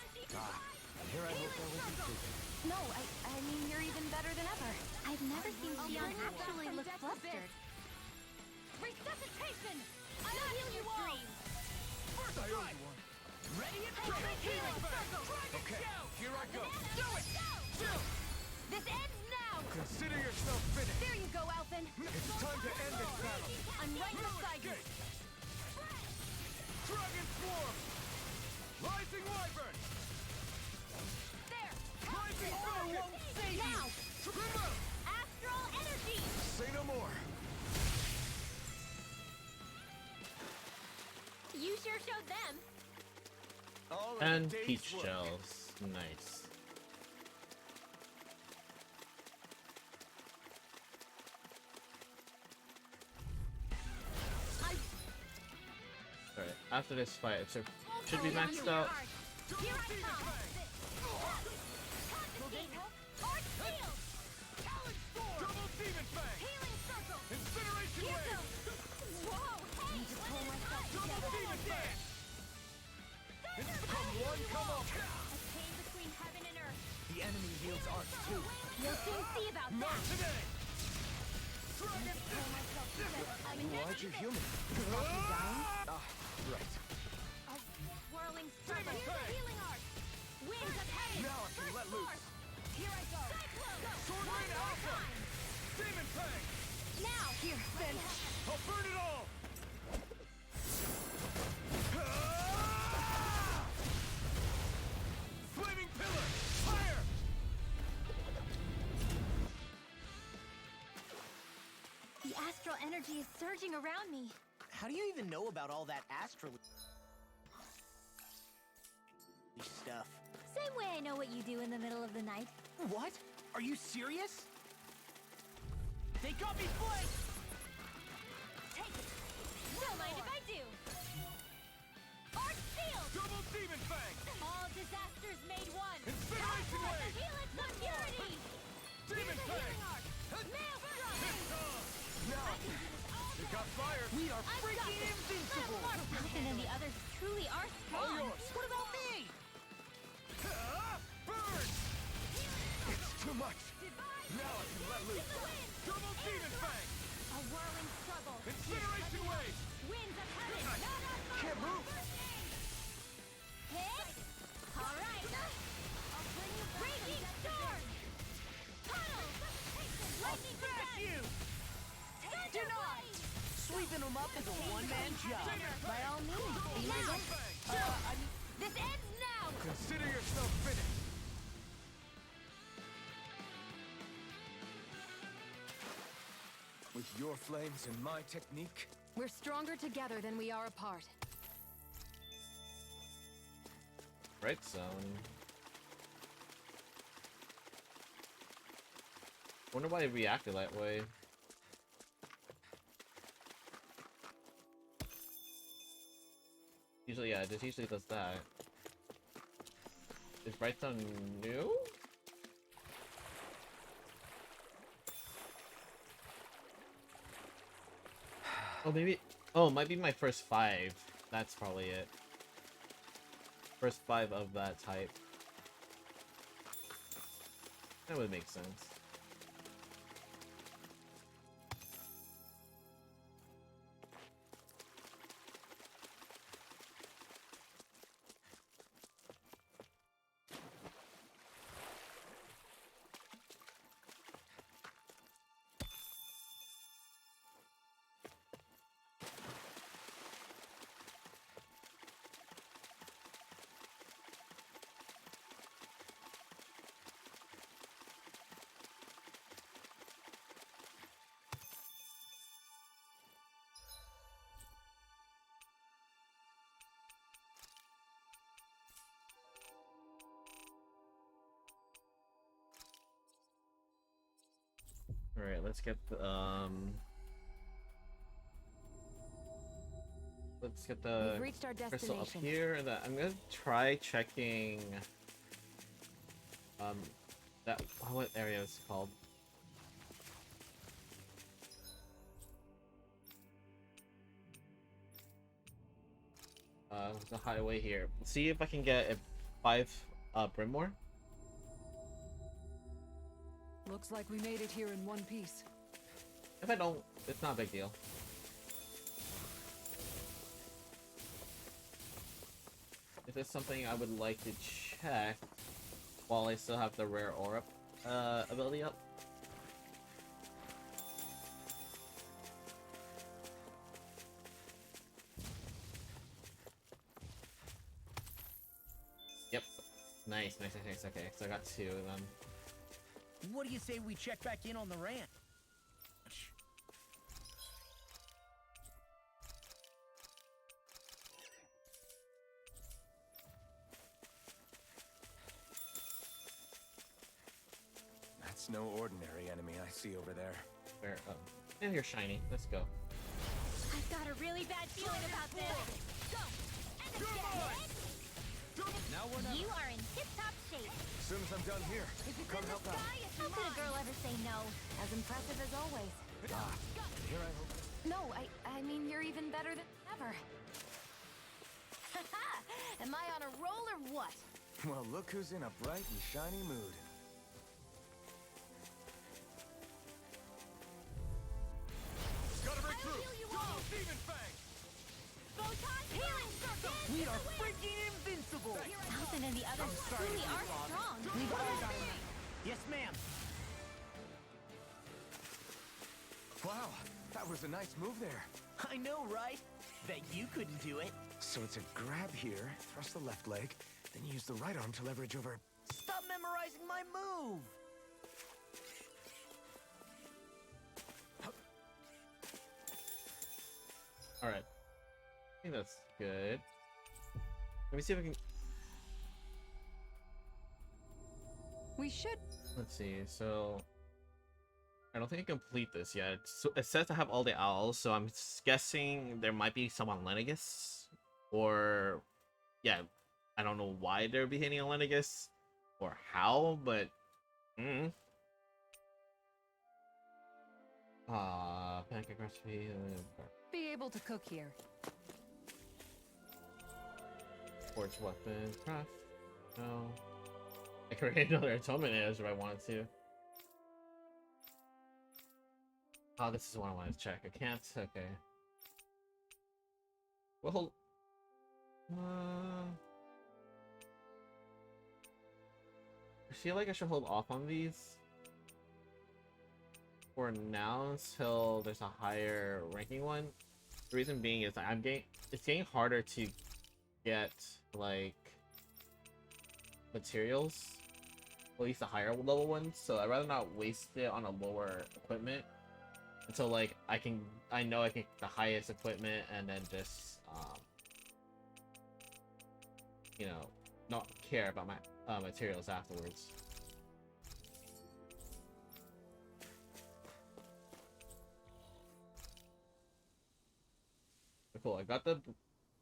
Here I hope I wasn't thinking. No, I mean, you're even better than ever. I've never seen Shion actually look flustered. Resuscitation! I'll heal your dreams! First I owe you one. Ready and Double ready. demon fang! Okay, here I go. Do it. Chill! This ends now! Consider yourself finished. There you go, Alphen! It's time to end this battle. I'm right beside you! Escape! Dragon swarm! Rising wyvern! There! Rising Oh, falcon! won't save you. Now! Tremor! Astral energy! Say no more. You sure showed them! All in And a day's peach work. shells. Nice. Alright, after this fight, it should be maxed out. Here I come! Arch shield! Talon storm! Double demon fang! Healing circle! Incineration Here wave! goes! Whoa! Hey! Pull myself Double together. demon fang! Come one, come up! A pain between heaven and earth. The enemy wields arts too. You'll soon see about Not that! today! Dragon Pull myself together. I'm Why'd you heal me? Ah! Ah, right. A whirling struggle. Demon Here's a fang! healing art. Winds of heaven. Now I can let loose. Here I go. Cyclone. Sword One Rain more Alpha! time. Demon fang! Now. Here. Then. I'll burn it all! Ah! Flaming pillar! Fire! The astral energy is surging around me. How do you even know about all that astral stuff? Same way I know what you do in the middle of the night. What? Are you serious? They got me flanked! Take it. Don't mind if I do. Arch shield. Double demon fang! All disasters made one. Incineration wave! Heal it to purity. Demon Here's a fang! healing art. Maelstrom. Now! I can do this all It day. got fire! We are I've got freaking this. invincible! Alphen and the others truly are All strong. yours! What about me? Ah! Burn! It's too much! Divide. Now I can let loose! The wind. Double demon fang! A whirling struggle. Incineration wave! Winds of heaven. Not on my Can't move! Hit. All right. I'll bring you back. Raging storm. Puddles. Lightning Smash condensed. you! Thunder blade. Sweeping them up is a one-man job. By all means. Demon Now. fang! This ends now. Consider yourself finished! With your flames and my technique, We're stronger together than we are apart. Right zone. Wonder why it reacted that way. Usually, yeah, it just usually does that. Is Bright Zone new? Oh, maybe. Oh, it might be my first 5. That's probably it. First 5 of that type. That would make sense. Alright, let's get the, let's get the We've reached our crystal up destination. here, and I'm gonna try checking, that, what area is it called? The highway here. See if I can get a 5, Brimmore. Looks like we made it here in one piece. If I don't, it's not a big deal. If there's something I would like to check while I still have the rare aura ability up. Yep. Nice. Okay, so I got 2 of them. What do you say we check back in on the ranch? That's no ordinary enemy I see over there. Where? Oh. And you're shiny. Let's go. I've got a really bad feeling about this. Go! And again! Now we're not. You are in tip-top shape. As soon as I'm done here, come help out. How could a girl ever say no? As impressive as always. Here I hope. No, I mean you're even better than ever. Am I on a roll or what? Well, look who's in a bright and shiny mood. Gotta break through. heal you all. Demon Fang. Photon healing circle! We are freaking invincible. Thousand and the others truly are strong. We've all got him. Yes, ma'am. Wow, that was a nice move there. I know, right? Bet you couldn't do it. So it's a grab here, thrust the left leg, then use the right arm to leverage over. Stop memorizing my move. Alright. I think that's good. Let me see if I can... We should. Let's see, so... I don't think I complete this yet. So it says I have all the owls, so I'm guessing there might be some on Lenegis. Or... Yeah, I don't know why they're be hitting on Lenegis. Or how, but... Pancake recipe... Be able to cook here. Forge weapon, craft. No. I could create another atonement if I wanted to. Oh, this is what I want to check. I can't. Okay. Well, hold. I feel like I should hold off on these for now until there's a higher ranking one. The reason being is it's getting harder to get like materials, at least the higher level ones. So I'd rather not waste it on a lower equipment until like I know I can get the highest equipment and then just you know, not care about my materials afterwards. Cool, I got the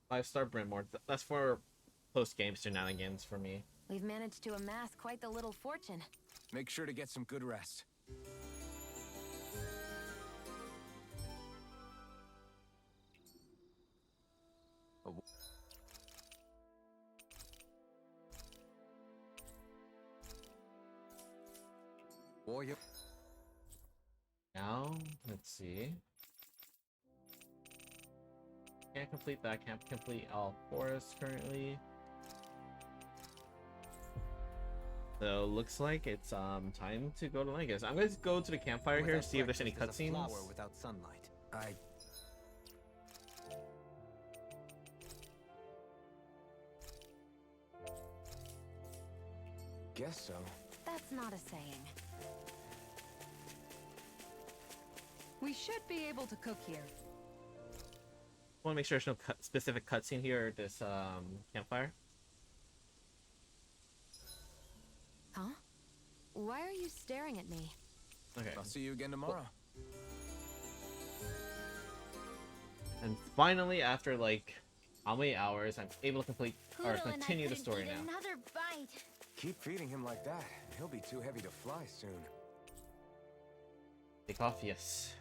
5-star Brimmore. That's for post-game shenanigans for me. We've managed to amass quite the little fortune. Make sure to get some good rest. Warrior. Now, let's see. Can't complete that. Can't complete all forests currently. So looks like it's time to go to Lenegis. I'm gonna go to the campfire here, see if there's any cutscenes. Flower without sunlight. I guess so. That's not a saying. We should be able to cook here. Want to make sure there's no specific cutscene here at this campfire. Huh? Why are you staring at me? Okay. I'll see you again tomorrow. And finally, after like how many hours, I'm able to complete or Poodle and I continue the couldn't story eat now. Another bite. Keep feeding him like that. He'll be too heavy to fly soon. Take off, yes.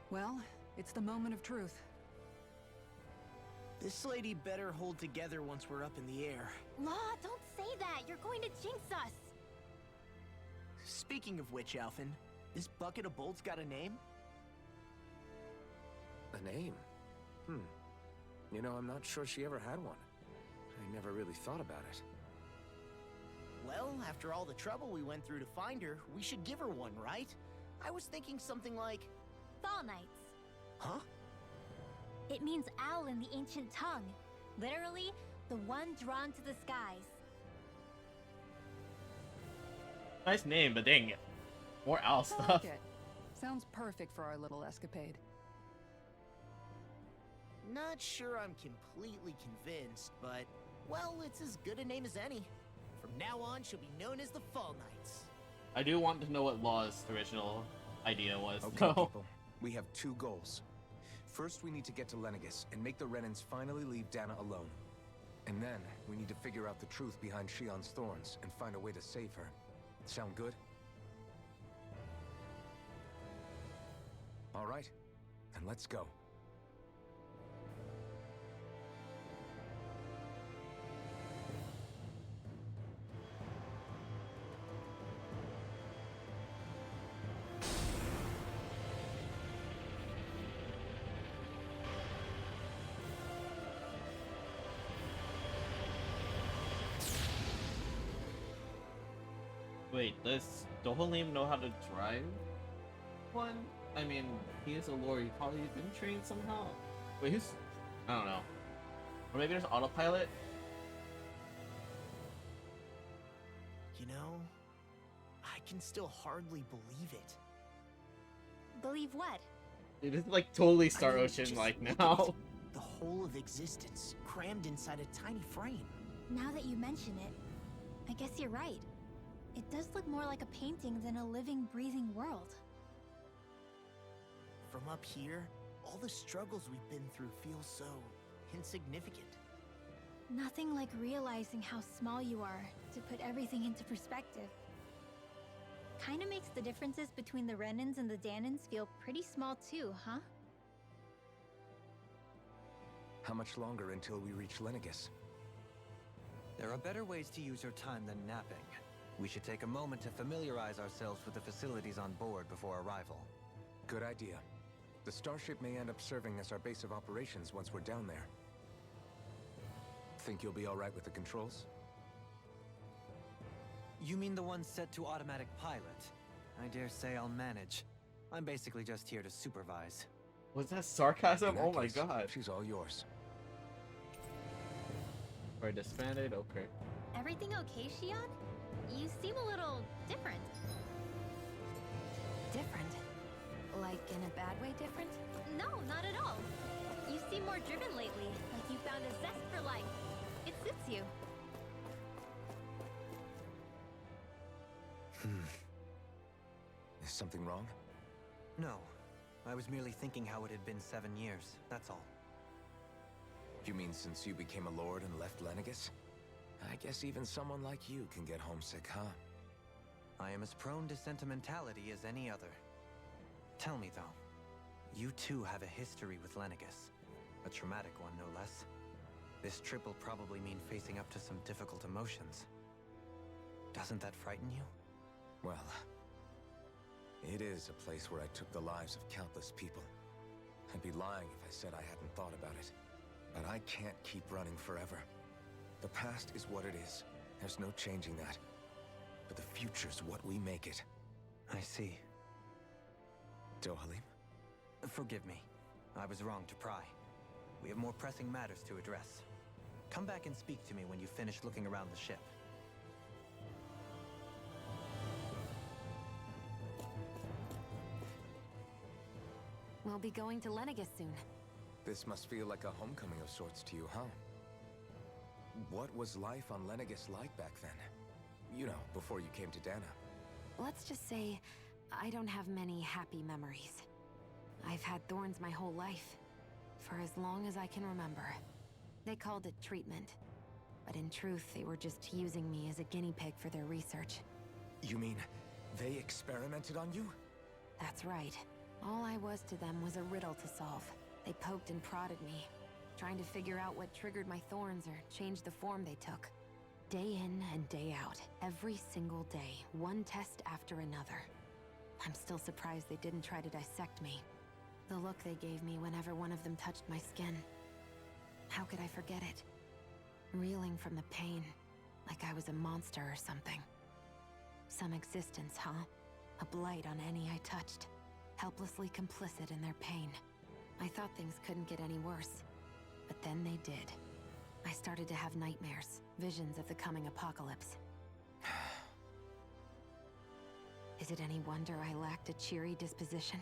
Well, it's the moment of truth. This lady better hold together once we're up in the air. Law, don't say that. You're going to jinx us. Speaking of which, Alphen, this bucket of bolts got a name? A name? You know, I'm not sure she ever had one. I never really thought about it. Well, after all the trouble we went through to find her, we should give her one, right? I was thinking something like... Fall Knights. Huh? It means owl in the ancient tongue. Literally, the one drawn to the skies. Nice name, but dang it. More owl I stuff. like it. Sounds perfect for our little escapade. Not sure I'm completely convinced, but... Well, it's as good a name as any. From now on, she'll be known as the Fall Knights. I do want to know what Law's original idea was. Okay, though. people. We have two goals. First, we need to get to Lenegis and make the Renans finally leave Dana alone. And then, we need to figure out the truth behind Shion's thorns and find a way to save her. Sound good? All right, then let's go. Wait, does Dohalim know how to drive one? I mean, he is a lord. He's probably been trained somehow. Wait, who's... I don't know. Or maybe there's autopilot? You know, I can still hardly believe it. Believe what? It is like totally Star I mean, Ocean just like look at now. it. The whole of existence, crammed inside a tiny frame. Now that you mention it, I guess you're right. It does look more like a painting than a living, breathing world. From up here, all the struggles we've been through feel so insignificant. Nothing like realizing how small you are to put everything into perspective. Kinda makes the differences between the Renans and the Danans feel pretty small too, huh? How much longer until we reach Lenegis? There are better ways to use your time than napping. We should take a moment to familiarize ourselves with the facilities on board before arrival. Good idea. The starship may end up serving as our base of operations once we're down there. Think you'll be all right with the controls? You mean the one set to automatic pilot? I dare say I'll manage. I'm basically just here to supervise. Was that sarcasm? In that Oh my case, god. she's all yours. We're disbanded? Okay. Everything okay, Shion? You seem a little different. Different? Like in a bad way different? No, not at all. You seem more driven lately, like you found a zest for life. It suits you. Is something wrong? No. I was merely thinking how it had been 7 years, that's all. You mean since you became a lord and left Lenegis? I guess even someone like you can get homesick, huh? I am as prone to sentimentality as any other. Tell me though, You too have a history with Lenegis. A traumatic one, no less. This trip will probably mean facing up to some difficult emotions. Doesn't that frighten you? Well, it is a place where I took the lives of countless people. I'd be lying if I said I hadn't thought about it. But I can't keep running forever. The past is what it is. There's no changing that. But the future's what we make it. I see. Dohalim? Forgive me. I was wrong to pry. We have more pressing matters to address. Come back and speak to me when you finish looking around the ship. We'll be going to Lenegis soon. This must feel like a homecoming of sorts to you, huh? What was life on Lenegis like back then? You know, before you came to Dana. Let's just say, I don't have many happy memories. I've had thorns my whole life, for as long as I can remember. They called it treatment, but in truth, they were just using me as a guinea pig for their research. You mean, they experimented on you? That's right. All I was to them was a riddle to solve. They poked and prodded me, trying to figure out what triggered my thorns or changed the form they took. Day in and day out, every single day, one test after another. I'm still surprised they didn't try to dissect me. The look they gave me whenever one of them touched my skin. How could I forget it? Reeling from the pain, like I was a monster or something. Some existence, huh? A blight on any I touched. Helplessly complicit in their pain. I thought things couldn't get any worse. But then they did. I started to have nightmares, visions of the coming apocalypse. Is it any wonder I lacked a cheery disposition?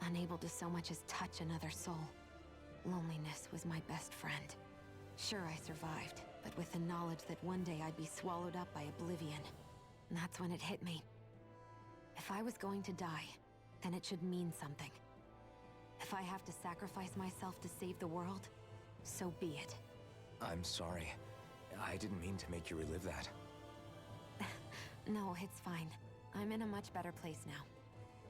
Unable to so much as touch another soul. Loneliness was my best friend. Sure, I survived, but with the knowledge that one day I'd be swallowed up by oblivion. And that's when it hit me. If I was going to die, then it should mean something. If I have to sacrifice myself to save the world, so be it. I'm sorry. I didn't mean to make you relive that. No, it's fine. I'm in a much better place now.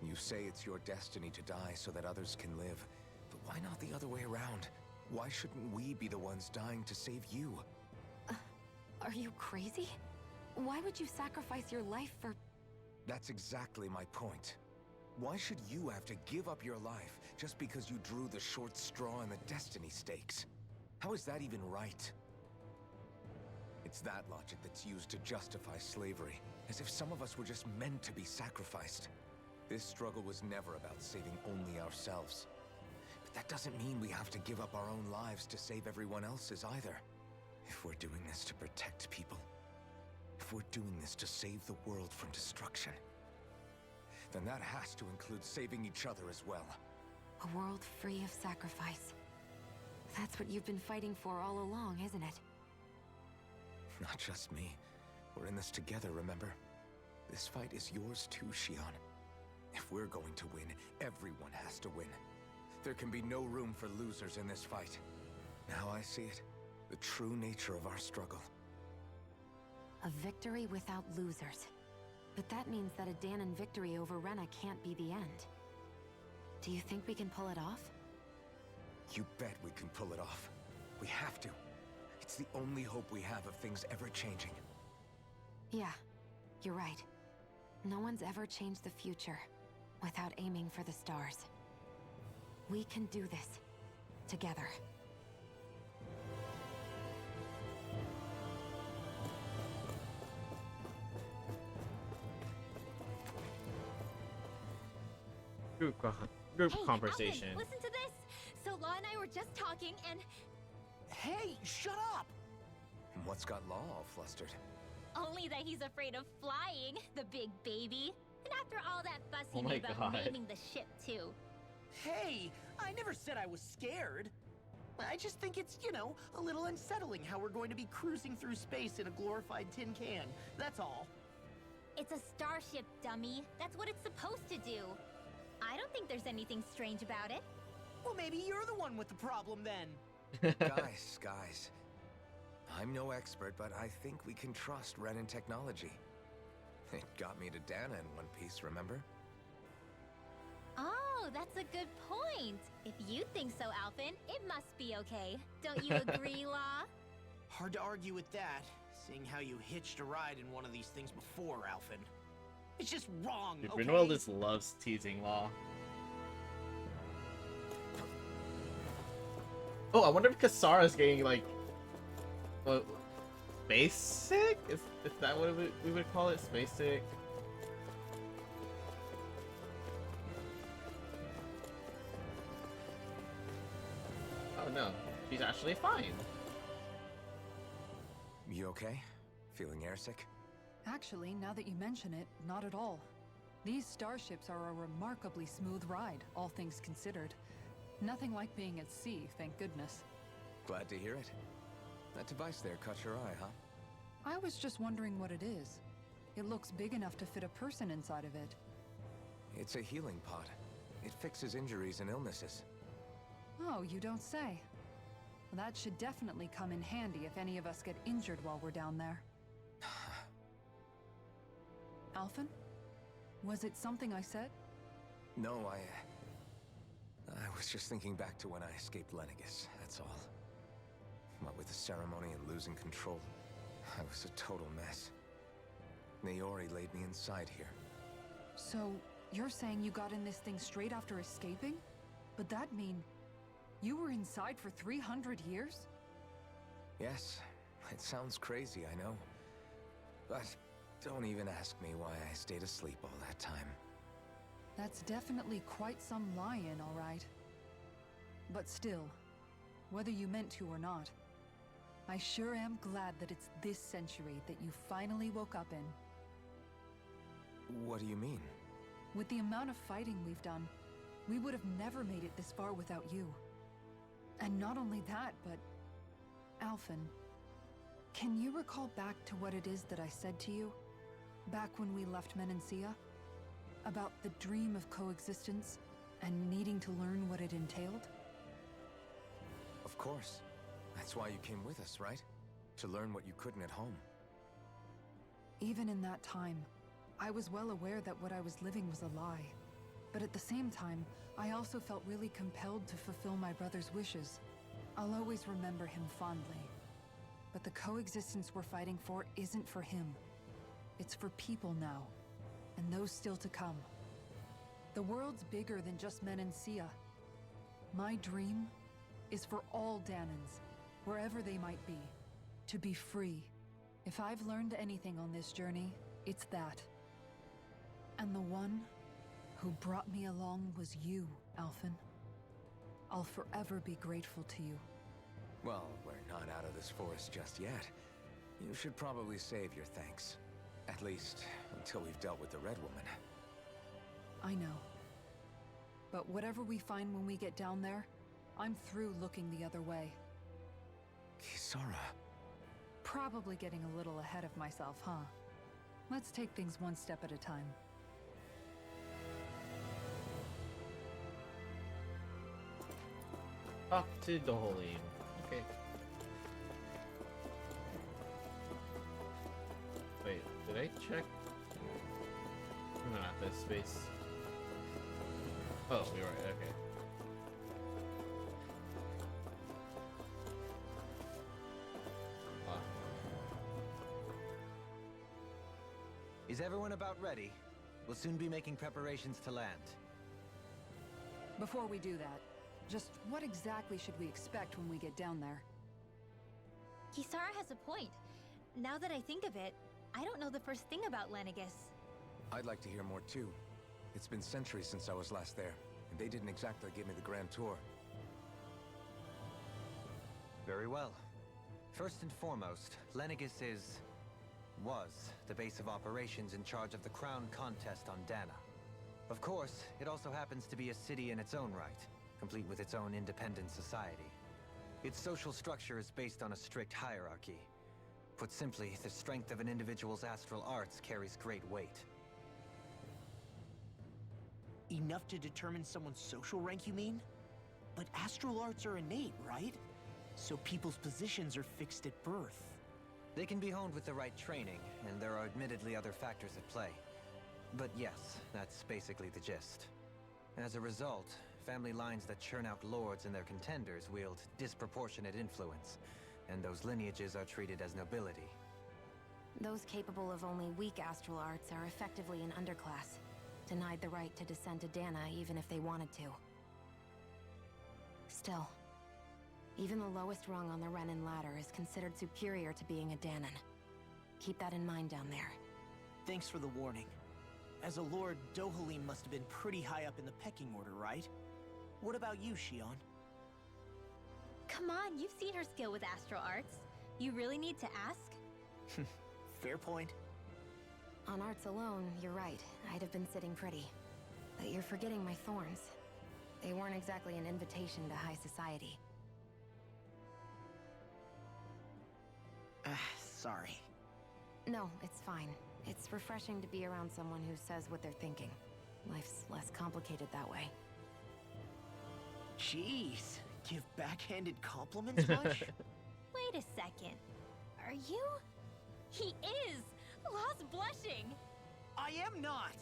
You say it's your destiny to die so that others can live. But why not the other way around? Why shouldn't we be the ones dying to save you? Are you crazy? Why would you sacrifice your life for... That's exactly my point. Why should you have to give up your life just because you drew the short straw in the destiny stakes? How is that even right? It's that logic that's used to justify slavery, as if some of us were just meant to be sacrificed. This struggle was never about saving only ourselves. But that doesn't mean we have to give up our own lives to save everyone else's either. If we're doing this to protect people, if we're doing this to save the world from destruction, then that has to include saving each other as well. A world free of sacrifice. That's what you've been fighting for all along, isn't it? Not just me. We're in this together, remember? This fight is yours too, Shion. If we're going to win, everyone has to win. There can be no room for losers in this fight. Now I see it. The true nature of our struggle. A victory without losers. But that means that a Danon victory over Rena can't be the end. Do you think we can pull it off? You bet we can pull it off. We have to. It's the only hope we have of things ever changing. Yeah, you're right. No one's ever changed the future without aiming for the stars. We can do this. Together. Group Hey, conversation. Alvin, listen to this! So Law and I were just talking and... Hey, shut up! What's got Law all flustered? Only that he's afraid of flying, the big baby. And after all that fuss he Oh my made about God. naming the ship, too. Hey, I never said I was scared. I just think it's, you know, a little unsettling how we're going to be cruising through space in a glorified tin can. That's all. It's a starship, dummy. That's what it's supposed to do. I don't think there's anything strange about it. Well, maybe you're the one with the problem then. Guys. I'm no expert, but I think we can trust Renan technology. It got me to Dana in one piece, remember? Oh, Oh, that's a good point. If you think so, Alphen, it must be okay. Don't you agree, Law? Hard to argue with that, seeing how you hitched a ride in one of these things before, Alphen. It's just wrong, Dude, okay? Rinwell just loves teasing Law. Oh, I wonder if Kasara's getting, like... space sick? Is that what we would call it? Space sick? Oh no, she's actually fine. You okay? Feeling airsick? Actually, now that you mention it, not at all. These starships are a remarkably smooth ride, all things considered. Nothing like being at sea, thank goodness. Glad to hear it. That device there caught your eye, huh? I was just wondering what it is. It looks big enough to fit a person inside of it. It's a healing pod. It fixes injuries and illnesses. Oh, you don't say. Well, that should definitely come in handy if any of us get injured while we're down there. Alphen? Was it something I said? No, I was just thinking back to when I escaped Lenegis, that's all. What with the ceremony and losing control, I was a total mess. Naori laid me inside here. So, you're saying you got in this thing straight after escaping? But that'd mean you were inside for 300 years? Yes, it sounds crazy, I know. But don't even ask me why I stayed asleep all that time. That's definitely quite some lie-in, all right. But still, whether you meant to or not, I sure am glad that it's this century that you finally woke up in. What do you mean? With the amount of fighting we've done, we would have never made it this far without you. And not only that, but... Alphen, can you recall back to what it is that I said to you? Back when we left Menancia? About the dream of coexistence, and needing to learn what it entailed? Of course. That's why you came with us, right? To learn what you couldn't at home. Even in that time, I was well aware that what I was living was a lie. But at the same time, I also felt really compelled to fulfill my brother's wishes. I'll always remember him fondly. But the coexistence we're fighting for isn't for him. It's for people now, and those still to come. The world's bigger than just Menancia. My dream is for all Danans, wherever they might be, to be free. If I've learned anything on this journey, it's that. And the one who brought me along was you, Alphen. I'll forever be grateful to you. Well, we're not out of this forest just yet. You should probably save your thanks. At least, until we've dealt with the Red Woman. I know. But whatever we find when we get down there, I'm through looking the other way. Kisara. Probably getting a little ahead of myself, huh? Let's take things one step at a time. Talk to Dohalim. Okay. Wait, did I check? No, not this space. Oh, you're right, okay. Is everyone about ready? We'll soon be making preparations to land. Before we do that, just what exactly should we expect when we get down there? Kisara has a point. Now that I think of it, I don't know the first thing about Lenegis. I'd like to hear more too. It's been centuries since I was last there, and they didn't exactly give me the grand tour. Very well. First and foremost, Lenegis was the base of operations in charge of the crown contest on Dana. Of course, it also happens to be a city in its own right, complete with its own independent society. Its social structure is based on a strict hierarchy. Put simply, the strength of an individual's astral arts carries great weight. Enough to determine someone's social rank, you mean? But astral arts are innate, right? So people's positions are fixed at birth. They can be honed with the right training, and there are admittedly other factors at play. But yes, that's basically the gist. As a result, family lines that churn out lords and their contenders wield disproportionate influence, and those lineages are treated as nobility. Those capable of only weak astral arts are effectively an underclass, denied the right to descend to Dana even if they wanted to. Still, even the lowest rung on the Renin ladder is considered superior to being a Danon. Keep that in mind down there. Thanks for the warning. As a lord, Dohalim must have been pretty high up in the pecking order, right? What about you, Shion? Come on, you've seen her skill with astral arts. You really need to ask? Fair point. On arts alone, you're right. I'd have been sitting pretty. But you're forgetting my thorns. They weren't exactly an invitation to high society. Sorry. No, it's fine. It's refreshing to be around someone who says what they're thinking. Life's less complicated that way. Jeez, give backhanded compliments much? Wait a second. Are you? He is! Lost blushing! I am not!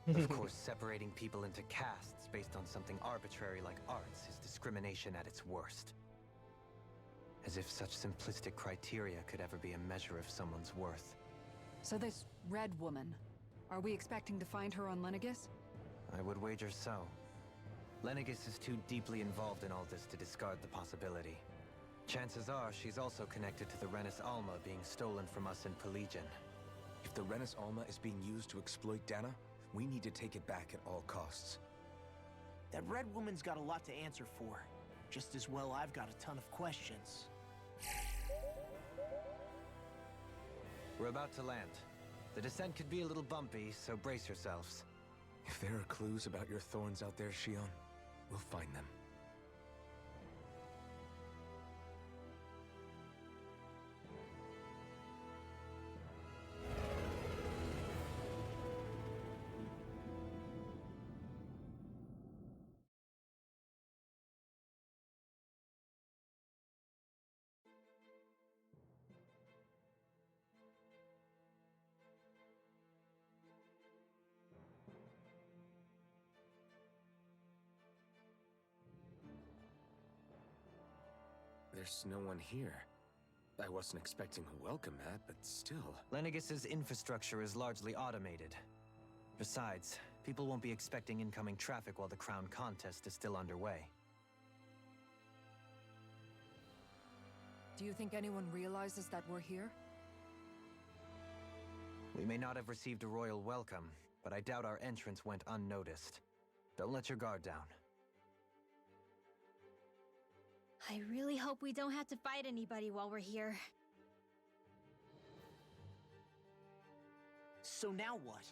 Of course, separating people into castes based on something arbitrary like arts is discrimination at its worst. As if such simplistic criteria could ever be a measure of someone's worth. So this red woman, are we expecting to find her on Lenegis? I would wager so. Lenegis is too deeply involved in all this to discard the possibility. Chances are she's also connected to the Renis Alma being stolen from us in Pelegion. If the Renis Alma is being used to exploit Dana, we need to take it back at all costs. That red woman's got a lot to answer for. Just as well I've got a ton of questions. We're about to land. The descent could be a little bumpy, so brace yourselves. If there are clues about your thorns out there, Shion, we'll find them. There's no one here. I wasn't expecting a welcome mat, but still. Lenegis's infrastructure is largely automated. Besides, people won't be expecting incoming traffic while the crown contest is still underway. Do you think anyone realizes that we're here? We may not have received a royal welcome, but I doubt our entrance went unnoticed. Don't let your guard down. I really hope we don't have to fight anybody while we're here. So now what?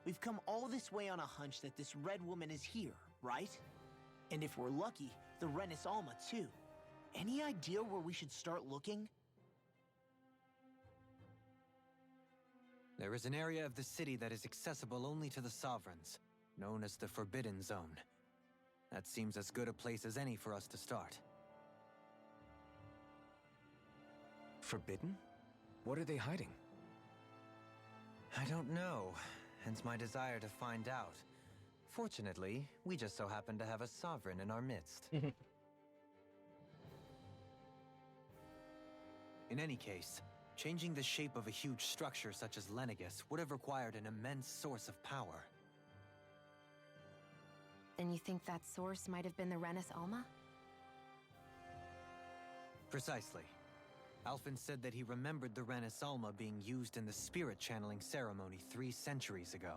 We've come all this way on a hunch that this red woman is here, right? And if we're lucky, the Renis Alma too. Any idea where we should start looking? There is an area of the city that is accessible only to the Sovereigns, known as the Forbidden Zone. That seems as good a place as any for us to start. Forbidden? What are they hiding? I don't know, hence my desire to find out. Fortunately, we just so happen to have a sovereign in our midst. In any case, changing the shape of a huge structure such as Lenegis would have required an immense source of power. Then you think that source might have been the Renis Alma? Precisely. Alphen said that he remembered the Renis Alma being used in the spirit channeling ceremony 3 centuries ago.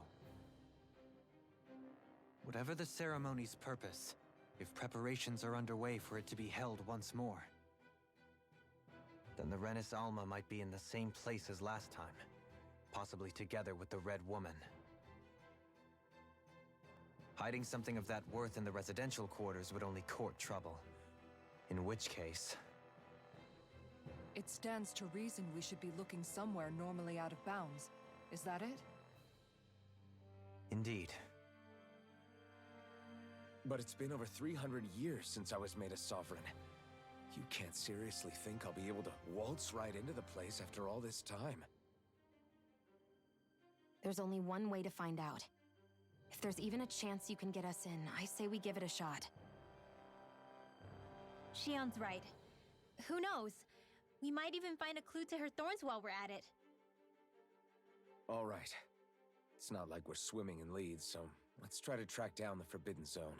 Whatever the ceremony's purpose, if preparations are underway for it to be held once more, then the Renis Alma might be in the same place as last time, possibly together with the Red Woman. Hiding something of that worth in the residential quarters would only court trouble. In which case... It stands to reason we should be looking somewhere normally out of bounds. Is that it? Indeed. But it's been over 300 years since I was made a sovereign. You can't seriously think I'll be able to waltz right into the place after all this time. There's only one way to find out. If there's even a chance you can get us in, I say we give it a shot. Shion's right. Who knows? We might even find a clue to her thorns while we're at it. All right. It's not like we're swimming in leads, so let's try to track down the Forbidden Zone.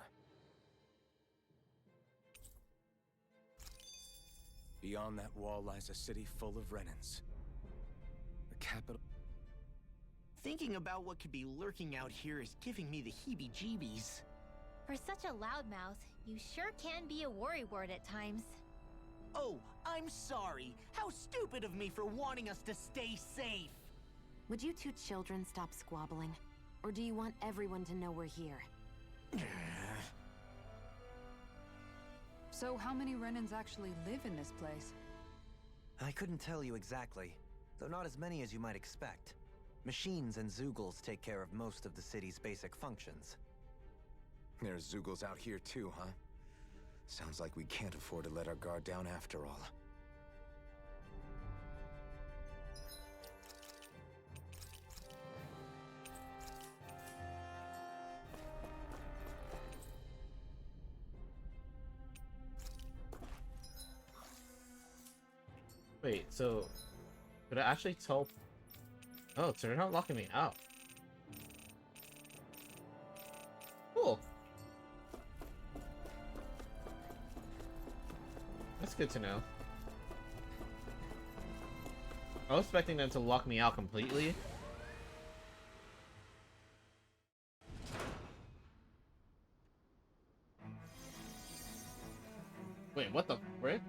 Beyond that wall lies a city full of Renans. The capital... Thinking about what could be lurking out here is giving me the heebie-jeebies. For such a loudmouth, you sure can be a worrywart at times. Oh, I'm sorry. How stupid of me for wanting us to stay safe. Would you two children stop squabbling? Or do you want everyone to know we're here? So how many Renans actually live in this place? I couldn't tell you exactly, though not as many as you might expect. Machines and Zeugles take care of most of the city's basic functions. There's Zeugles out here too, huh? Sounds like we can't afford to let our guard down after all. Wait, so could I actually tell? Oh, so they're not locking me out. Cool. That's good to know. I was expecting them to lock me out completely. Wait, what the frick?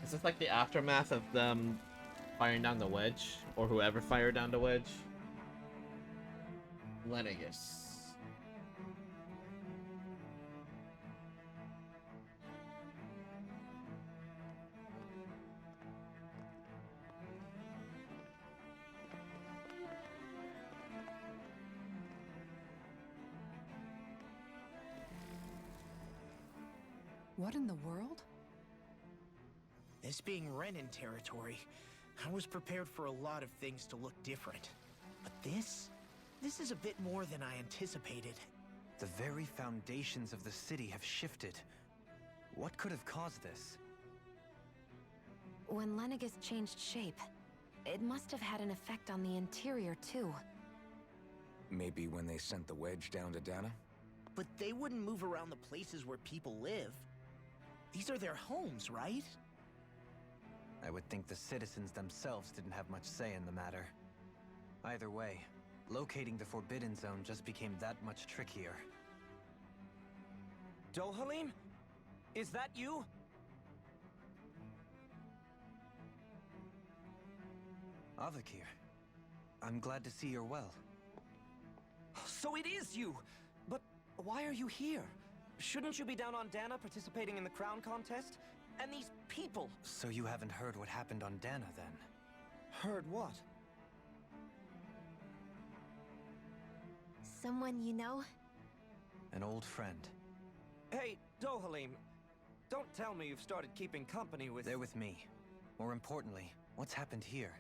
Is this like the aftermath of them firing down the wedge? Or whoever fired down the wedge? Lenegis. What in the world? This being Renan territory, I was prepared for a lot of things to look different. But this is a bit more than I anticipated. The very foundations of the city have shifted. What could have caused this? When Lenegis changed shape, it must have had an effect on the interior too. Maybe when they sent the wedge down to Dana? But they wouldn't move around the places where people live. These are their homes, right? I would think the citizens themselves didn't have much say in the matter. Either way, locating the Forbidden Zone just became that much trickier. Dohalim? Is that you? Avakir, I'm glad to see you're well. So it is you! But why are you here? Shouldn't you be down on Dana participating in the crown contest? And these people! So you haven't heard what happened on Dana, then? Heard what? Someone you know? An old friend. Hey, Dohalim, don't tell me you've started keeping company with... They're with me. More importantly, what's happened here?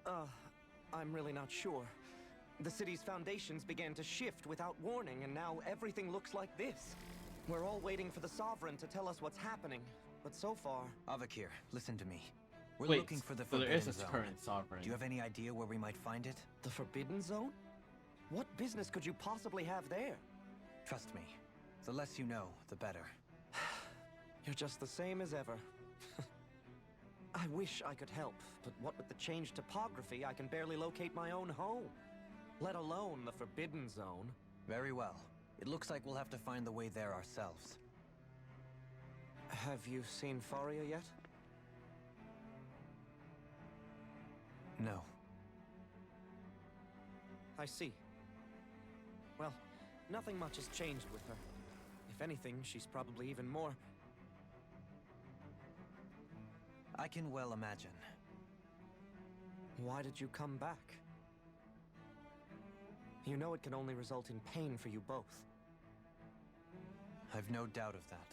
I'm really not sure. The city's foundations began to shift without warning, and now everything looks like this. We're all waiting for the Sovereign to tell us what's happening, but so far... Avakir, listen to me. We're Wait, looking for the so there Forbidden is a Zone. current sovereign. Do you have any idea where we might find it? The Forbidden Zone? What business could you possibly have there? Trust me. The less you know, the better. You're just the same as ever. I wish I could help, but what with the changed topography, I can barely locate my own home. Let alone the Forbidden Zone. Very well. It looks like we'll have to find the way there ourselves. Have you seen Faria yet? No. I see. Well, nothing much has changed with her. If anything, she's probably even more... I can well imagine. Why did you come back? You know it can only result in pain for you both. I've no doubt of that.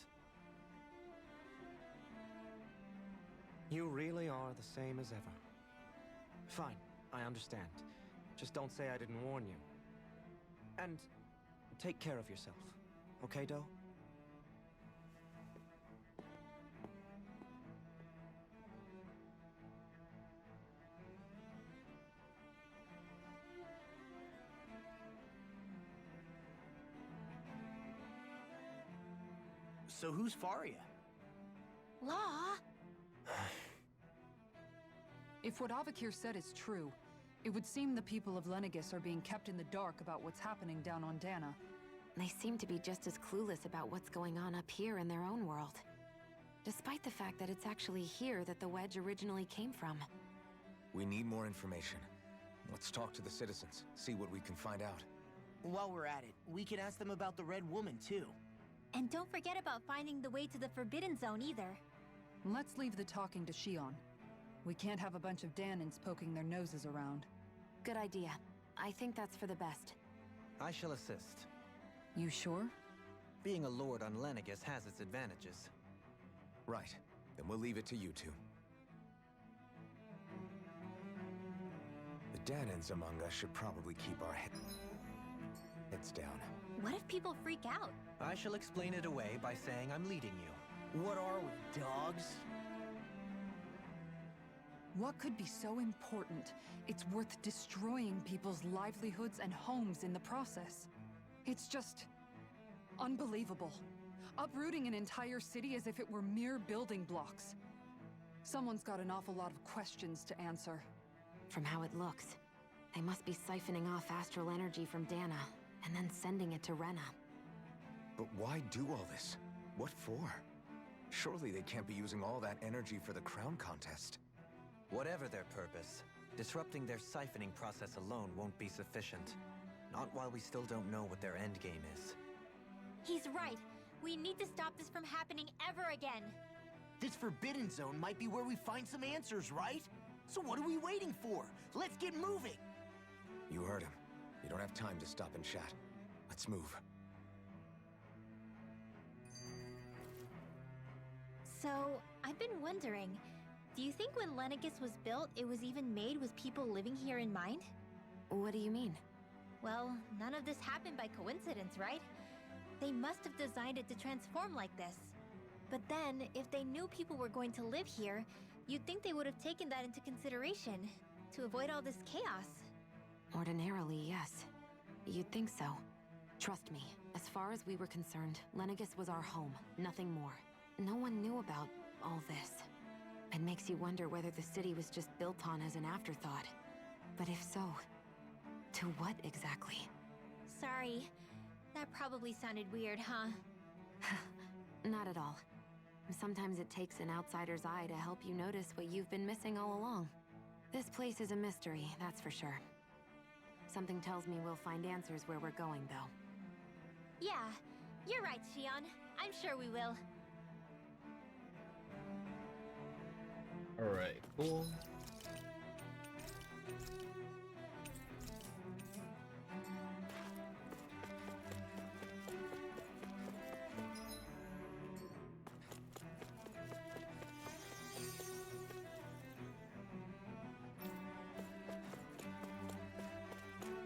You really are the same as ever. Fine, I understand. Just don't say I didn't warn you. And take care of yourself, okay, Doe? So who's Faria? Law? If what Avakir said is true, it would seem the people of Lenegis are being kept in the dark about what's happening down on Dana. They seem to be just as clueless about what's going on up here in their own world. Despite the fact that it's actually here that the wedge originally came from. We need more information. Let's talk to the citizens, see what we can find out. While we're at it, we can ask them about the Red Woman, too. And don't forget about finding the way to the Forbidden Zone either. Let's leave the talking to Shion. We can't have a bunch of Danins poking their noses around. Good idea. I think that's for the best. I shall assist. You sure? Being a lord on Lenegis has its advantages. Right. Then we'll leave it to you two. The Danins among us should probably keep our heads down. What if people freak out? I shall explain it away by saying I'm leading you. What are we, dogs? What could be so important? It's worth destroying people's livelihoods and homes in the process. It's just unbelievable. Uprooting an entire city as if it were mere building blocks. Someone's got an awful lot of questions to answer. From how it looks, they must be siphoning off astral energy from Dana, and then sending it to Rena. But why do all this? What for? Surely they can't be using all that energy for the crown contest. Whatever their purpose, disrupting their siphoning process alone won't be sufficient. Not while we still don't know what their endgame is. He's right. We need to stop this from happening ever again. This Forbidden Zone might be where we find some answers, right? So what are we waiting for? Let's get moving! You heard him. We don't have time to stop and chat. Let's move. So, I've been wondering, do you think when Lenegis was built, it was even made with people living here in mind? What do you mean? Well, none of this happened by coincidence, right? They must have designed it to transform like this. But then, if they knew people were going to live here, you'd think they would have taken that into consideration, to avoid all this chaos. Ordinarily, yes. You'd think so. Trust me, as far as we were concerned, Lenegis was our home, nothing more. No one knew about all this. It makes you wonder whether the city was just built on as an afterthought. But if so, to what exactly? Sorry. That probably sounded weird, huh? Not at all. Sometimes it takes an outsider's eye to help you notice what you've been missing all along. This place is a mystery, that's for sure. Something tells me we'll find answers where we're going, though. Yeah, you're right, Shion. I'm sure we will. Alright, cool.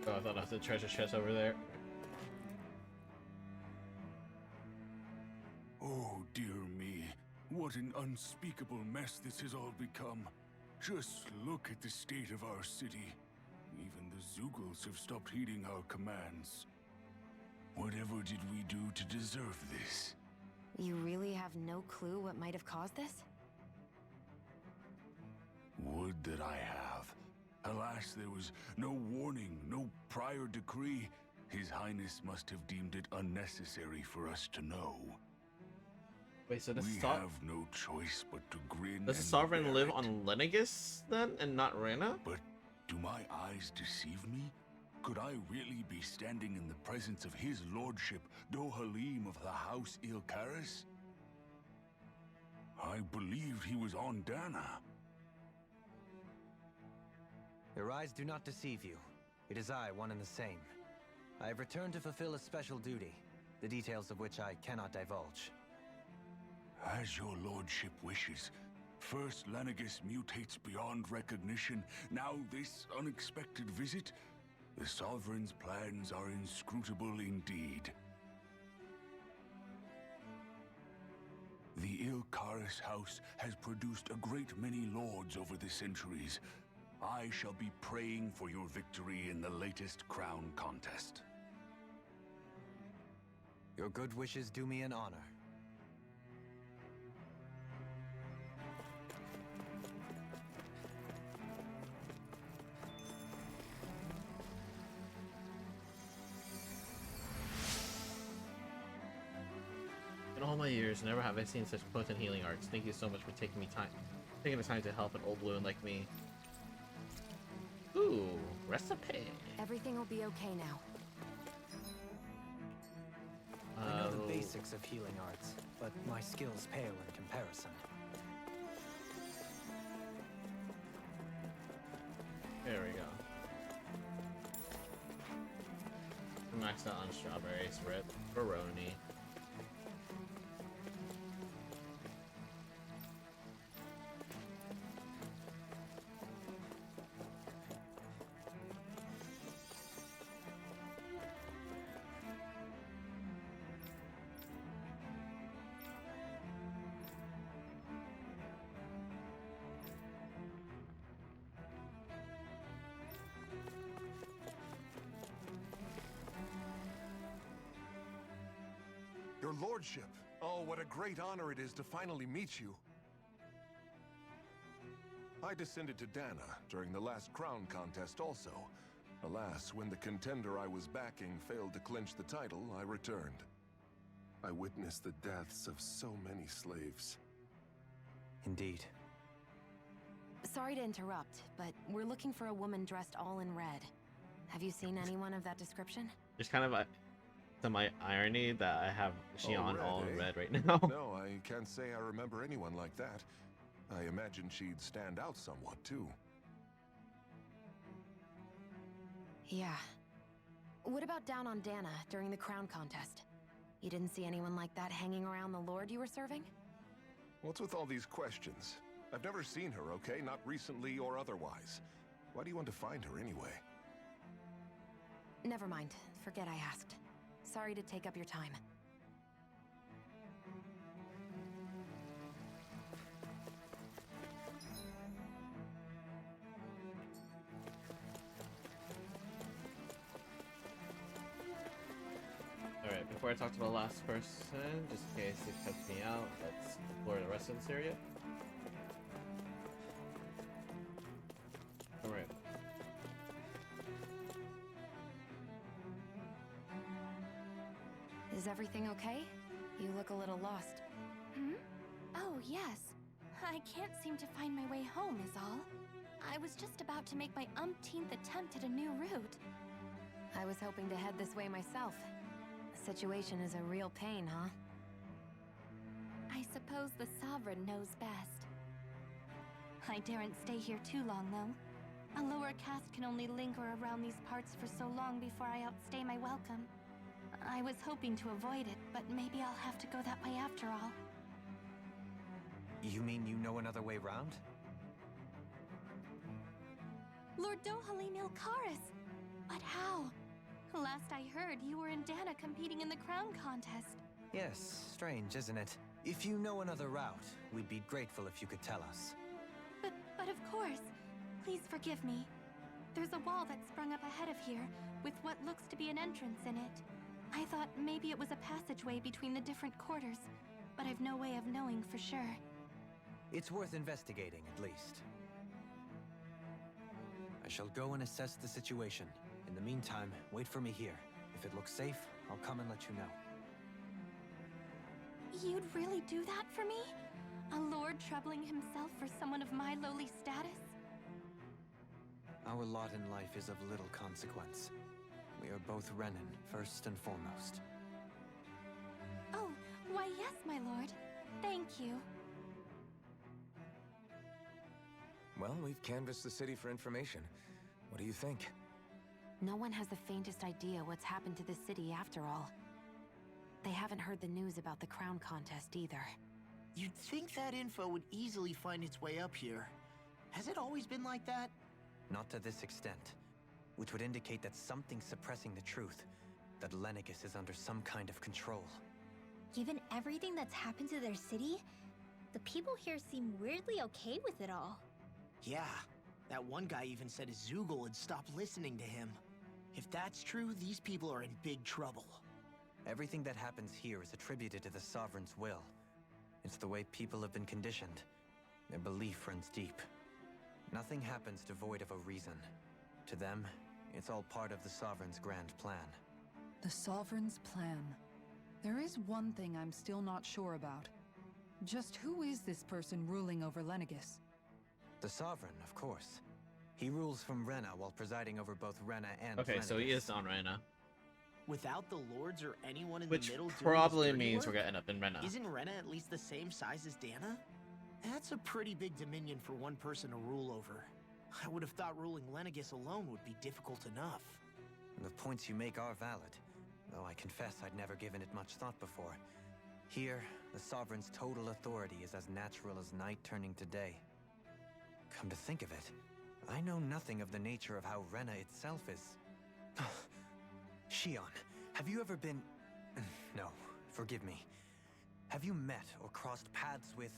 Oh, I thought that was the treasure chest over there. Oh, dear me. What an unspeakable mess this has all become. Just look at the state of our city. Even the Zeugles have stopped heeding our commands. Whatever did we do to deserve this? You really have no clue what might have caused this? Would that I have. Alas, there was no warning, no prior decree. His Highness must have deemed it unnecessary for us to know. Wait, so We have no choice but to grin. Does the and Sovereign bear live it. on Lenegis then, and not Rena? But do my eyes deceive me? Could I really be standing in the presence of his lordship, Dohalim of the House Ilkaris? I believed he was on Dana. Your eyes do not deceive you. It is I, one and the same. I have returned to fulfill a special duty. the details of which I cannot divulge. As your lordship wishes. First, Lenegis mutates beyond recognition. Now this unexpected visit. The Sovereign's plans are inscrutable indeed. The Ilkaris house has produced a great many lords over the centuries. I shall be praying for your victory in the latest crown contest. Your good wishes do me an honor. In all my years, never have I seen such potent healing arts. Thank you so much for taking the time to help an old wound like me. Ooh, recipe. Everything will be okay now. I know the basics of healing arts, but my skills pale in comparison. There we go. Maxed out on strawberries, rip, Baroni. Your lordship! Oh, what a great honor it is to finally meet you. I descended to Dana during the last crown contest also. Alas, when the contender I was backing failed to clinch the title, I returned. I witnessed the deaths of so many slaves. Indeed. Sorry to interrupt, but we're looking for a woman dressed all in red. Have you seen anyone of that description? There's kind of a irony that I have Xion all in red right now. No, I can't say I remember anyone like that. I imagine she'd stand out somewhat, too. Yeah. What about down on Dana during the crown contest? You didn't see anyone like that hanging around the lord you were serving? What's with all these questions? I've never seen her, okay? Not recently or otherwise. Why do you want to find her anyway? Never mind. Forget I asked. Sorry to take up your time. Alright, before I talk to the last person, just in case it cuts me out, let's explore the rest of this area. Alright. Is everything okay? You look a little lost. Hmm? Oh, yes. I can't seem to find my way home, is all. I was just about to make my umpteenth attempt at a new route. I was hoping to head this way myself. The situation is a real pain, huh? I suppose the Sovereign knows best. I daren't stay here too long, though. A lower caste can only linger around these parts for so long before I outstay my welcome. I was hoping to avoid it, but maybe I'll have to go that way after all. You mean you know another way round? Lord Dohalim Ilkaris! But how? Last I heard, you were in Dana competing in the crown contest. Yes, strange, isn't it? If you know another route, we'd be grateful if you could tell us. But of course. Please forgive me. There's a wall that sprung up ahead of here, with what looks to be an entrance in it. I thought maybe it was a passageway between the different quarters, but I've no way of knowing for sure. It's worth investigating, at least. I shall go and assess the situation. In the meantime, wait for me here. If it looks safe, I'll come and let you know. You'd really do that for me? A lord troubling himself for someone of my lowly status? Our lot in life is of little consequence. We are both Renin, first and foremost. Oh, why yes, my lord. Thank you. Well, we've canvassed the city for information. What do you think? No one has the faintest idea what's happened to this city after all. They haven't heard the news about the crown contest either. You'd think that info would easily find its way up here. Has it always been like that? Not to this extent, which would indicate that something's suppressing the truth, that Lenegis is under some kind of control. Given everything that's happened to their city, the people here seem weirdly okay with it all. Yeah, that one guy even said his Zoogle had stopped listening to him. If that's true, these people are in big trouble. Everything that happens here is attributed to the Sovereign's will. It's the way people have been conditioned. Their belief runs deep. Nothing happens devoid of a reason. To them, it's all part of the Sovereign's grand plan. The Sovereign's plan. There is one thing I'm still not sure about. Just who is this person ruling over Lenegis? The Sovereign, of course. He rules from Rena while presiding over both Rena and Okay, so he Lenegis. is on Rena. Without the lords or anyone in Which the middle doing probably this dirty means we're work? gonna end up in Rena. Isn't Rena at least the same size as Dana? That's a pretty big dominion for one person to rule over. I would have thought ruling Lenegis alone would be difficult enough. The points you make are valid, though I confess I'd never given it much thought before. Here, the Sovereign's total authority is as natural as night turning to day. Come to think of it, I know nothing of the nature of how Rena itself is. Shion, have you ever been... No, forgive me. Have you met or crossed paths with,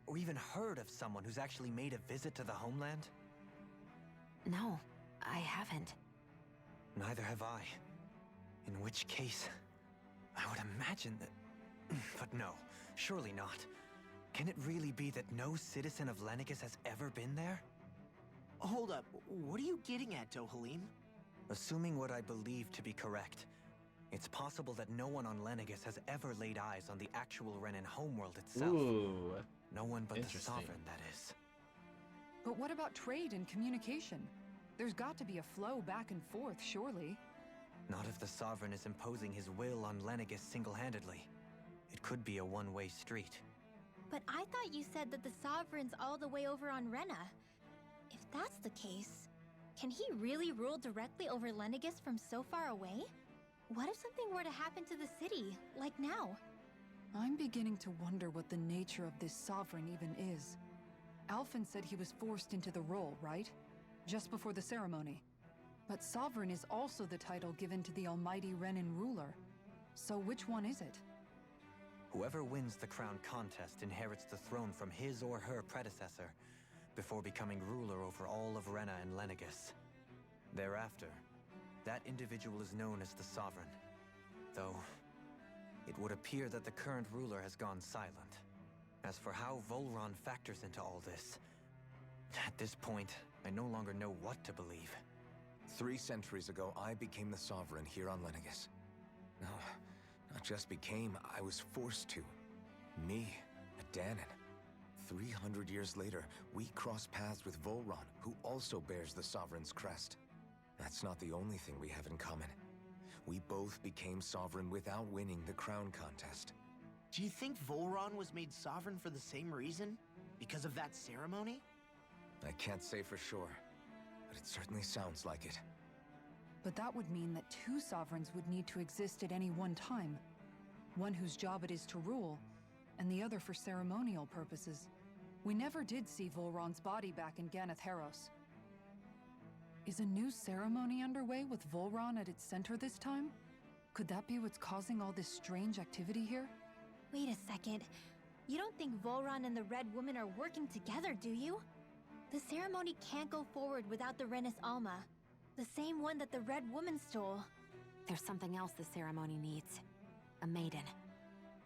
or even heard of someone who's actually made a visit to the homeland? No, I haven't. Neither have I. In which case, I would imagine that... But no, surely not. Can it really be that no citizen of Lenegis has ever been there? Hold up, what are you getting at, Dohalim? Assuming what I believe to be correct, it's possible that no one on Lenegis has ever laid eyes on the actual Renan homeworld itself. Ooh. No one but the Interesting. Sovereign, that is. But what about trade and communication? There's got to be a flow back and forth, surely. Not if the Sovereign is imposing his will on Lenegis single-handedly. It could be a one-way street. But I thought you said that the Sovereign's all the way over on Rena. If that's the case, can he really rule directly over Lenegis from so far away? What if something were to happen to the city, like now? I'm beginning to wonder what the nature of this Sovereign even is. Alphen said he was forced into the role, right? Just before the ceremony. But Sovereign is also the title given to the almighty Renan ruler. So which one is it? Whoever wins the crown contest inherits the throne from his or her predecessor, before becoming ruler over all of Rena and Lenegis. Thereafter, that individual is known as the Sovereign. Though, it would appear that the current ruler has gone silent. As for how Volron factors into all this, at this point, I no longer know what to believe. 3 centuries ago, I became the Sovereign here on Lenegis. No, not just became, I was forced to. Me, a Danon. 300 years later, we cross paths with Volron, who also bears the Sovereign's crest. That's not the only thing we have in common. We both became Sovereign without winning the crown contest. Do you think Volron was made sovereign for the same reason? Because of that ceremony? I can't say for sure, but it certainly sounds like it. But that would mean that 2 sovereigns would need to exist at any one time. One whose job it is to rule, and the other for ceremonial purposes. We never did see Volron's body back in Ganeth Haros. Is a new ceremony underway with Volron at its center this time? Could that be what's causing all this strange activity here? Wait a second. You don't think Volron and the Red Woman are working together, do you? The ceremony can't go forward without the Renis Alma. The same one that the Red Woman stole. There's something else the ceremony needs. A maiden.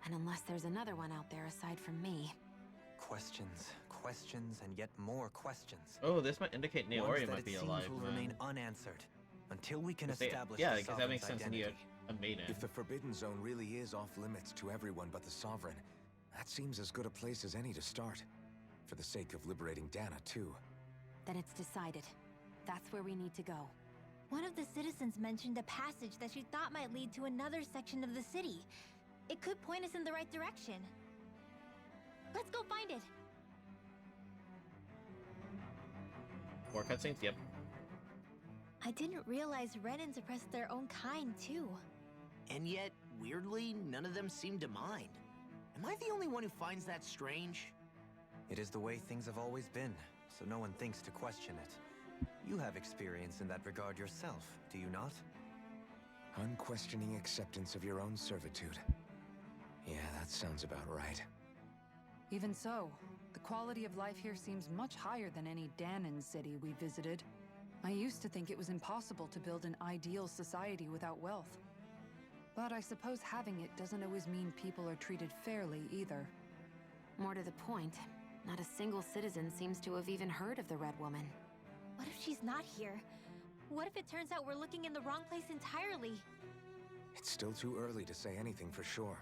And unless there's another one out there aside from me... Questions, questions, and yet more questions. Oh, this might indicate Ones Naori that might it be seems alive. will man. remain unanswered until we can establish yeah, the because that makes Sovereign's sense. You need identity. a maiden. If the Forbidden Zone really is off limits to everyone but the Sovereign, that seems as good a place as any to start. For the sake of liberating Dana, too. Then it's decided. That's where we need to go. One of the citizens mentioned a passage that she thought might lead to another section of the city. It could point us in the right direction. Let's go find it! More cutscenes? Yep. I didn't realize Renan suppressed their own kind, too. And yet, weirdly, none of them seem to mind. Am I the only one who finds that strange? It is the way things have always been, so no one thinks to question it. You have experience in that regard yourself, do you not? Unquestioning acceptance of your own servitude. Yeah, that sounds about right. Even so, the quality of life here seems much higher than any Danon city we visited. I used to think it was impossible to build an ideal society without wealth. But I suppose having it doesn't always mean people are treated fairly either. More to the point, not a single citizen seems to have even heard of the Red Woman. What if she's not here? What if it turns out we're looking in the wrong place entirely? It's still too early to say anything for sure.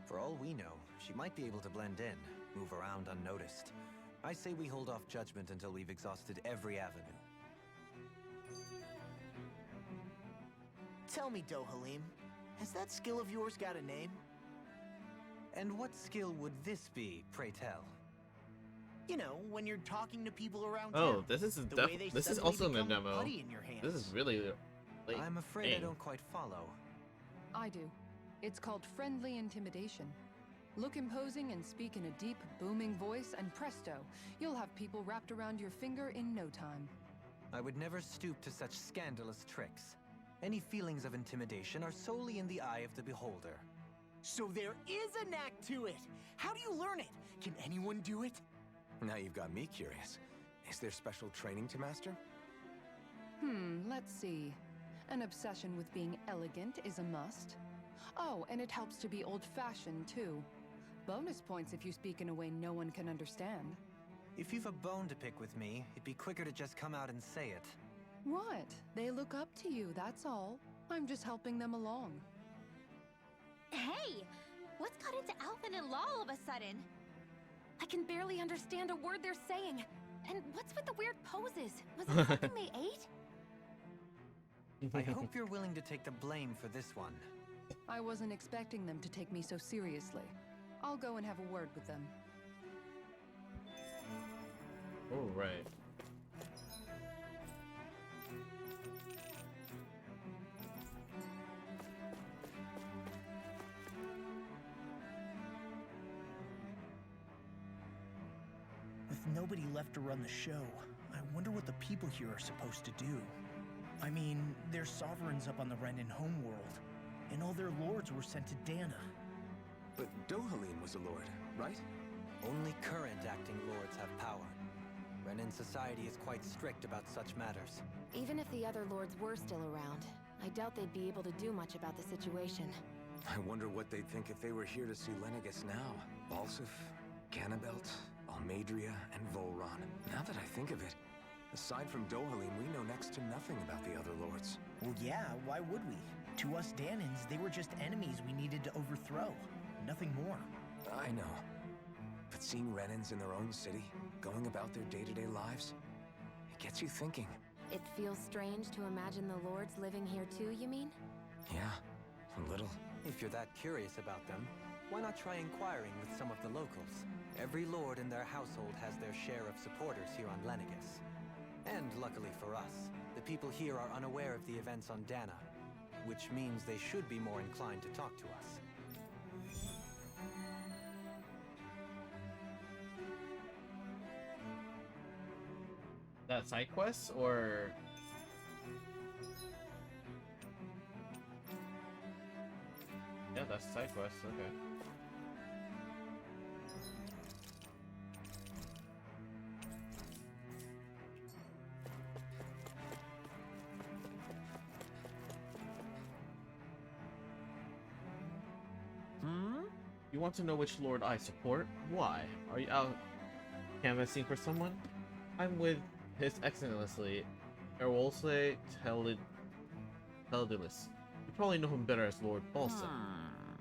For all we know, she might be able to blend in, move around unnoticed. I say we hold off judgment until we've exhausted every avenue. Tell me, Dohalim, has that skill of yours got a name? And what skill would this be, pray tell? You know, when you're talking to people around Oh, town. this is The way they this is suddenly also in the become demo. putty in your hands. This is really like, I'm afraid I don't quite follow. I do. It's called friendly intimidation. Look imposing and speak in a deep, booming voice, and presto, you'll have people wrapped around your finger in no time. I would never stoop to such scandalous tricks. Any feelings of intimidation are solely in the eye of the beholder. So there is a knack to it! How do you learn it? Can anyone do it? Now you've got me curious. Is there special training to master? Let's see. An obsession with being elegant is a must. Oh, and it helps to be old-fashioned, too. Bonus points if you speak in a way no one can understand. If you've a bone to pick with me, it'd be quicker to just come out and say it. What? They look up to you, that's all. I'm just helping them along. Hey! What's got into Alphen and Law all of a sudden? I can barely understand a word they're saying. And what's with the weird poses? Was it something they ate? I hope you're willing to take the blame for this one. I wasn't expecting them to take me so seriously. I'll go and have a word with them. Oh, right. With nobody left to run the show, I wonder what the people here are supposed to do. I mean, their sovereign's up on the Renan homeworld, and all their lords were sent to Dana. But Dohalim was a lord, right? Only current acting lords have power. Renan society is quite strict about such matters. Even if the other lords were still around, I doubt they'd be able to do much about the situation. I wonder what they'd think if they were here to see Lenegis now. Balsif, Ganabelt, Almadria, and Volron. Now that I think of it, aside from Dohalim, we know next to nothing about the other lords. Well, yeah, why would we? To us Danans, they were just enemies we needed to overthrow. Nothing more. I know. But seeing Renans in their own city, going about their day-to-day lives, it gets you thinking. It feels strange to imagine the lords living here too, you mean? Yeah, a little. If you're that curious about them, why not try inquiring with some of the locals? Every lord in their household has their share of supporters here on Lenegis. And luckily for us, the people here are unaware of the events on Dana, which means they should be more inclined to talk to us. That side quest or yeah, that's side quest. Okay. You want to know which lord I support? Why? Are you out canvassing for someone? I'm with His Excellency Erwolse Telidulus. You probably know him better as Lord Balsam.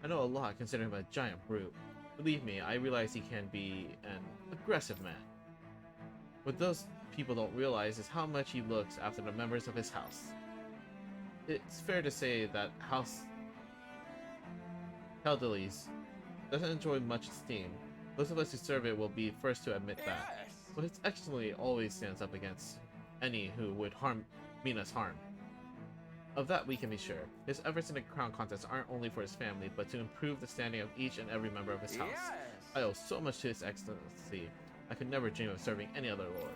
I know a lot, considering him a giant brute. Believe me, I realize he can be an aggressive man. What those people don't realize is how much he looks after the members of his house. It's fair to say that House Telidulus doesn't enjoy much esteem. Those of us who serve it will be first to admit that. But His Excellency always stands up against any who would mean us harm. Of that we can be sure. His efforts in the crown contest aren't only for his family, but to improve the standing of each and every member of his house. Yes. I owe so much to His Excellency. I could never dream of serving any other lord.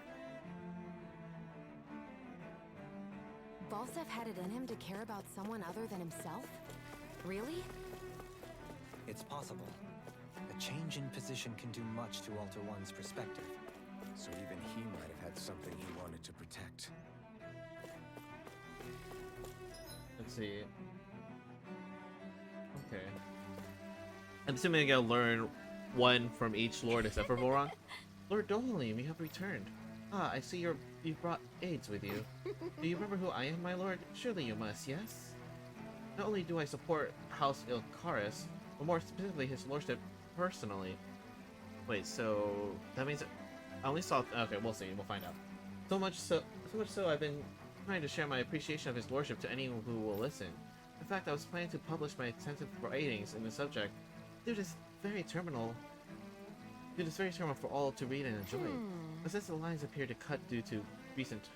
Balsef had it in him to care about someone other than himself? Really? It's possible. A change in position can do much to alter one's perspective. So even he might have had something he wanted to protect. Let's see. Okay. I'm assuming I gotta learn one from each lord except for Voron. Lord Dohalim, you have returned. Ah, I see you've brought aides with you. Do you remember who I am, my lord? Surely you must, yes? Not only do I support House Ilkaris, but more specifically his lordship personally. Wait, so that means I only saw. Okay, we'll see. We'll find out. So much so I've been trying to share my appreciation of his lordship to anyone who will listen. In fact, I was planning to publish my extensive writings in the subject. They're just very terminal. It is very terminal for all to read and enjoy. But since the lines appear to cut due to recent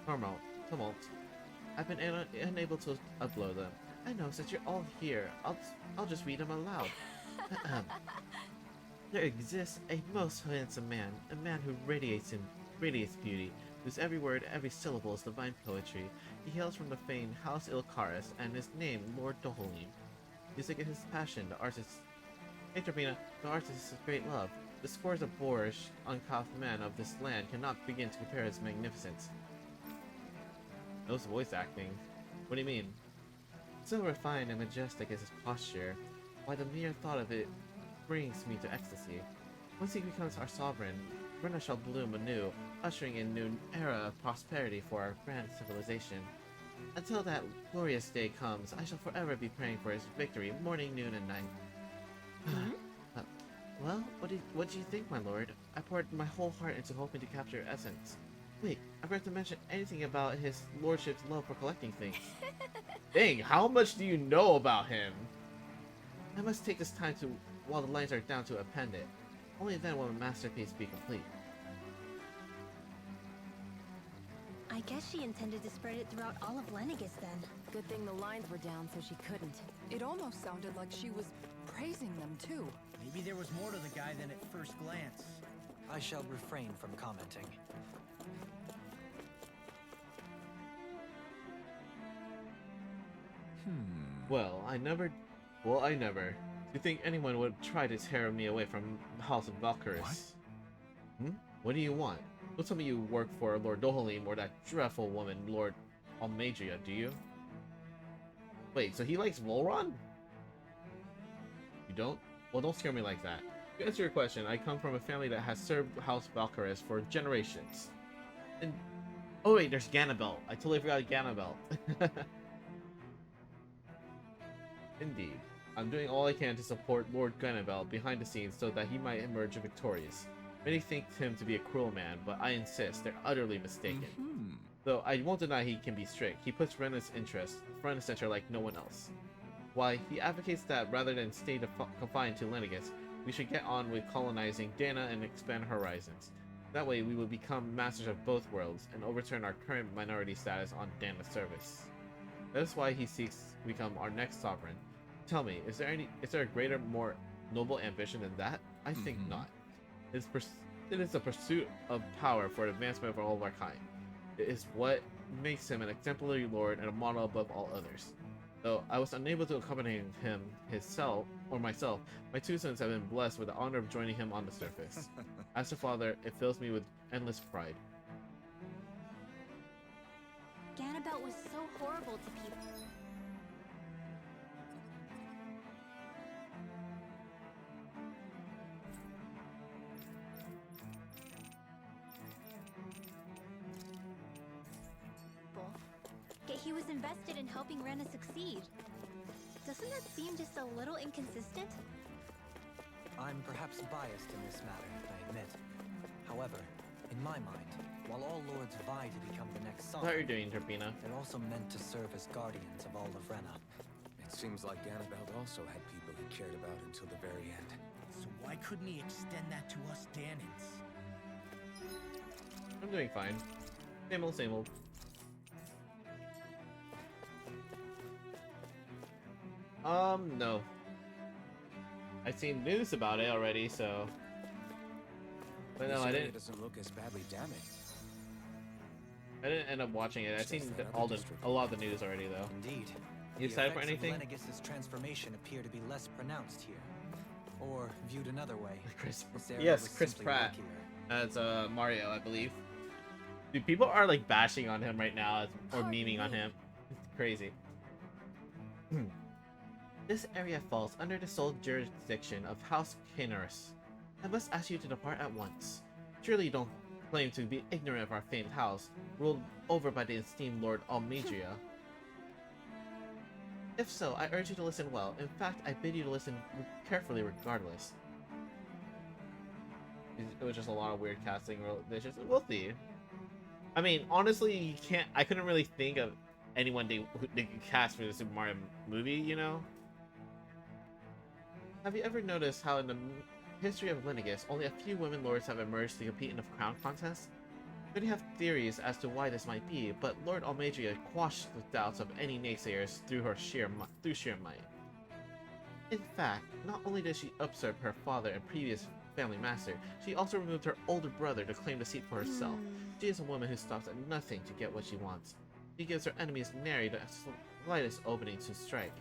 tumult, I've been unable to upload them. I know, since you're all here, I'll just read them aloud. There exists a most handsome man, a man who radiates beauty, whose every word, every syllable is divine poetry. He hails from the famed House Ilkaris, and is named Lord Dohalim. Music is his passion, the artist. Hey Turbina, the artist is his great love. The scores of boorish, uncouth men of this land cannot begin to compare his magnificence. Those voice acting. What do you mean? So refined and majestic is his posture. Why, the mere thought of it brings me to ecstasy. Once he becomes our sovereign, Brenna shall bloom anew, ushering in a new era of prosperity for our grand civilization. Until that glorious day comes, I shall forever be praying for his victory, morning, noon, and night. Well, what do you think, my lord? I poured my whole heart into hoping to capture your essence. Wait, I forgot to mention anything about his lordship's love for collecting things. Dang, how much do you know about him? I must take this time to, while the lines are down, to append it. Only then will my masterpiece be complete. I guess she intended to spread it throughout all of Lenegis then. Good thing the lines were down so she couldn't. It almost sounded like she was praising them too. Maybe there was more to the guy than at first glance. I shall refrain from commenting. Well, I never. Do you think anyone would try to tear me away from the House of Valkyris? What? What do you want? Don't tell me you work for Lord Dohalim or that dreadful woman, Lord Almadria, do you? Wait, so he likes Volron? You don't? Well, don't scare me like that. To answer your question, I come from a family that has served House Valkyris for generations. And oh wait, there's Ganabel. I totally forgot Ganabel. Indeed. I'm doing all I can to support Lord Ganabel behind the scenes so that he might emerge victorious. Many think him to be a cruel man, but I insist they're utterly mistaken. Though I won't deny he can be strict, he puts Rena's interests front and center like no one else. Why, he advocates that rather than stay confined to Lenegis, we should get on with colonizing Dana and expand horizons. That way we will become masters of both worlds and overturn our current minority status on Dana's service. That is why he seeks to become our next sovereign. Tell me, is there a greater, more noble ambition than that? I think not. It is a pursuit of power for the advancement of all of our kind. It is what makes him an exemplary lord and a model above all others. Though I was unable to accompany him, myself, my two sons have been blessed with the honor of joining him on the surface. As a father, it fills me with endless pride. Ganabelt was so horrible to people. Yet he was invested in helping Rena succeed. Doesn't that seem just a little inconsistent? I'm perhaps biased in this matter, I admit. However, in my mind, while all lords vie to become the next How are sovereign, you doing, Turbina? they're also meant to serve as guardians of all of Rena. It seems like Ganabelt also had people he cared about until the very end. So why couldn't he extend that to us Danans? I'm doing fine. Same old, same old. No. I've seen news about it already, so. But no, I didn't. It doesn't look as badly damaged. I didn't end up watching it. I've Just seen that a other district. lot of the news already, though. Indeed. You excited for anything? Lenegis' transformation appear to be less pronounced here. Or, viewed another way, Chris, this area yes, was Chris simply Pratt luckier. as Mario, I believe. Dude, people are like bashing on him right now, or memeing on him. It's crazy. This area falls under the sole jurisdiction of House Kinnerus. I must ask you to depart at once. Surely you don't claim to be ignorant of our famed house, ruled over by the esteemed Lord Almedria. If so, I urge you to listen well. In fact, I bid you to listen carefully regardless. It was just a lot of weird casting. We'll see. I mean, honestly, you can't. I couldn't really think of anyone they could cast for the Super Mario movie. You know? Have you ever noticed how in the history of Lenegis, only a few women lords have emerged to compete in the crown contest? Many have theories as to why this might be, but Lord Almedria quashed the doubts of any naysayers through sheer might. In fact, not only did she usurp her father and previous family master, she also removed her older brother to claim the seat for herself. She is a woman who stops at nothing to get what she wants. She gives her enemies nary the slightest opening to strike.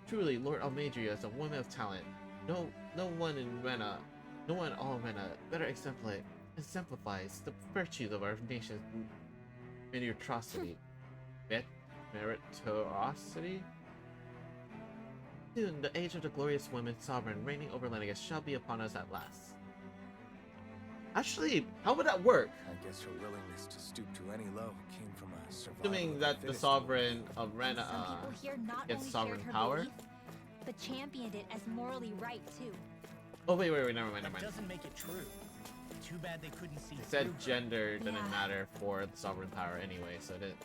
Truly, Lord Almedria is a woman of talent. No one in all Rena better exemplifies the virtues of our nation's meritocracy. Meritocracy? Soon, the age of the glorious women sovereign reigning over Lenegis shall be upon us at last. Actually, how would that work? I guess her willingness to stoop to any low came from a survival. Assuming that the sovereign of Rena Some people here not gets only sovereign shared her power. belief, but championed it as morally right too. Oh wait, never mind. That doesn't make it true. Too bad they couldn't see. It said through her. gender didn't Yeah. matter for the sovereign power anyway, so it.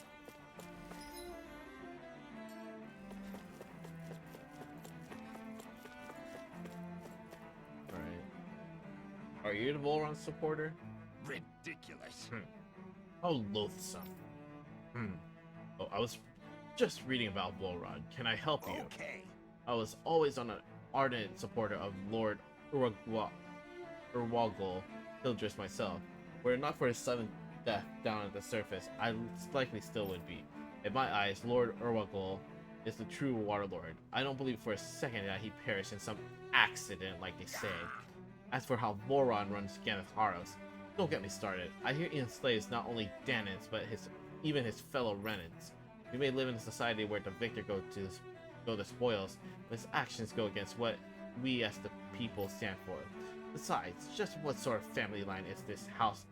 Alright. Are you the Volron supporter? Ridiculous. How loathsome. Oh, I was just reading about Volron. Can I help you? Okay. I was always an ardent supporter of Lord Urwagol Hildress myself. Were it not for his sudden death down at the surface, I likely still would be. In my eyes, Lord Urwagol is the true Waterlord. I don't believe for a second that he perished in some accident like they say. As for how Voron runs Ganatharos, don't get me started. I hear he enslaves not only Danans, but even his fellow Renans. We may live in a society where the victor go the spoils, but his actions go against what we as the people stand for. Besides, just what sort of family line is this House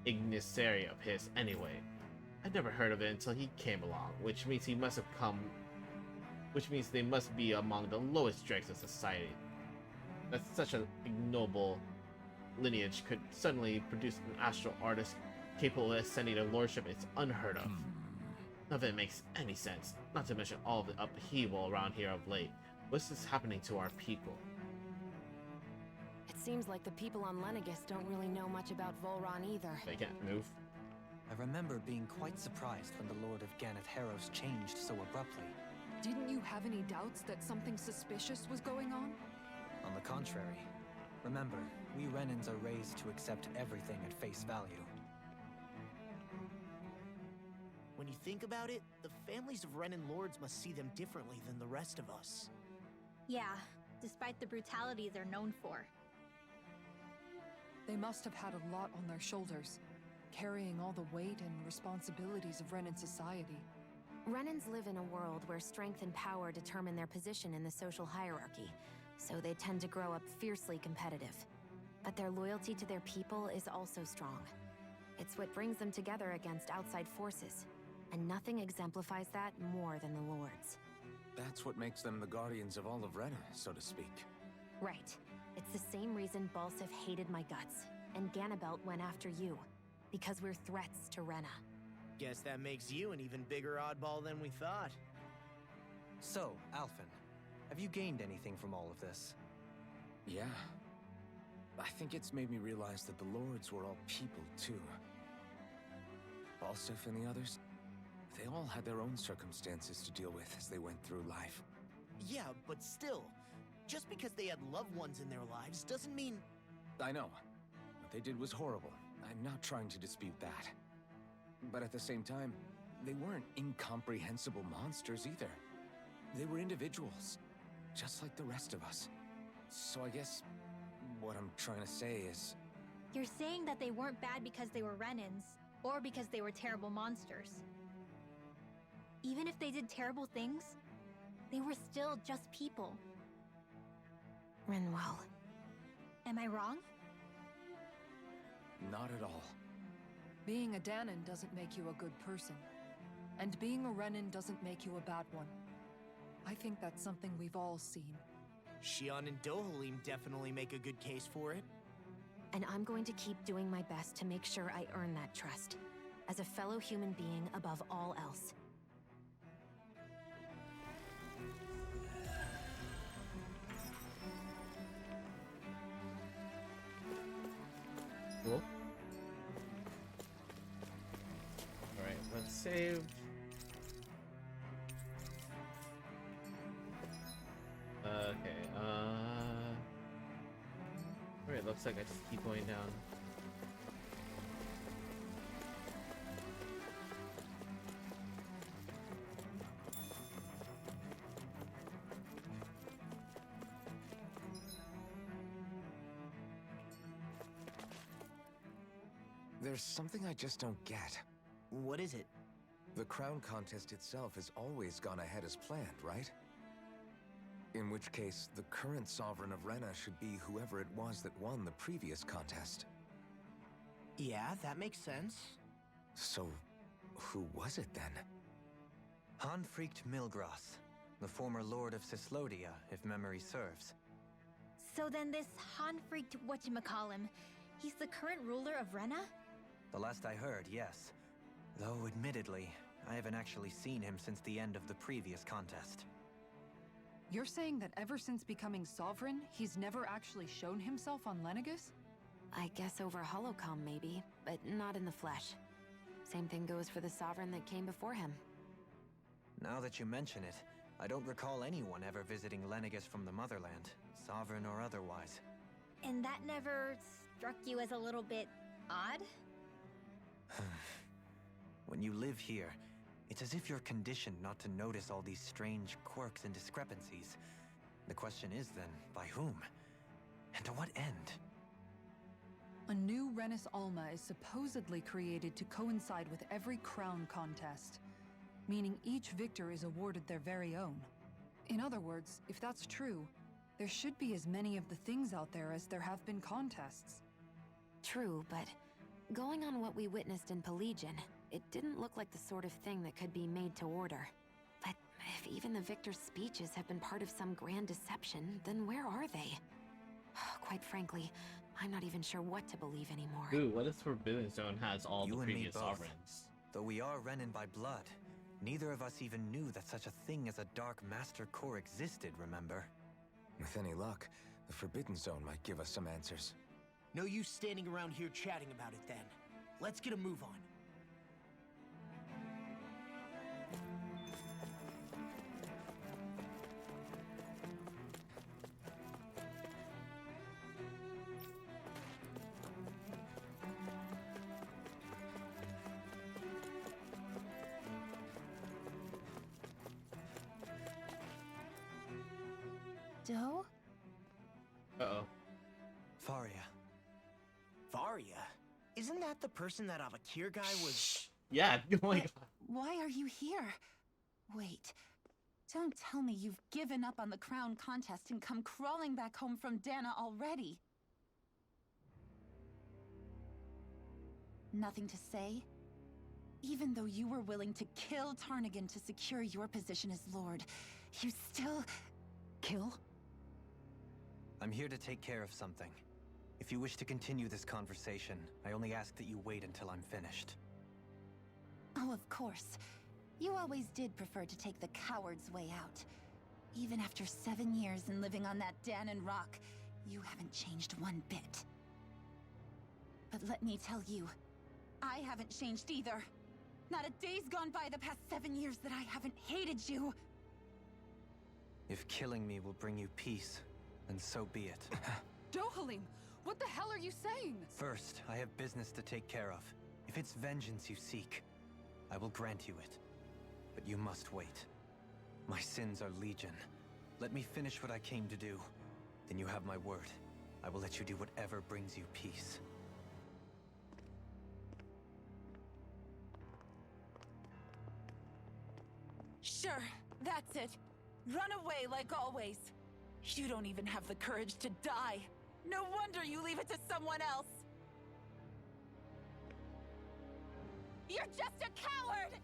Ignisari of his anyway? I'd never heard of it until he came along, which means they must be among the lowest dregs of society. That such an ignoble lineage could suddenly produce an astral artist capable of ascending to lordship is unheard of. None of it makes any sense, not to mention all of the upheaval around here of late. What's this happening to our people? It seems like the people on Lenegis don't really know much about Volron either. They can't move. I remember being quite surprised when the Lord of Ganatharos changed so abruptly. Didn't you have any doubts that something suspicious was going on? On the contrary. Remember, we Renans are raised to accept everything at face value. When you think about it, the families of Renan lords must see them differently than the rest of us. Yeah, despite the brutality they're known for. They must have had a lot on their shoulders, carrying all the weight and responsibilities of Renan society. Renans live in a world where strength and power determine their position in the social hierarchy, so they tend to grow up fiercely competitive. But their loyalty to their people is also strong. It's what brings them together against outside forces, and nothing exemplifies that more than the Lords. That's what makes them the guardians of all of Rena, so to speak. Right. It's the same reason Balsif hated my guts, and Ganabelt went after you. Because we're threats to Rena. Guess that makes you an even bigger oddball than we thought. So, Alphen, have you gained anything from all of this? Yeah. I think it's made me realize that the Lords were all people, too. Balsif and the others, they all had their own circumstances to deal with as they went through life. Yeah, but still, just because they had loved ones in their lives doesn't mean... I know. What they did was horrible. I'm not trying to dispute that. But at the same time, they weren't incomprehensible monsters either. They were individuals, just like the rest of us. So I guess what I'm trying to say is... You're saying that they weren't bad because they were Renins, or because they were terrible monsters. Even if they did terrible things, they were still just people. Rinwell. Am I wrong? Not at all. Being a Danon doesn't make you a good person. And being a Renin doesn't make you a bad one. I think that's something we've all seen. Shion and Dohalim definitely make a good case for it. And I'm going to keep doing my best to make sure I earn that trust. As a fellow human being above all else. Cool. Alright, let's save. Okay, alright, looks like I just keep going down. There's something I just don't get. What is it? The crown contest itself has always gone ahead as planned, right? In which case, the current Sovereign of Rena should be whoever it was that won the previous contest. Yeah, that makes sense. So, who was it then? Hanfricht Milgras, the former Lord of Cislodia, if memory serves. So then this Hanfricht whatchamacallem, he's the current ruler of Rena? The last I heard, yes. Though, admittedly, I haven't actually seen him since the end of the previous contest. You're saying that ever since becoming Sovereign, he's never actually shown himself on Lenegis? I guess over holocom maybe, but not in the flesh. Same thing goes for the Sovereign that came before him. Now that you mention it, I don't recall anyone ever visiting Lenegis from the motherland, Sovereign or otherwise. And that never struck you as a little bit odd? When you live here, it's as if you're conditioned not to notice all these strange quirks and discrepancies. The question is then, by whom? And to what end? A new Renis Alma is supposedly created to coincide with every crown contest, meaning each victor is awarded their very own. In other words, if that's true, there should be as many of the things out there as there have been contests. True, but going on what we witnessed in Pelagian, it didn't look like the sort of thing that could be made to order. But if even the victor's speeches have been part of some grand deception, then where are they? Quite frankly, I'm not even sure what to believe anymore. Ooh, what if Forbidden Zone has all You the and me previous both. sovereigns? Though we are Renin by blood, neither of us even knew that such a thing as a Dark Master Core existed, remember? With any luck, the Forbidden Zone might give us some answers. No use standing around here chatting about it then. Let's get a move on. Doe? Uh-oh. Faria. Varia? Isn't that the person that Avakir guy was... Yeah, oh my god. Why are you here? Wait. Don't tell me you've given up on the crown contest and come crawling back home from Dana already. Nothing to say? Even though you were willing to kill Tarnigan to secure your position as Lord, you still... kill? I'm here to take care of something. If you wish to continue this conversation, I only ask that you wait until I'm finished. Oh, of course. You always did prefer to take the coward's way out. Even after 7 years and living on that Danon rock, you haven't changed one bit. But let me tell you, I haven't changed either. Not a day's gone by the past 7 years that I haven't hated you. If killing me will bring you peace, then so be it. Dohalim, what the hell are you saying? First, I have business to take care of. If it's vengeance you seek, I will grant you it. But you must wait. My sins are legion. Let me finish what I came to do. Then you have my word. I will let you do whatever brings you peace. Sure, that's it. Run away like always. You don't even have the courage to die. No wonder you leave it to someone else. You're just a coward!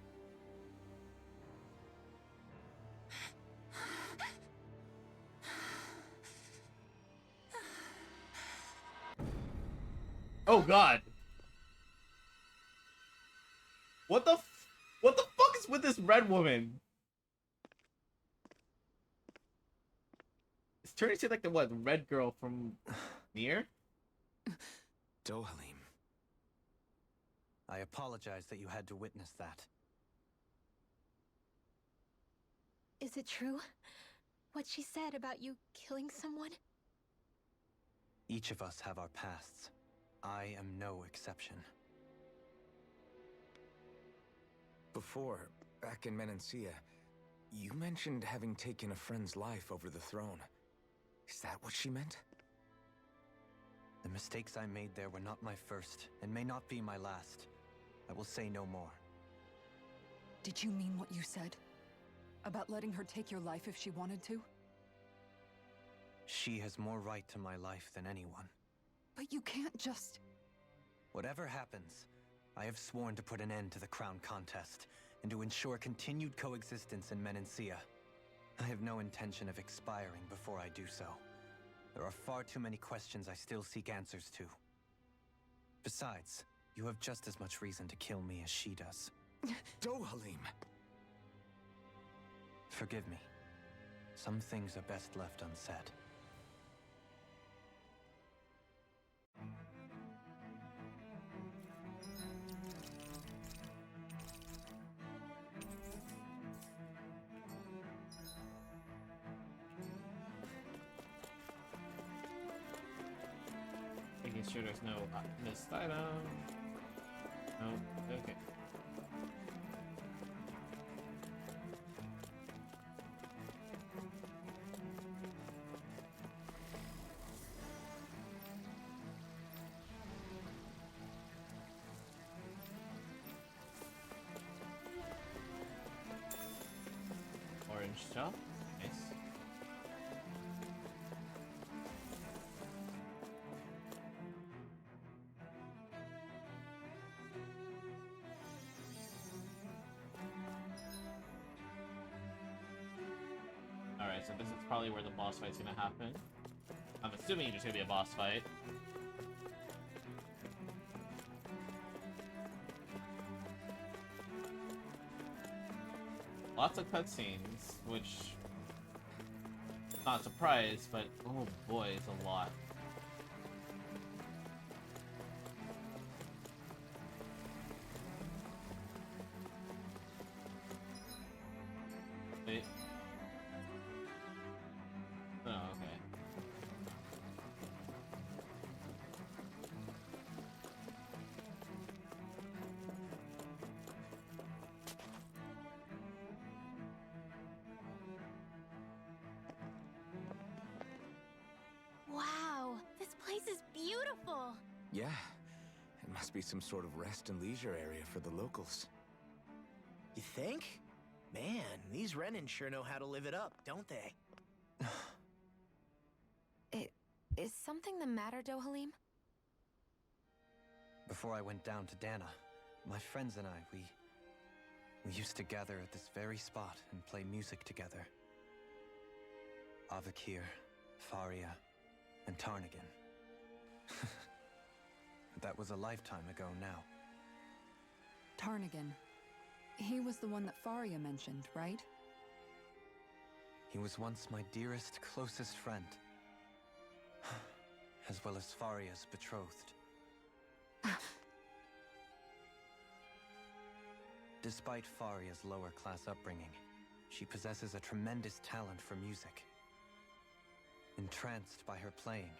Oh god. What the fuck is with this red woman? It's turning to like the what, red girl from Nier? Dohalim. I apologize that you had to witness that. Is it true? What she said about you killing someone? Each of us have our pasts. I am no exception. Before, back in Menancia, you mentioned having taken a friend's life over the throne. Is that what she meant? The mistakes I made there were not my first, and may not be my last. I will say no more. Did you mean what you said? About letting her take your life if she wanted to? She has more right to my life than anyone. But you can't just... Whatever happens, I have sworn to put an end to the crown contest, and to ensure continued coexistence in Menancia. I have no intention of expiring before I do so. There are far too many questions I still seek answers to. Besides, you have just as much reason to kill me as she does. Dohalim! Forgive me. Some things are best left unsaid. Making sure there's no missed item. No, okay. Orange shell, nice. Alright, so this is probably where the boss fight's gonna happen. I'm assuming there's gonna be a boss fight. Lots of cutscenes, which... not a surprise, but oh boy, it's a lot. Wait. Oh, okay. Wow, this place is beautiful. Yeah. It must be some sort of rest and leisure area for the locals. You think? Man, these Renin sure know how to live it up, don't they? Is something the matter, Dohalim? Before I went down to Dana, my friends and I, we used to gather at this very spot and play music together. Avakir, Faria, and Tarnigan. That was a lifetime ago now. Tarnigan. He was the one that Faria mentioned, right? He was once my dearest, closest friend. As well as Faria's betrothed. Despite Faria's lower-class upbringing, she possesses a tremendous talent for music. Entranced by her playing,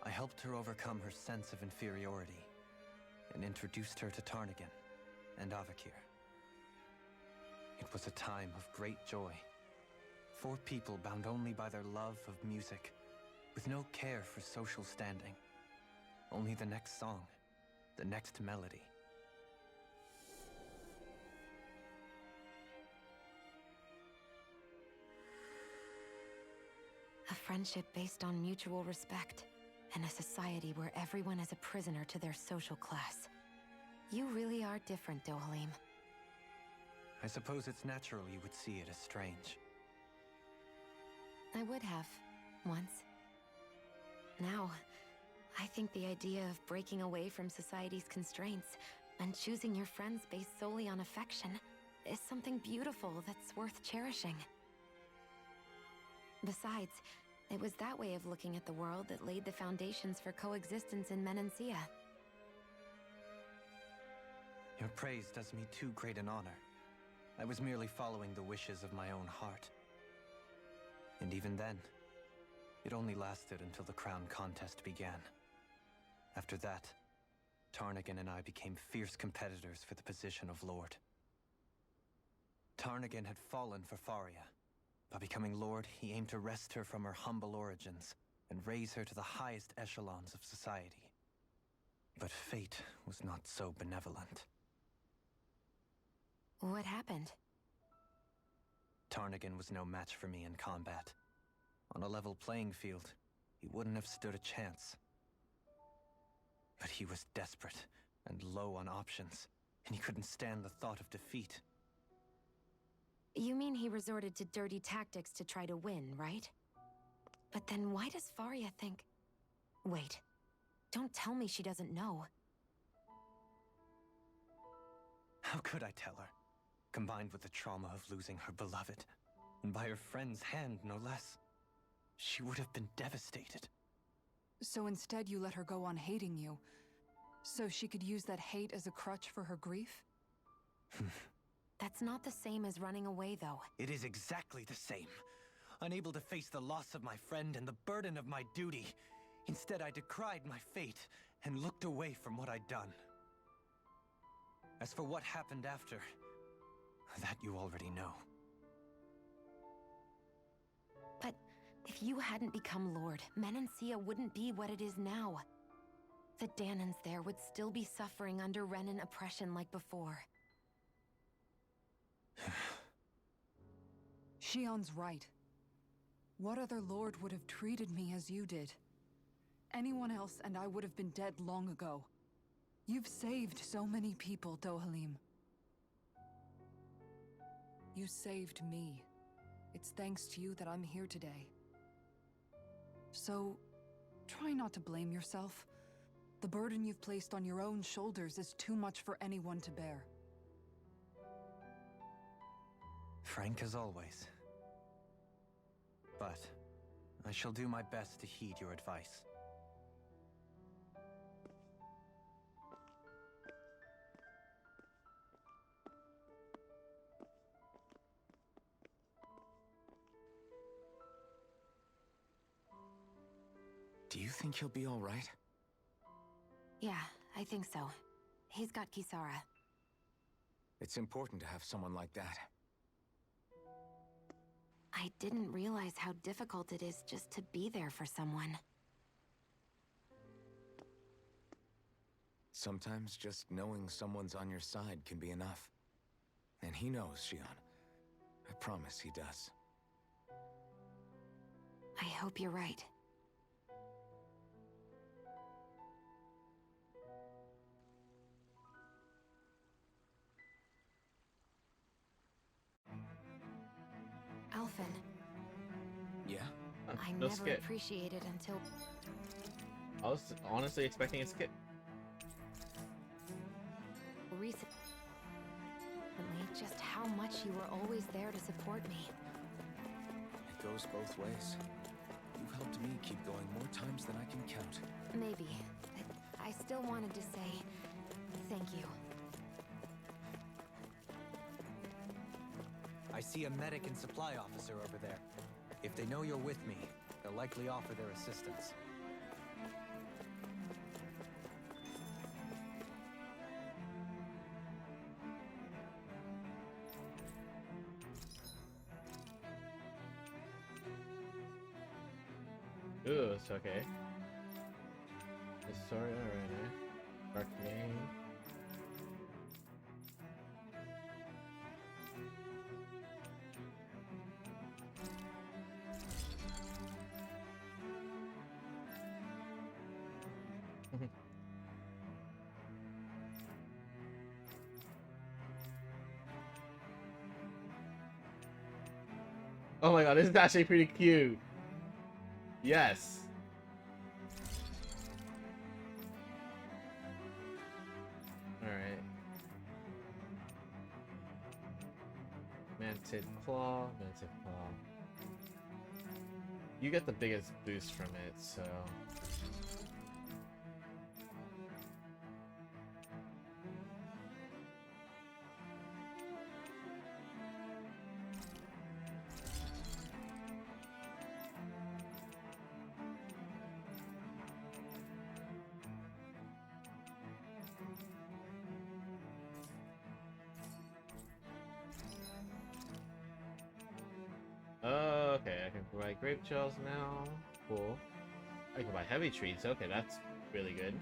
I helped her overcome her sense of inferiority and introduced her to Tarnagin and Avakir. It was a time of great joy. 4 people bound only by their love of music, with no care for social standing. Only the next song, the next melody. A friendship based on mutual respect, and a society where everyone is a prisoner to their social class. You really are different, Dohalim. I suppose it's natural you would see it as strange. I would have, once. Now, I think the idea of breaking away from society's constraints and choosing your friends based solely on affection is something beautiful that's worth cherishing. Besides, it was that way of looking at the world that laid the foundations for coexistence in Menancia. Your praise does me too great an honor. I was merely following the wishes of my own heart. And even then, it only lasted until the crown contest began. After that, Tarnagin and I became fierce competitors for the position of Lord. Tarnagin had fallen for Faria. By becoming Lord, he aimed to wrest her from her humble origins and raise her to the highest echelons of society. But fate was not so benevolent. What happened? Tarnagin was no match for me in combat. On a level playing field, he wouldn't have stood a chance. But he was desperate and low on options, and he couldn't stand the thought of defeat. You mean he resorted to dirty tactics to try to win, right? But then why does Faria think... Wait, don't tell me she doesn't know. How could I tell her? Combined with the trauma of losing her beloved, and by her friend's hand, no less. She would have been devastated. So instead you let her go on hating you, so she could use that hate as a crutch for her grief? That's not the same as running away, though. It is exactly the same. Unable to face the loss of my friend and the burden of my duty. Instead, I decried my fate and looked away from what I'd done. As for what happened after, that you already know. But if you hadn't become Lord, Menancia wouldn't be what it is now. The Danans there would still be suffering under Renan oppression like before. Shion's right. What other lord would have treated me as you did? Anyone else and I would have been dead long ago. You've saved so many people, Dohalim. You saved me. It's thanks to you that I'm here today. So, try not to blame yourself. The burden you've placed on your own shoulders is too much for anyone to bear. Frank as always. But I shall do my best to heed your advice. Do you think he'll be all right? Yeah, I think so. He's got Kisara. It's important to have someone like that. I didn't realize how difficult it is just to be there for someone. Sometimes just knowing someone's on your side can be enough. And he knows, Shion. I promise he does. I hope you're right. Alphen. Yeah? I No never skit. appreciated until I was honestly expecting a skit. recently just how much you were always there to support me. It goes both ways. You've helped me keep going more times than I can count. Maybe, but I still wanted to say thank you. I see a medic and supply officer over there. If they know you're with me, they'll likely offer their assistance. Ooh, it's okay. Sorry, alright. Dark name. Oh my god, this is actually pretty cute. Yes. Alright. Mantid Claw, Mantid Claw. You get the biggest boost from it, so... Okay, I can provide grape gels now. Cool. I can buy heavy treats. Okay, that's really good.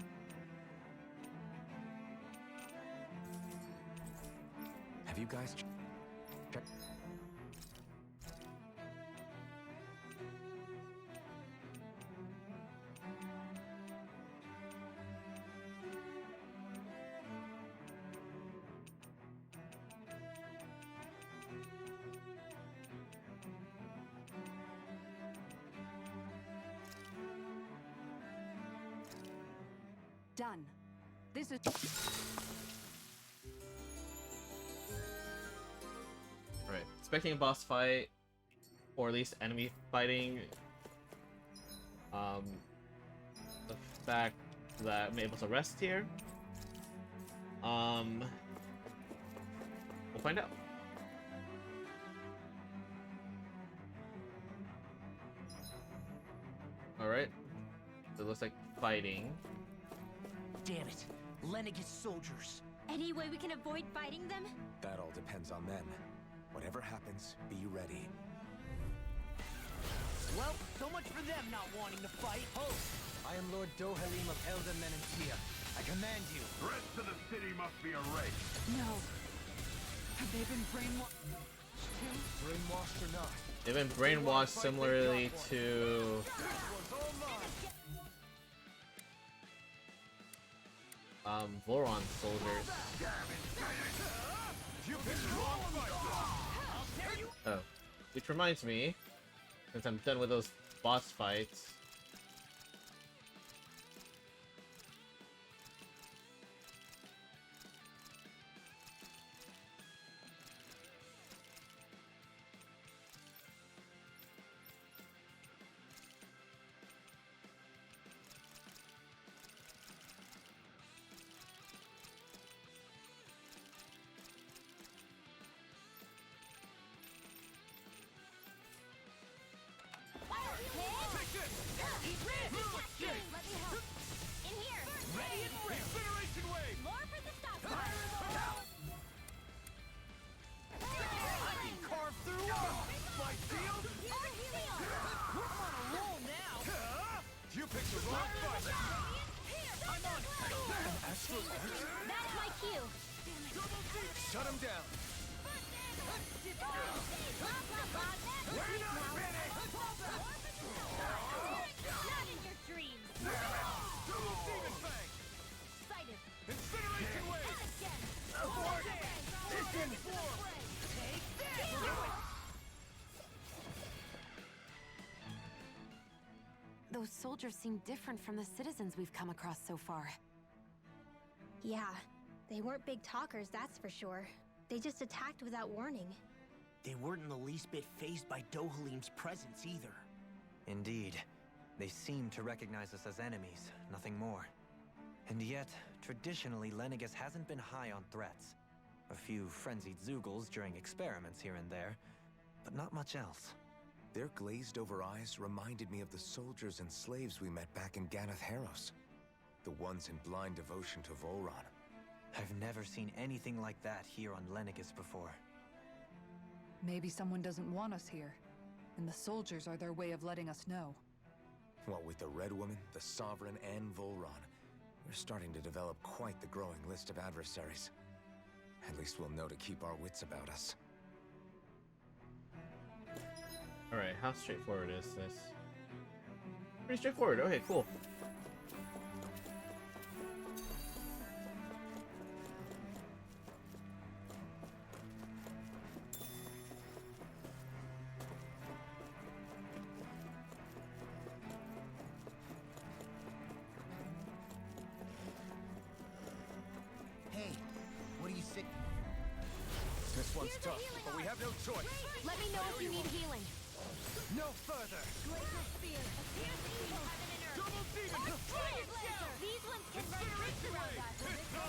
Have you guys checked? Done. This is... Alright, expecting a boss fight, or at least enemy fighting. The fact that I'm able to rest here. We'll find out. Alright, so it looks like fighting. Damn it. Lenegis soldiers. Any way we can avoid fighting them? That all depends on them. Whatever happens, be ready. Well, so much for them not wanting to fight. Ho! I am Lord Dohalim of Elda Menentia. I command you. The rest of the city must be erased. No. Have they been brainwashed too? Brainwashed or not. They've been brainwashed similarly to... Voron soldiers. Oh. Which reminds me, since I'm done with those boss fights... That's my cue. Shut him down. Not in your dreams. Excited. Incineration wave! Those soldiers seem different from the citizens we've come across so far. Yeah, they weren't big talkers, that's for sure. They just attacked without warning. They weren't in the least bit fazed by Dohalim's presence either. Indeed. They seem to recognize us as enemies, nothing more. And yet, traditionally, Lenegis hasn't been high on threats. A few frenzied Zoogles during experiments here and there, but not much else. Their glazed-over eyes reminded me of the soldiers and slaves we met back in Ganath Haros. The ones in blind devotion to Volron. I've never seen anything like that here on Lenegis before. Maybe someone doesn't want us here, and the soldiers are their way of letting us know. What with the Red Woman, the Sovereign, and Volron, we're starting to develop quite the growing list of adversaries. At least we'll know to keep our wits about us. Alright, how straightforward is this? Pretty straightforward. Okay, cool. Hey, what do you say? This one's tough, but we have no choice. Let me know if you need healing. No further! Glacial spear. Appears evil. Double demon. Fire blazer. These ones can run tricks around us.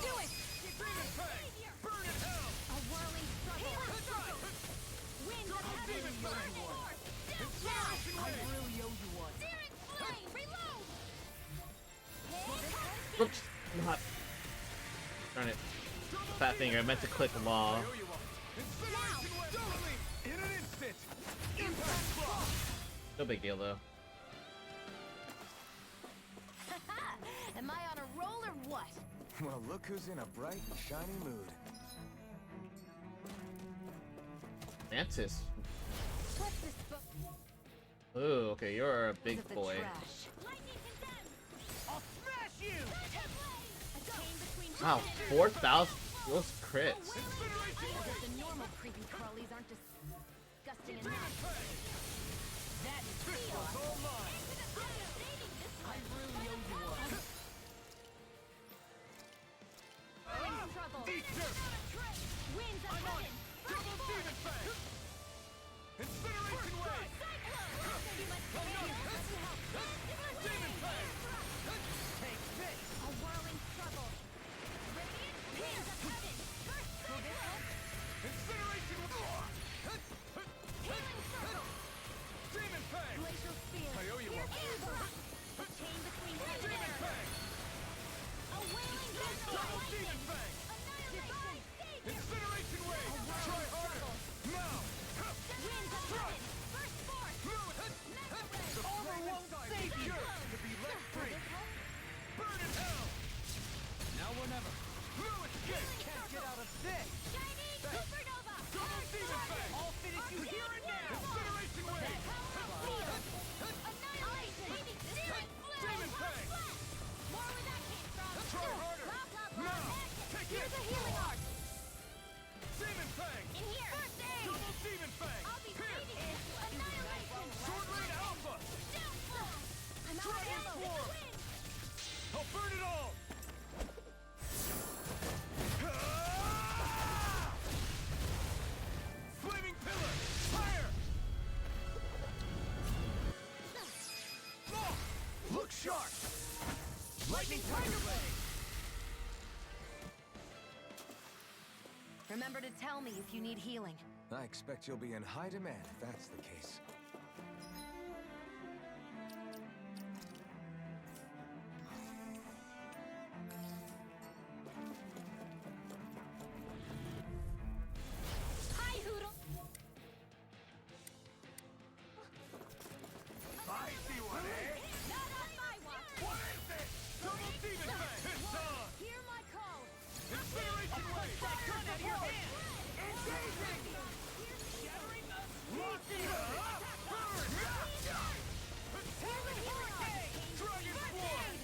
Do it. Demon Fang! Burn in hell! A whirling struggle. Winds of heaven. Burn it. Incineration I Wave! really owe you one. Searing flame. Reload. Oops, not. Darn it. Fat finger. I meant to click law. Incineration Wave! In an instant! Impact Claw! No big deal though. Am I on a roll or what? Well, look who's in a bright and shiny mood. Mantis. What's this book? Ooh, okay, you're a big Of the boy. trash. Lightning condemned. I'll smash you! Wow, 4,000. Those crits. The normal creepy crawlies aren't disgusting enough. That is steel. All mine! I really owe you one. Trouble. Winds of heaven. Double Demon Fang! Incineration Wave! Demon Fang! Take this! A whirling struggle. Radiant winds of heaven. Incineration Wave! Healing circle. Demon Fang! Glacial spear. I owe you one. The chain between heaven and Demon earth. Fang! A wailing wind of Double lightning. Demon Fang! Annihilation. Incineration Wave! Try harder! Now! Winds of heaven. Burst forth. The flame inside is yearns to be let free! Burn in hell! Now or never. No escape! Can't get out of this! Shiny supernova. Double Demon Fang! I'll finish you here and now! Incineration Wave! Annihilation. Searing flame. Demon Fang! More where that came from. Try harder! Blah, blah, blah. Now! Take Here's it! a healing art. Demon Fang! In here. First aid. Double Demon Fang! I'll be Here! saving this. Annihilation. Sword Rain Alpha! Downfall. I'm out of Dragon ammo. Swarm. Wind. I'll burn it all! Flaming Pillar! Fire! Look sharp! Lightning Tiger Blade! Remember to tell me if you need healing. I expect you'll be in high demand if that's the case. Hi, Hoodle. I see one, eh? Not on my watch. What is this? Double Demon Fang! It's on! Hear my call. Incineration Wave! That gun out of your hand. Engaging! Shattering us. Lock it up! Burn! Here's a healing art. Dragon Swarm!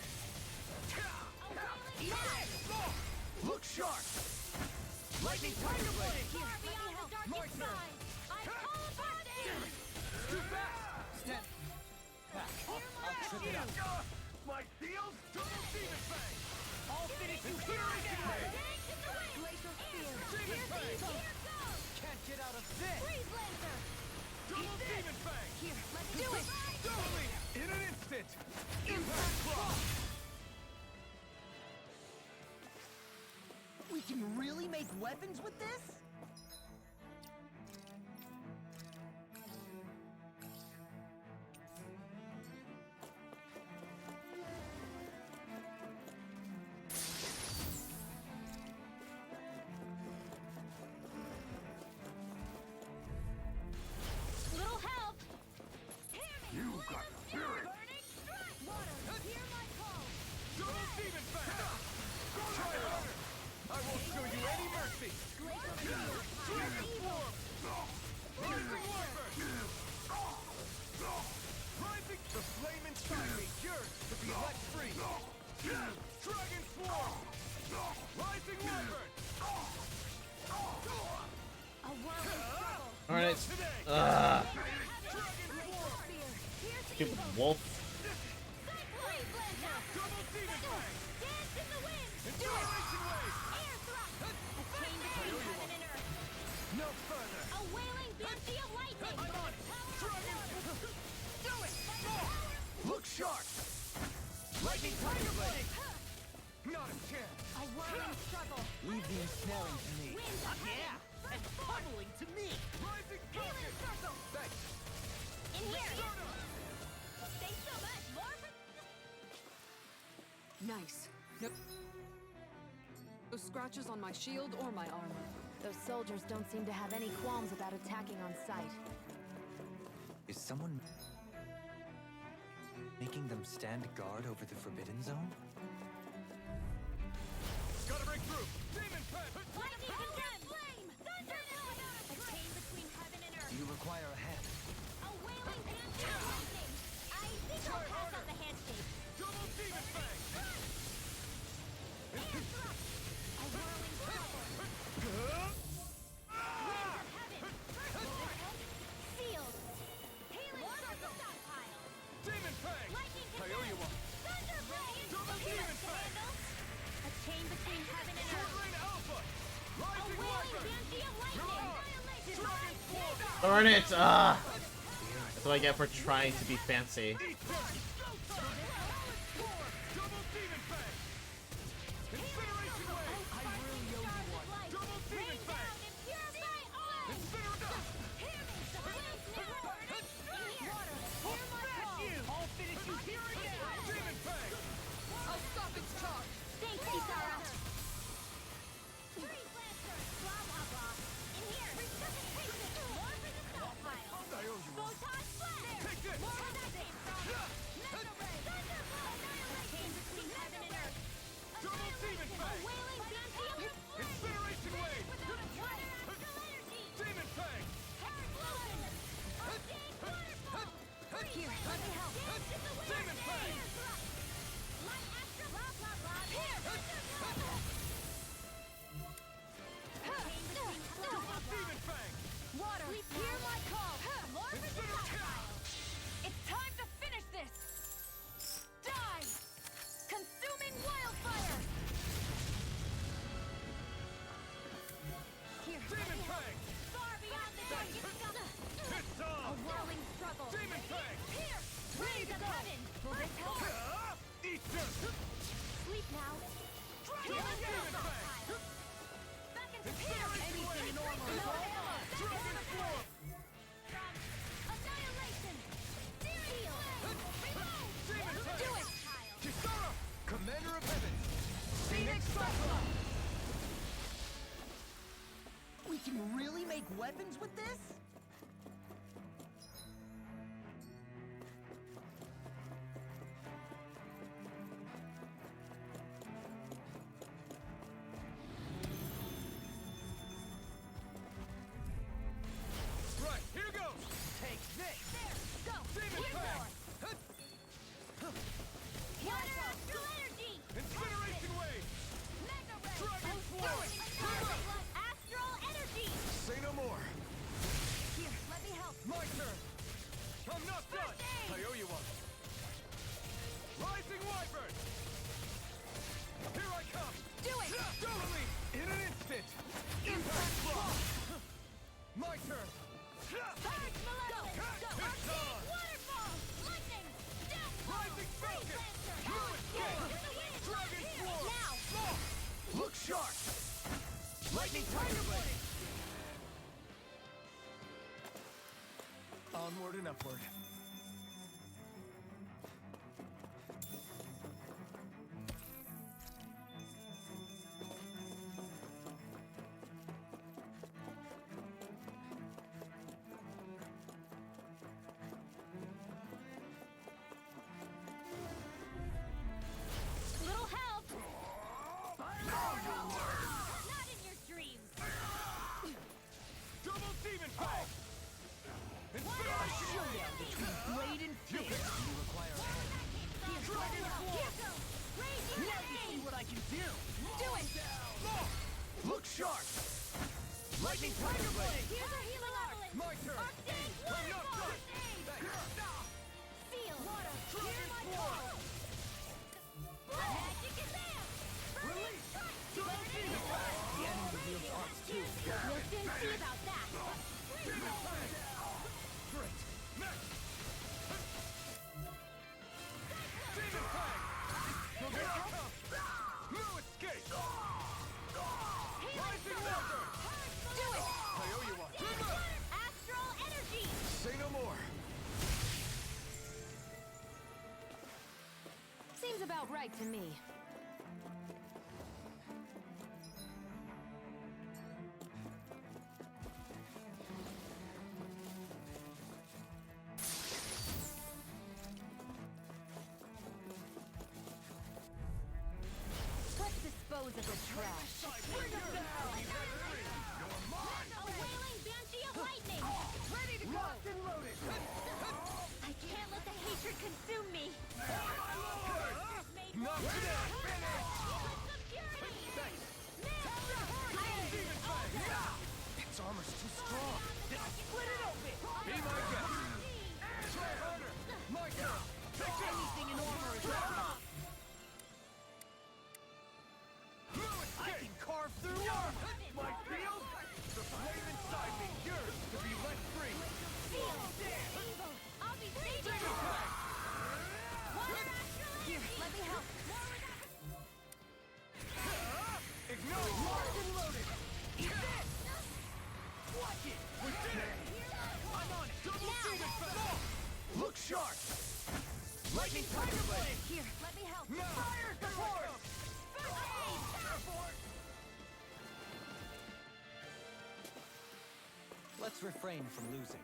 Look sharp! Lightning Tiger Blade! Far beyond the darkest side. I call upon thee. Too fast! Stand back. I'll trip it up. My shield! Double Demon Fang! I'll finish you here and Incineration now! Wave! Glacial spear. Demon Fang! Here goes. Can't get out of this! Freeze laser. Double Demon Fang! Here, let's do it. Doubling! In an instant! Impact Claw! We can really make weapons with this? Little help! You got spirit! Burning strike! Water, hear my call! Double demon fang! Try harder! I won't show you any mercy! Pure evil! Rising Warfare! Rising! The flame inside me yearns to be let free! Dragon Swarm! Rising Warfare! A whirling struggle! Alright. Dragon Stupid wolf. Cyclone Blaster! Double demon fang! Dance in the wind! Incineration wave! Air thrust! A chain between heaven and earth! No further! A wailing banshee of lightning! I'm on it! Dragon! Do it! Look sharp! Lightning Tiger Blade! Not a chance! A whirling struggle! Leave the ensnaring to me. Winds of heaven! And funneling to me! Rising Healing circle! Thanks! In here! Thanks so much! More for... Nice. Nope. No scratches on my shield or my armor. Those soldiers don't seem to have any qualms about attacking on sight. Is someone making them stand guard over the Forbidden Zone? Gotta break through! Demon Pet! Lightning condemned! Flame! Thunder! A chain between heaven and earth! You require a hand. A wailing banshee of lightning! I think I'll pass on the handshake. Double demon fang! Air thrust! A whirling struggle! Winds of heaven! Sealed! Healing circle! Stockpile! Demon fang! Lightning I owe you one. Thunder blade! Double demon fang! A chain between heaven and Sword earth! Rain Alpha! A Rising wailing Warfare! banshee of lightning! Annihilation! Dragon Swarm! Darn it! That's what I get for trying to be fancy. Eat this! Double demon fang! Incineration wave! I really owe you one. Double demon Rain fang! down and purify all! Incineration! Hear me, the winds now! Burning strike! Water, hear my call! I'll finish you here again! Demon fang! I'll stop its charge! Thanks, Isara! Freeze Lancer! Blah, blah, blah. In here! Resuscitation! More for the stockpile! I owe you one. Photon Flash! Take this! More for that same from! Mega Ray! Thunder Blow! A chain between heaven and earth! Double demon A fang! wailing banshee of Incineration wave! without a water astral energy! Demon fang! Explosion! Arcane waterfall! Here, let me help. Dance in the wind! Demon fang! Air thrust! Light astral blah blah blah! Here! Thunder blow! Chain between Double demon fang! Water, Sleep hear now. my call! More for the stockpile! It's time to finish this! Die! Consuming wildfire! Here, let Demon me help. fang! Far beyond the darkest sky! It's A on! whirling struggle! Demon fang! Here! Rays of heaven! Will this help? Eat this! Sleep now! Double demon fang! Back into Incineration wave! Dragon Swarm! From annihilation! Seal! Demon fang! Do it! Kisara! Commander of Heaven! Phoenix Cyclone! We can really make weapons with this? upward. Little help! Not in your dreams! Double demon fang! Showdown between blade and fist. You require a hand. Dragon Now you see what I can do. Do it! Look sharp. Lightning tiger blade. Here's our healing element! My turn! Arctic waterfall! Seal! Water! Hear my call! Magic is there! Release! Double demon fang! The enemy reveals arts too. We'll soon see about that! Demon fang! Great! Next! Demon fang! Here I come! No escape! Rising water! Do it! I owe you one. Timber! Astral energy! Say no more! Seems about right to me. Let's dispose of the trash. Bring him down! You're mine! A wailing banshee of lightning! Ready to go! Locked and loaded! I can't let the hatred consume me! For my lord! Not today! Thanks! Demon fang! Its armor's too strong. Split it open! Be my guest! Try harder! My turn! Take this! Anything in armor is wrong. No I escape! can carve through armor. My field? The flame inside me yearns to be let free! Evil! I'll be saving Demon you! fang! Water astral energy! Here, let me help. Ignite! Locked and loaded! Eat this! Watch it. We did it! I'm on it. Double demon fang! Look sharp. Lightning tiger blade. Here, let me help. Now! Fire support! Let's refrain from losing.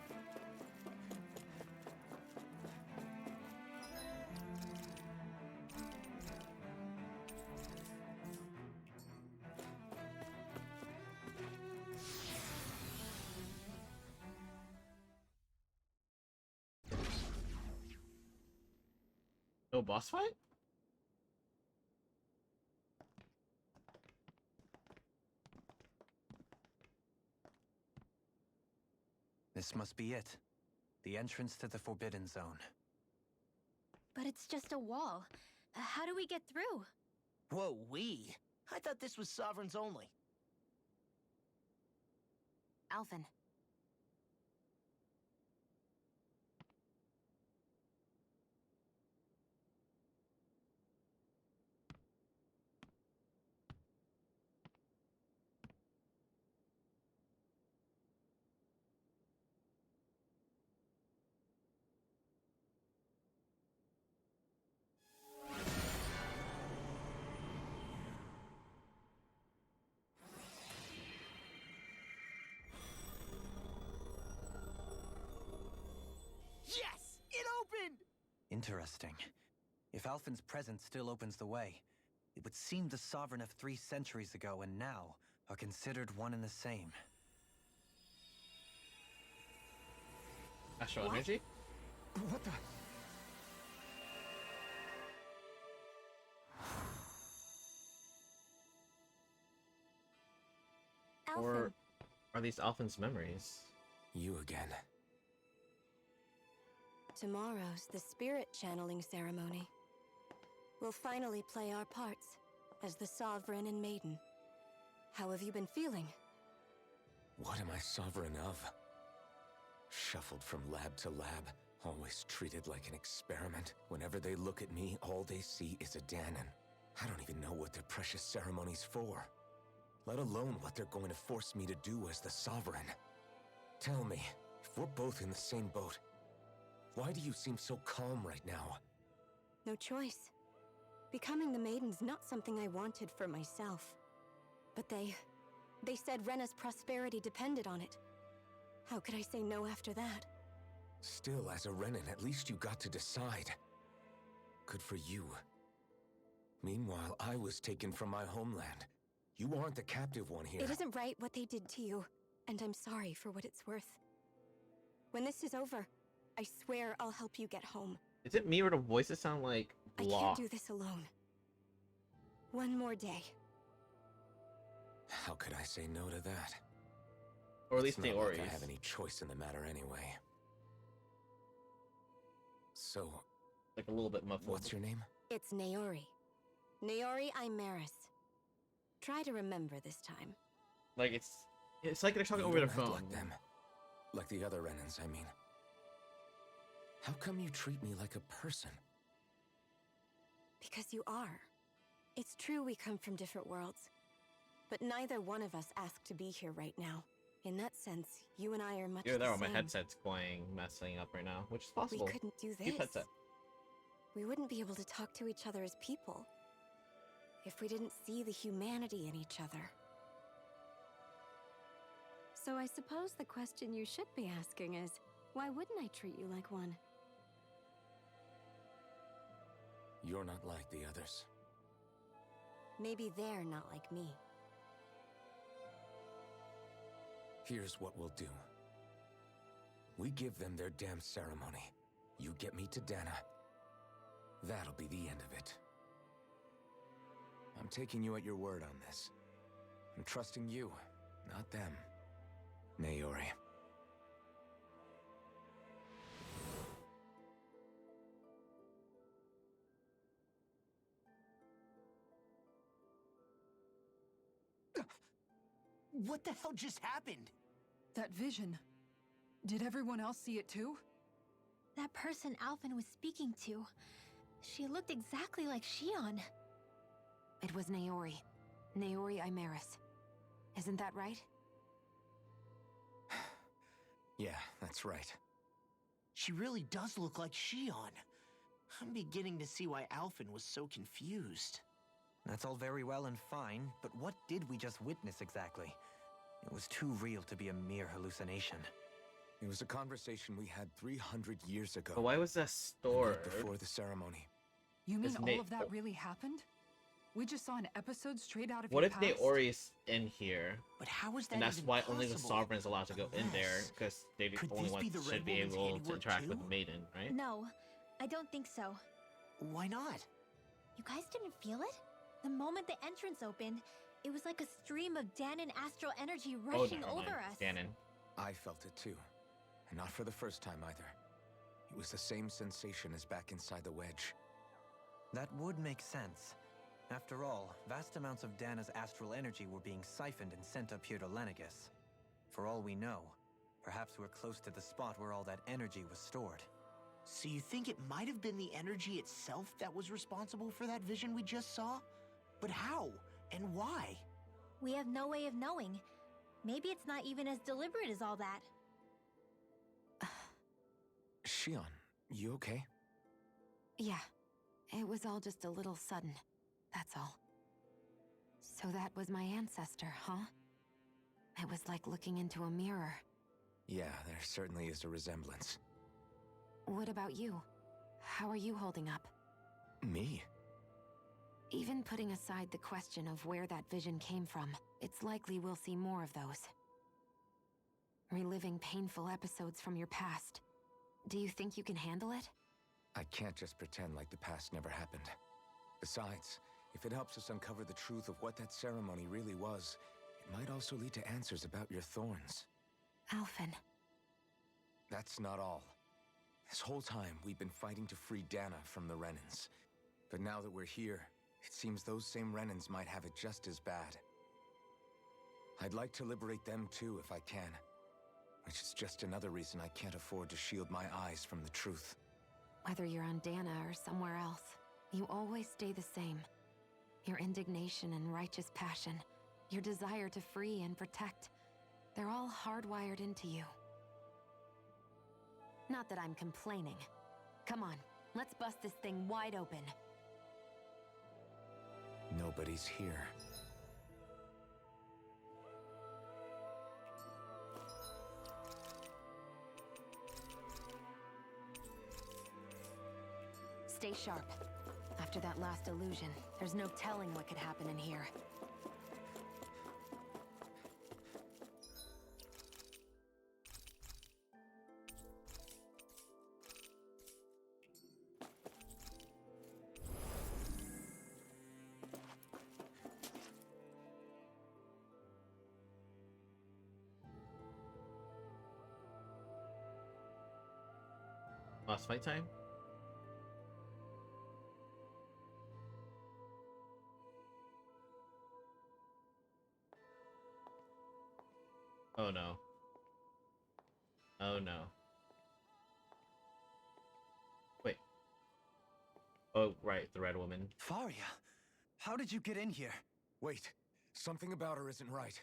No boss fight? This must be it. The entrance to the Forbidden Zone. But it's just a wall. How do we get through? Whoa, we? I thought this was sovereigns only. Alphen. Yes! It opened! Interesting. If Alphen's presence still opens the way, it would seem the Sovereign of 3 centuries ago and now are considered one and the same. Astral energy? What the? Or are these Alphen's memories? You again. Tomorrow's the spirit channeling ceremony. We'll finally play our parts as the Sovereign and Maiden. How have you been feeling? What am I sovereign of? Shuffled from lab to lab, always treated like an experiment. Whenever they look at me, all they see is a Danon. I don't even know what their precious ceremony's for. Let alone what they're going to force me to do as the Sovereign. Tell me, if we're both in the same boat, Why do you seem so calm right now? No choice. Becoming the Maiden's not something I wanted for myself. But they said Rena's prosperity depended on it. How could I say no after that? Still, as a Renan, at least you got to decide. Good for you. Meanwhile, I was taken from my homeland. You aren't the captive one here. It isn't right what they did to you, and I'm sorry for what it's worth. When this is over, I swear I'll help you get home. Is it me or the voices sound like I blah? can't do this alone. One more day. How could I say no to that? Or at least it's not like I Naori's. have any choice in the matter anyway. So, Like a little bit muffled. what's your name? It's Naori. Naori Imaris. Try to remember this time. Like it's like they're talking You over the don't act phone. like them. Like the other Renans, I mean. How come you treat me like a person? Because you are. It's true we come from different worlds. But neither one of us asked to be here right now. In that sense, you and I are much You're there the when my same. headset's playing, messing up right now, which is possible. We couldn't do Keep this. headset. We wouldn't be able to talk to each other as people if we didn't see the humanity in each other. So I suppose the question you should be asking is, why wouldn't I treat you like one? You're not like the others. Maybe they're not like me. Here's what we'll do. We give them their damn ceremony. You get me to Dana. That'll be the end of it. I'm taking you at your word on this. I'm trusting you, not them. Naori. What the hell just happened? That vision. Did everyone else see it too? That person Alvin was speaking to, she looked exactly like Shion. It was Naori. Naori Imaris. Isn't that right? Yeah, that's right. She really does look like Shion. I'm beginning to see why Alphen was so confused. That's all very well and fine, but what did we just witness exactly? It was too real to be a mere hallucination. It was a conversation we had 300 years ago. But why was that the stored? night before the ceremony. You mean It's all of that really happened? We just saw an episode straight out of What your if past? Naori's in here? But how is that And that's even why only the possible? Sovereign's allowed to go in there, Unless- because they the could only this ones be the should Red be Woman's able to handiwork interact with too? the maiden, right? No, I don't think so. Why not? You guys didn't feel it? The moment the entrance opened, it was like a stream of Danon astral energy rushing never mind. over us. Ganon. I felt it too. And not for the first time either. It was the same sensation as back inside the wedge. That would make sense. After all, vast amounts of Dana's astral energy were being siphoned and sent up here to Lenegis. For all we know, perhaps we're close to the spot where all that energy was stored. So you think it might have been the energy itself that was responsible for that vision we just saw? But how? And why? We have no way of knowing. Maybe it's not even as deliberate as all that. Shion, you okay? Yeah. It was all just a little sudden. That's all. So that was my ancestor, huh? It was like looking into a mirror. Yeah, there certainly is a resemblance. What about you? How are you holding up? Me? Even putting aside the question of where that vision came from, it's likely we'll see more of those. Reliving painful episodes from your past. Do you think you can handle it? I can't just pretend like the past never happened. Besides, if it helps us uncover the truth of what that ceremony really was, it might also lead to answers about your thorns. Alphen. That's not all. This whole time, we've been fighting to free Dana from the Renans. But now that we're here, it seems those same Renans might have it just as bad. I'd like to liberate them too if I can. Which is just another reason I can't afford to shield my eyes from the truth. Whether you're on Dana or somewhere else, you always stay the same. Your indignation and righteous passion, your desire to free and protect, they're all hardwired into you. Not that I'm complaining. Come on, let's bust this thing wide open. Nobody's here. Stay sharp. After that last illusion, there's no telling what could happen in here. Boss fight time? Oh no. Oh no. Wait. Oh, right, the red woman. Faria, how did you get in here? Wait, something about her isn't right.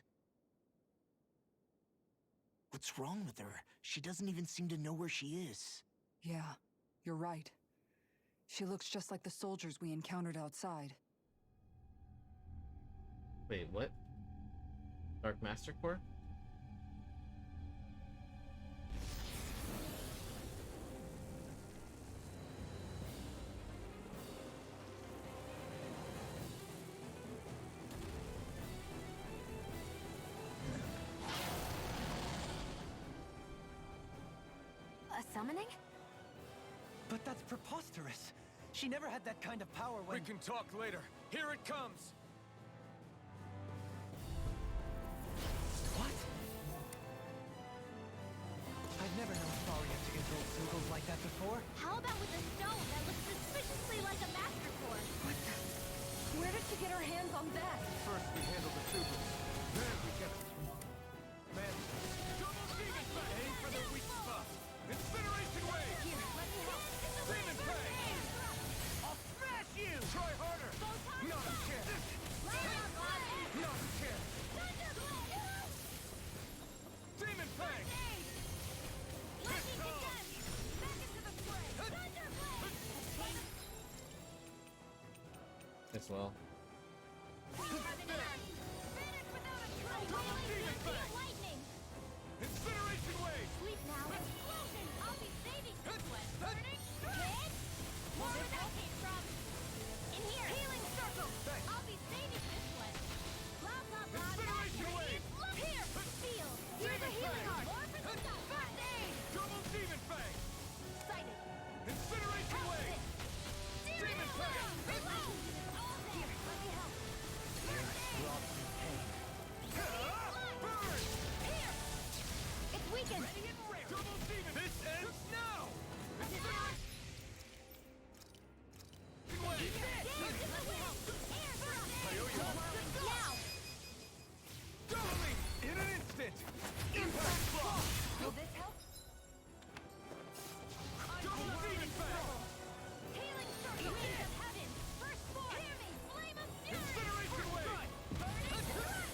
What's wrong with her? She doesn't even seem to know where she is. Yeah, you're right. She looks just like the soldiers we encountered outside. Wait, what? Dark Master Core? A summoning? But that's preposterous. She never had that kind of power when... We can talk later. Here it comes! What? I've never known Faria to control Zugals like that before. How about with a stone that looks suspiciously like a master core? What the... Where did she get her hands on that? First we handle the Zugals, then we get it. Man, double demon back! Aim for their weak spot! Incineration wave! Here, let me help. Demon Fang! I'll smash you! Try harder! Not a chance! Not a chance! Demon Fang! Lightning condemned! Back into the fray! Thunderblade! As well. Finish without a trace! Wailing Cynthia lightning! Incineration wave! Sleep now! Explosion! I'll be saving this one! Burning! Hit! More where that came from! In here! Healing circle! I'll be saving this one! Blah blah blah! Incineration wave! Look here! Feel! Here's a healing heart! More for the stuff! First aid! Double Demon Fang! Sighted! Incineration wave! Demon Fang! Here, let me help! First aid! Burn! Here! It's weakened! Double Demon! This ends now! Incineration wave! Dance in the wind! Air thrust! Now! Doubling! In an instant! Impact block! Will this help? Double Demon Fang! Healing circle! Winds of heaven! First form! Hear me! Flame of fury! Incineration wave!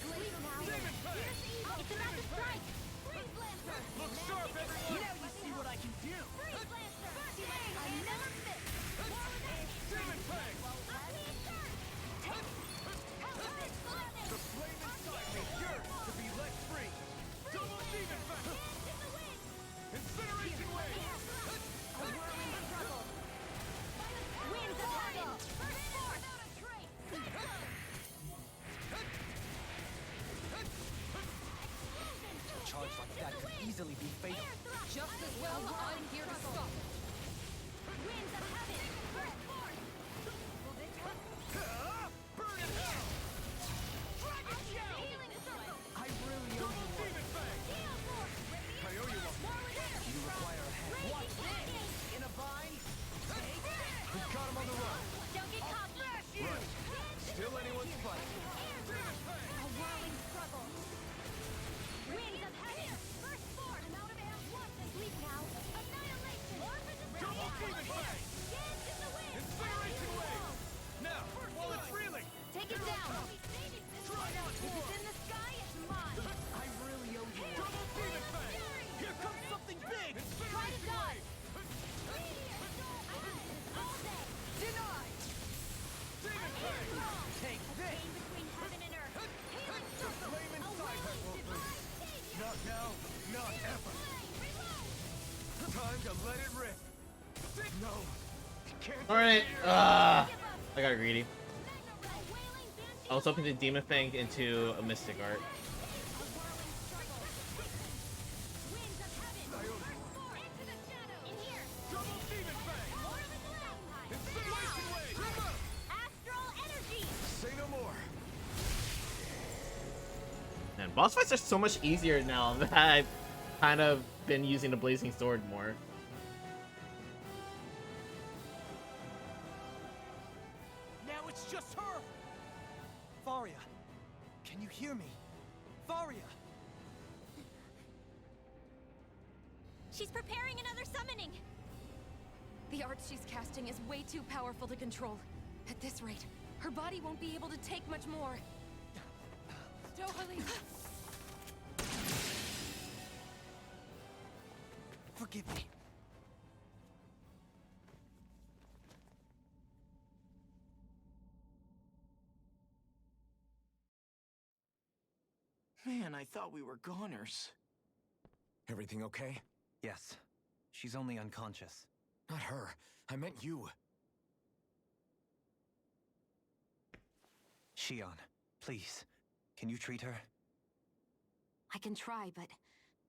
Sleep now! Demon Fang! Here's evil! It's about to strike! Freeze Lancer! Look sharp, everyone! Now you see what I can do! Freeze Lancer! See my I never miss! More with that! Demon Fang! Up we turn! Help! The flame inside me yearns to be let free! Double Demon Fang! Dance in the wind! Incineration wave! A whirling struggle! Winds of heaven! First force! Without a trace! A charge like that could easily be fatal. Just as well I'm here to stop it! Winds of heaven! First force! Will this help? Burn in hell! Dragon Shell! Healing circle! I really owe Double you one. Demon Fang! Heal force! I owe you one. More with air! You require a hand. Raging floodgate! In a bind? We've got him on the run! Don't get caught! Right. Still anyone's fight. Air thrust! A whirling struggle! Winds of heaven! First force! I'm out of air once and sleep now! Annihilation! More for the Double Demon Fang! Dance in the wind! Incineration wave! Now, while it's reeling! Take it down! Try out If it's in the sky, it's mine! I really owe you one. Double Demon Fang! Here comes something big! Try to dodge! Alright, I got greedy. I was hoping to Demon Fang into a Mystic Art. And boss fights are so much easier now that I've kind of been using the Blazing Sword more. Now it's just her! Faria, can you hear me? Faria! She's preparing another summoning! The art she's casting is way too powerful to control. At this rate, her body won't be able to take much more. Dohalim! Forgive me. Man, I thought we were goners. Everything okay? Yes. She's only unconscious. Not her. I meant you. Shion, please. Can you treat her? I can try, but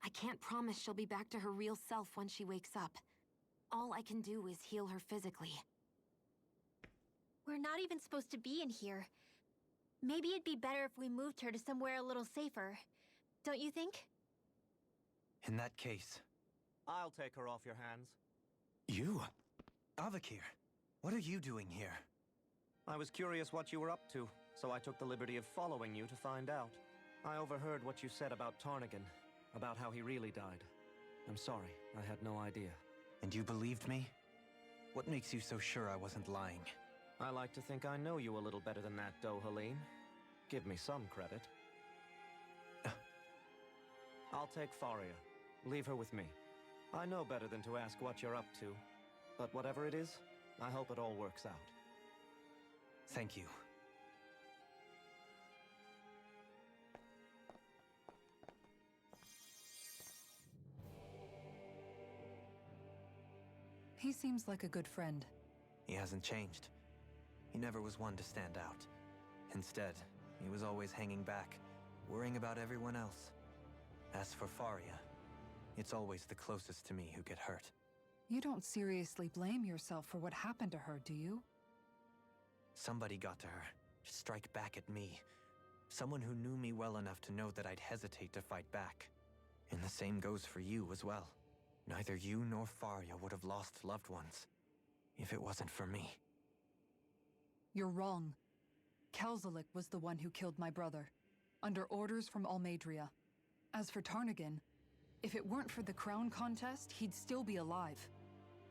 I can't promise she'll be back to her real self when she wakes up. All I can do is heal her physically. We're not even supposed to be in here. Maybe it'd be better if we moved her to somewhere a little safer. Don't you think? In that case... I'll take her off your hands. You? Avakir, what are you doing here? I was curious what you were up to, so I took the liberty of following you to find out. I overheard what you said about Tarnigan, about how he really died. I'm sorry, I had no idea. And you believed me? What makes you so sure I wasn't lying? I like to think I know you a little better than that, Dohalim. Give me some credit. I'll take Faria. Leave her with me. I know better than to ask what you're up to. But whatever it is, I hope it all works out. Thank you. He seems like a good friend. He hasn't changed. He never was one to stand out. Instead, he was always hanging back, worrying about everyone else. As for Faria, it's always the closest to me who get hurt. You don't seriously blame yourself for what happened to her, do you? Somebody got to her, to strike back at me. Someone who knew me well enough to know that I'd hesitate to fight back. And the same goes for you as well. Neither you nor Faria would have lost loved ones, if it wasn't for me. You're wrong. Kelzelik was the one who killed my brother, under orders from Almadria. As for Tarnigan, if it weren't for the crown contest, he'd still be alive.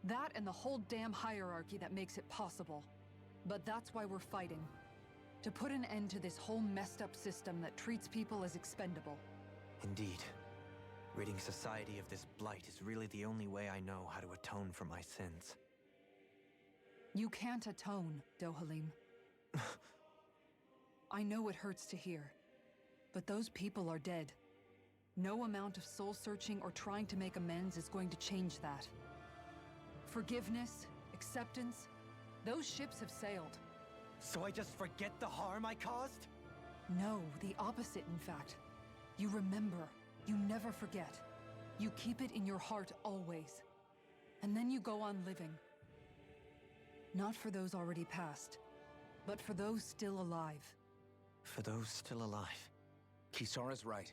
That and the whole damn hierarchy that makes it possible. But that's why we're fighting. To put an end to this whole messed up system that treats people as expendable. Indeed. Ridding society of this blight is really the only way I know how to atone for my sins. You can't atone, Dohalim. I know it hurts to hear, but those people are dead. No amount of soul-searching or trying to make amends is going to change that. Forgiveness, acceptance, those ships have sailed. So I just forget the harm I caused? No, the opposite, in fact. You remember. You never forget. You keep it in your heart always. And then you go on living. Not for those already past, but for those still alive. For those still alive. Kisara's right.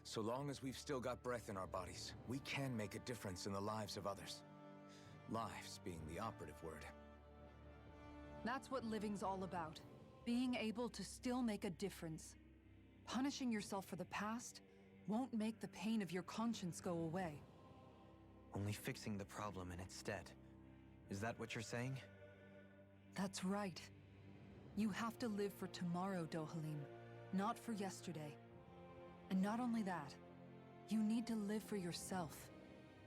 So long as we've still got breath in our bodies, we can make a difference in the lives of others. Lives being the operative word. That's what living's all about. Being able to still make a difference. Punishing yourself for the past won't make the pain of your conscience go away. Only fixing the problem in its stead. Is that what you're saying? That's right. You have to live for tomorrow, Dohalim, not for yesterday. And not only that, you need to live for yourself,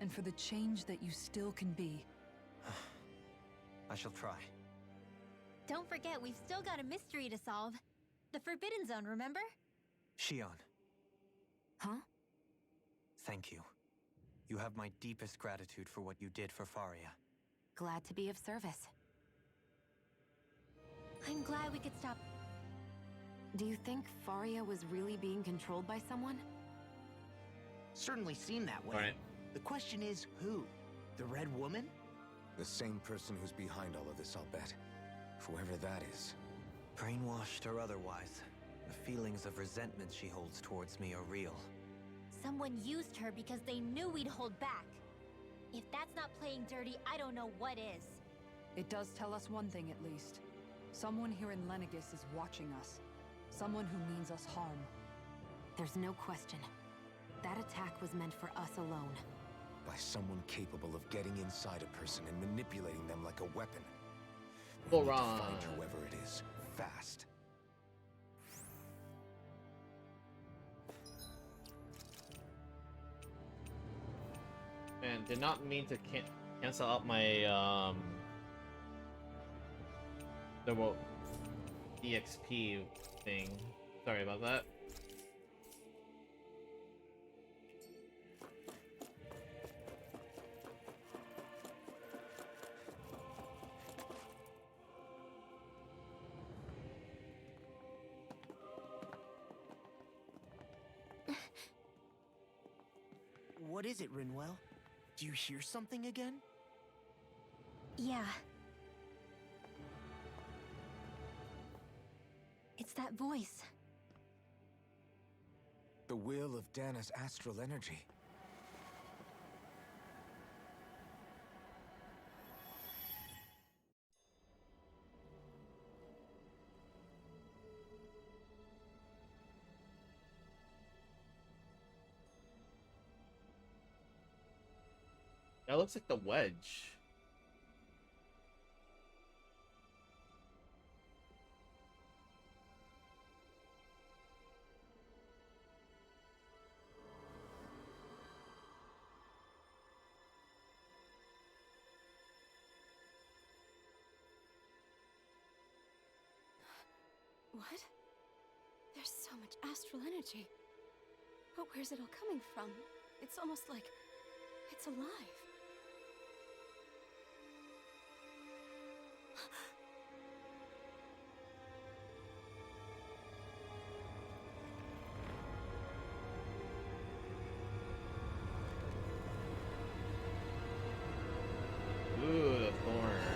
and for the change that you still can be. I shall try. Don't forget, we've still got a mystery to solve. The Forbidden Zone, remember? Shion. Huh? Thank you. You have my deepest gratitude for what you did for Faria. Glad to be of service. I'm glad we could stop. Do you think Faria was really being controlled by someone? Certainly seemed that way. Right. The question is, who? The Red Woman? The same person who's behind all of this, I'll bet. Whoever that is. Brainwashed or otherwise, the feelings of resentment she holds towards me are real. Someone used her because they knew we'd hold back. If that's not playing dirty, I don't know what is. It does tell us one thing at least. Someone here in Lenegis is watching us. Someone who means us harm. There's no question. That attack was meant for us alone. By someone capable of getting inside a person and manipulating them like a weapon. We Go need to wrong. find whoever it is, fast. Man, did not mean to cancel out my double EXP thing. Sorry about that. What is it, Rinwell? Do you hear something again? Yeah. It's that voice. The will of Dana's astral energy. That looks like the wedge. What? There's so much astral energy. But where's it all coming from? It's almost like it's alive. Ooh, the thorns.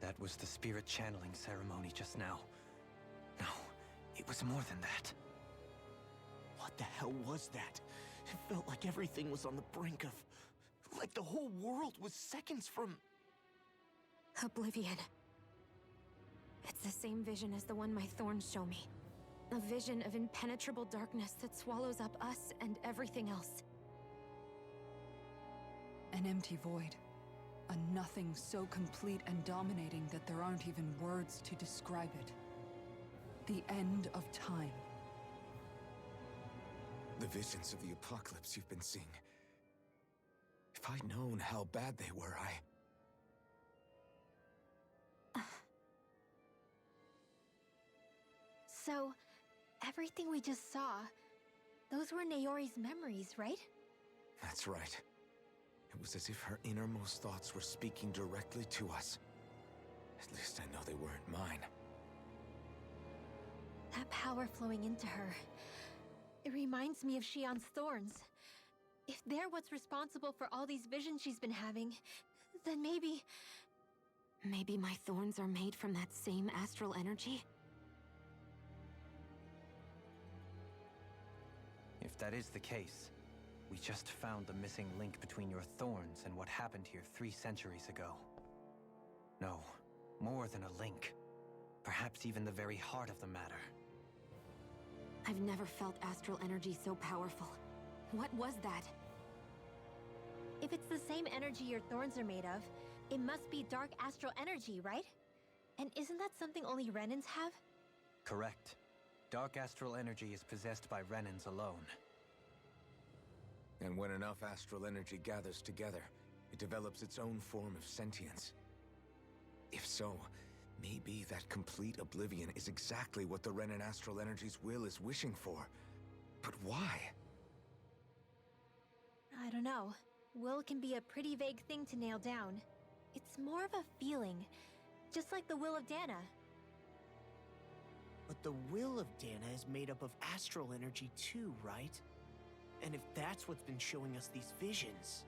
That was the spirit channeling ceremony just now. No, it was more than that. What the hell was that? It felt like everything was on the brink of... like the whole world was seconds from... Oblivion. It's the same vision as the one my thorns show me. A vision of impenetrable darkness that swallows up us and everything else. An empty void. A nothing so complete and dominating that there aren't even words to describe it. The end of time. The visions of the apocalypse you've been seeing. If I'd known how bad they were, So, everything we just saw, those were Naori's memories, right? That's right. It was as if her innermost thoughts were speaking directly to us. At least I know they weren't mine. That power flowing into her. It reminds me of Shion's thorns. If they're what's responsible for all these visions she's been having, then maybe... Maybe my thorns are made from that same astral energy? If that is the case, we just found the missing link between your thorns and what happened here 3 centuries ago. No, more than a link. Perhaps even the very heart of the matter. I've never felt astral energy so powerful. What was that? If it's the same energy your thorns are made of, it must be dark astral energy, right? And isn't that something only Renans have? Correct. Dark astral energy is possessed by Renans alone. And when enough astral energy gathers together, it develops its own form of sentience. If so, maybe that complete oblivion is exactly what the Renan astral energy's will is wishing for. But why? I don't know. Will can be a pretty vague thing to nail down. It's more of a feeling, just like the will of Dana. But the will of Dana is made up of astral energy too, right? And if that's what's been showing us these visions...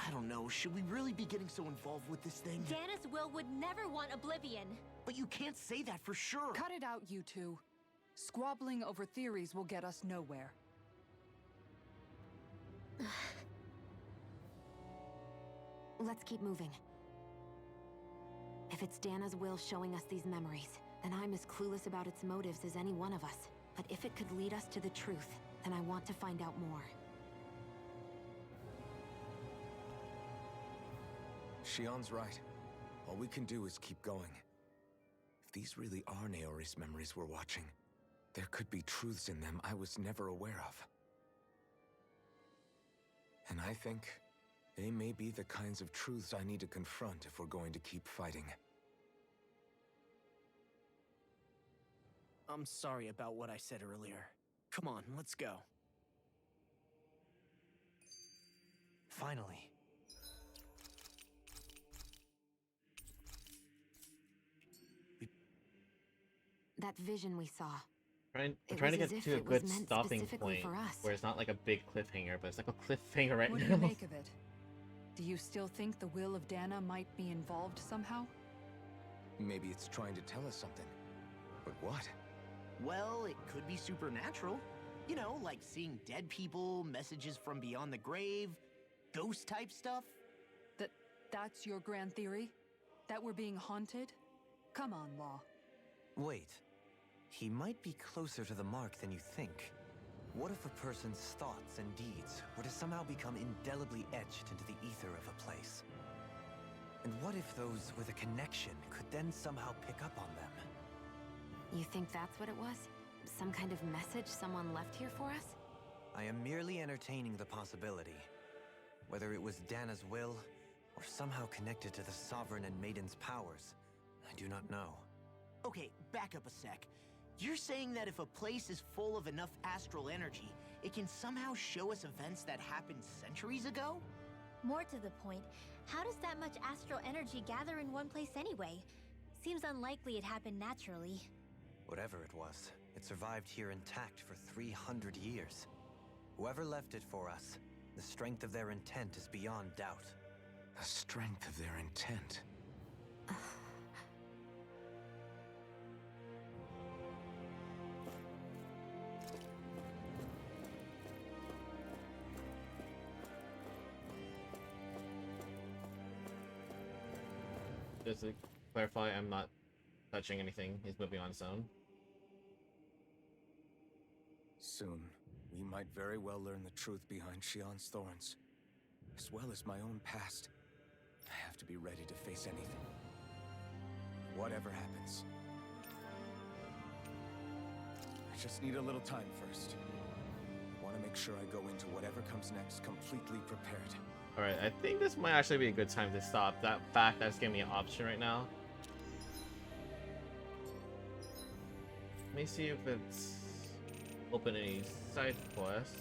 I don't know, should we really be getting so involved with this thing? Dana's will would never want oblivion. But you can't say that for sure! Cut it out, you two. Squabbling over theories will get us nowhere. Let's keep moving. If it's Dana's will showing us these memories, then I'm as clueless about its motives as any one of us. But if it could lead us to the truth, then I want to find out more. Shion's right. All we can do is keep going. If these really are Naori's memories we're watching, there could be truths in them I was never aware of. And I think they may be the kinds of truths I need to confront if we're going to keep fighting. I'm sorry about what I said earlier. Come on, let's go. Finally. That vision we saw. I'm It trying to was get as to if a it was good meant stopping specifically point for us. where it's not like a big cliffhanger, but it's like a cliffhanger right What do now. you make of it? Do you still think the will of Dana might be involved somehow? Maybe it's trying to tell us something. But what? Well, it could be supernatural. You know, like seeing dead people, messages from beyond the grave, ghost-type stuff. That's your grand theory? That we're being haunted? Come on, Law. Wait. He might be closer to the mark than you think. What if a person's thoughts and deeds were to somehow become indelibly etched into the ether of a place? And what if those with a connection could then somehow pick up on them? You think that's what it was? Some kind of message someone left here for us? I am merely entertaining the possibility. Whether it was Dana's will, or somehow connected to the Sovereign and Maiden's powers, I do not know. Okay, back up a sec. You're saying that if a place is full of enough astral energy, it can somehow show us events that happened centuries ago? More to the point, how does that much astral energy gather in one place anyway? Seems unlikely it happened naturally. Whatever it was, it survived here intact for 300 years. Whoever left it for us, the strength of their intent is beyond doubt. The strength of their intent. Just to clarify, I'm not touching anything. He's moving on his own. Soon, we might very well learn the truth behind Shion's thorns, as well as my own past. I have to be ready to face anything. Whatever happens. I just need a little time first. I want to make sure I go into whatever comes next completely prepared. Alright, I think this might actually be a good time to stop. That fact that's giving me an option right now. Let me see if it's open any side quests.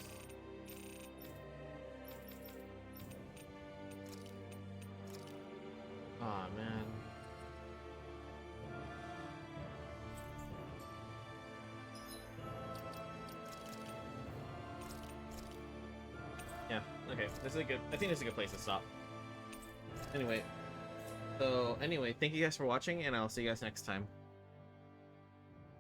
Aw, man. Okay, this is a good. I think this is a good place to stop. Anyway, thank you guys for watching, and I'll see you guys next time.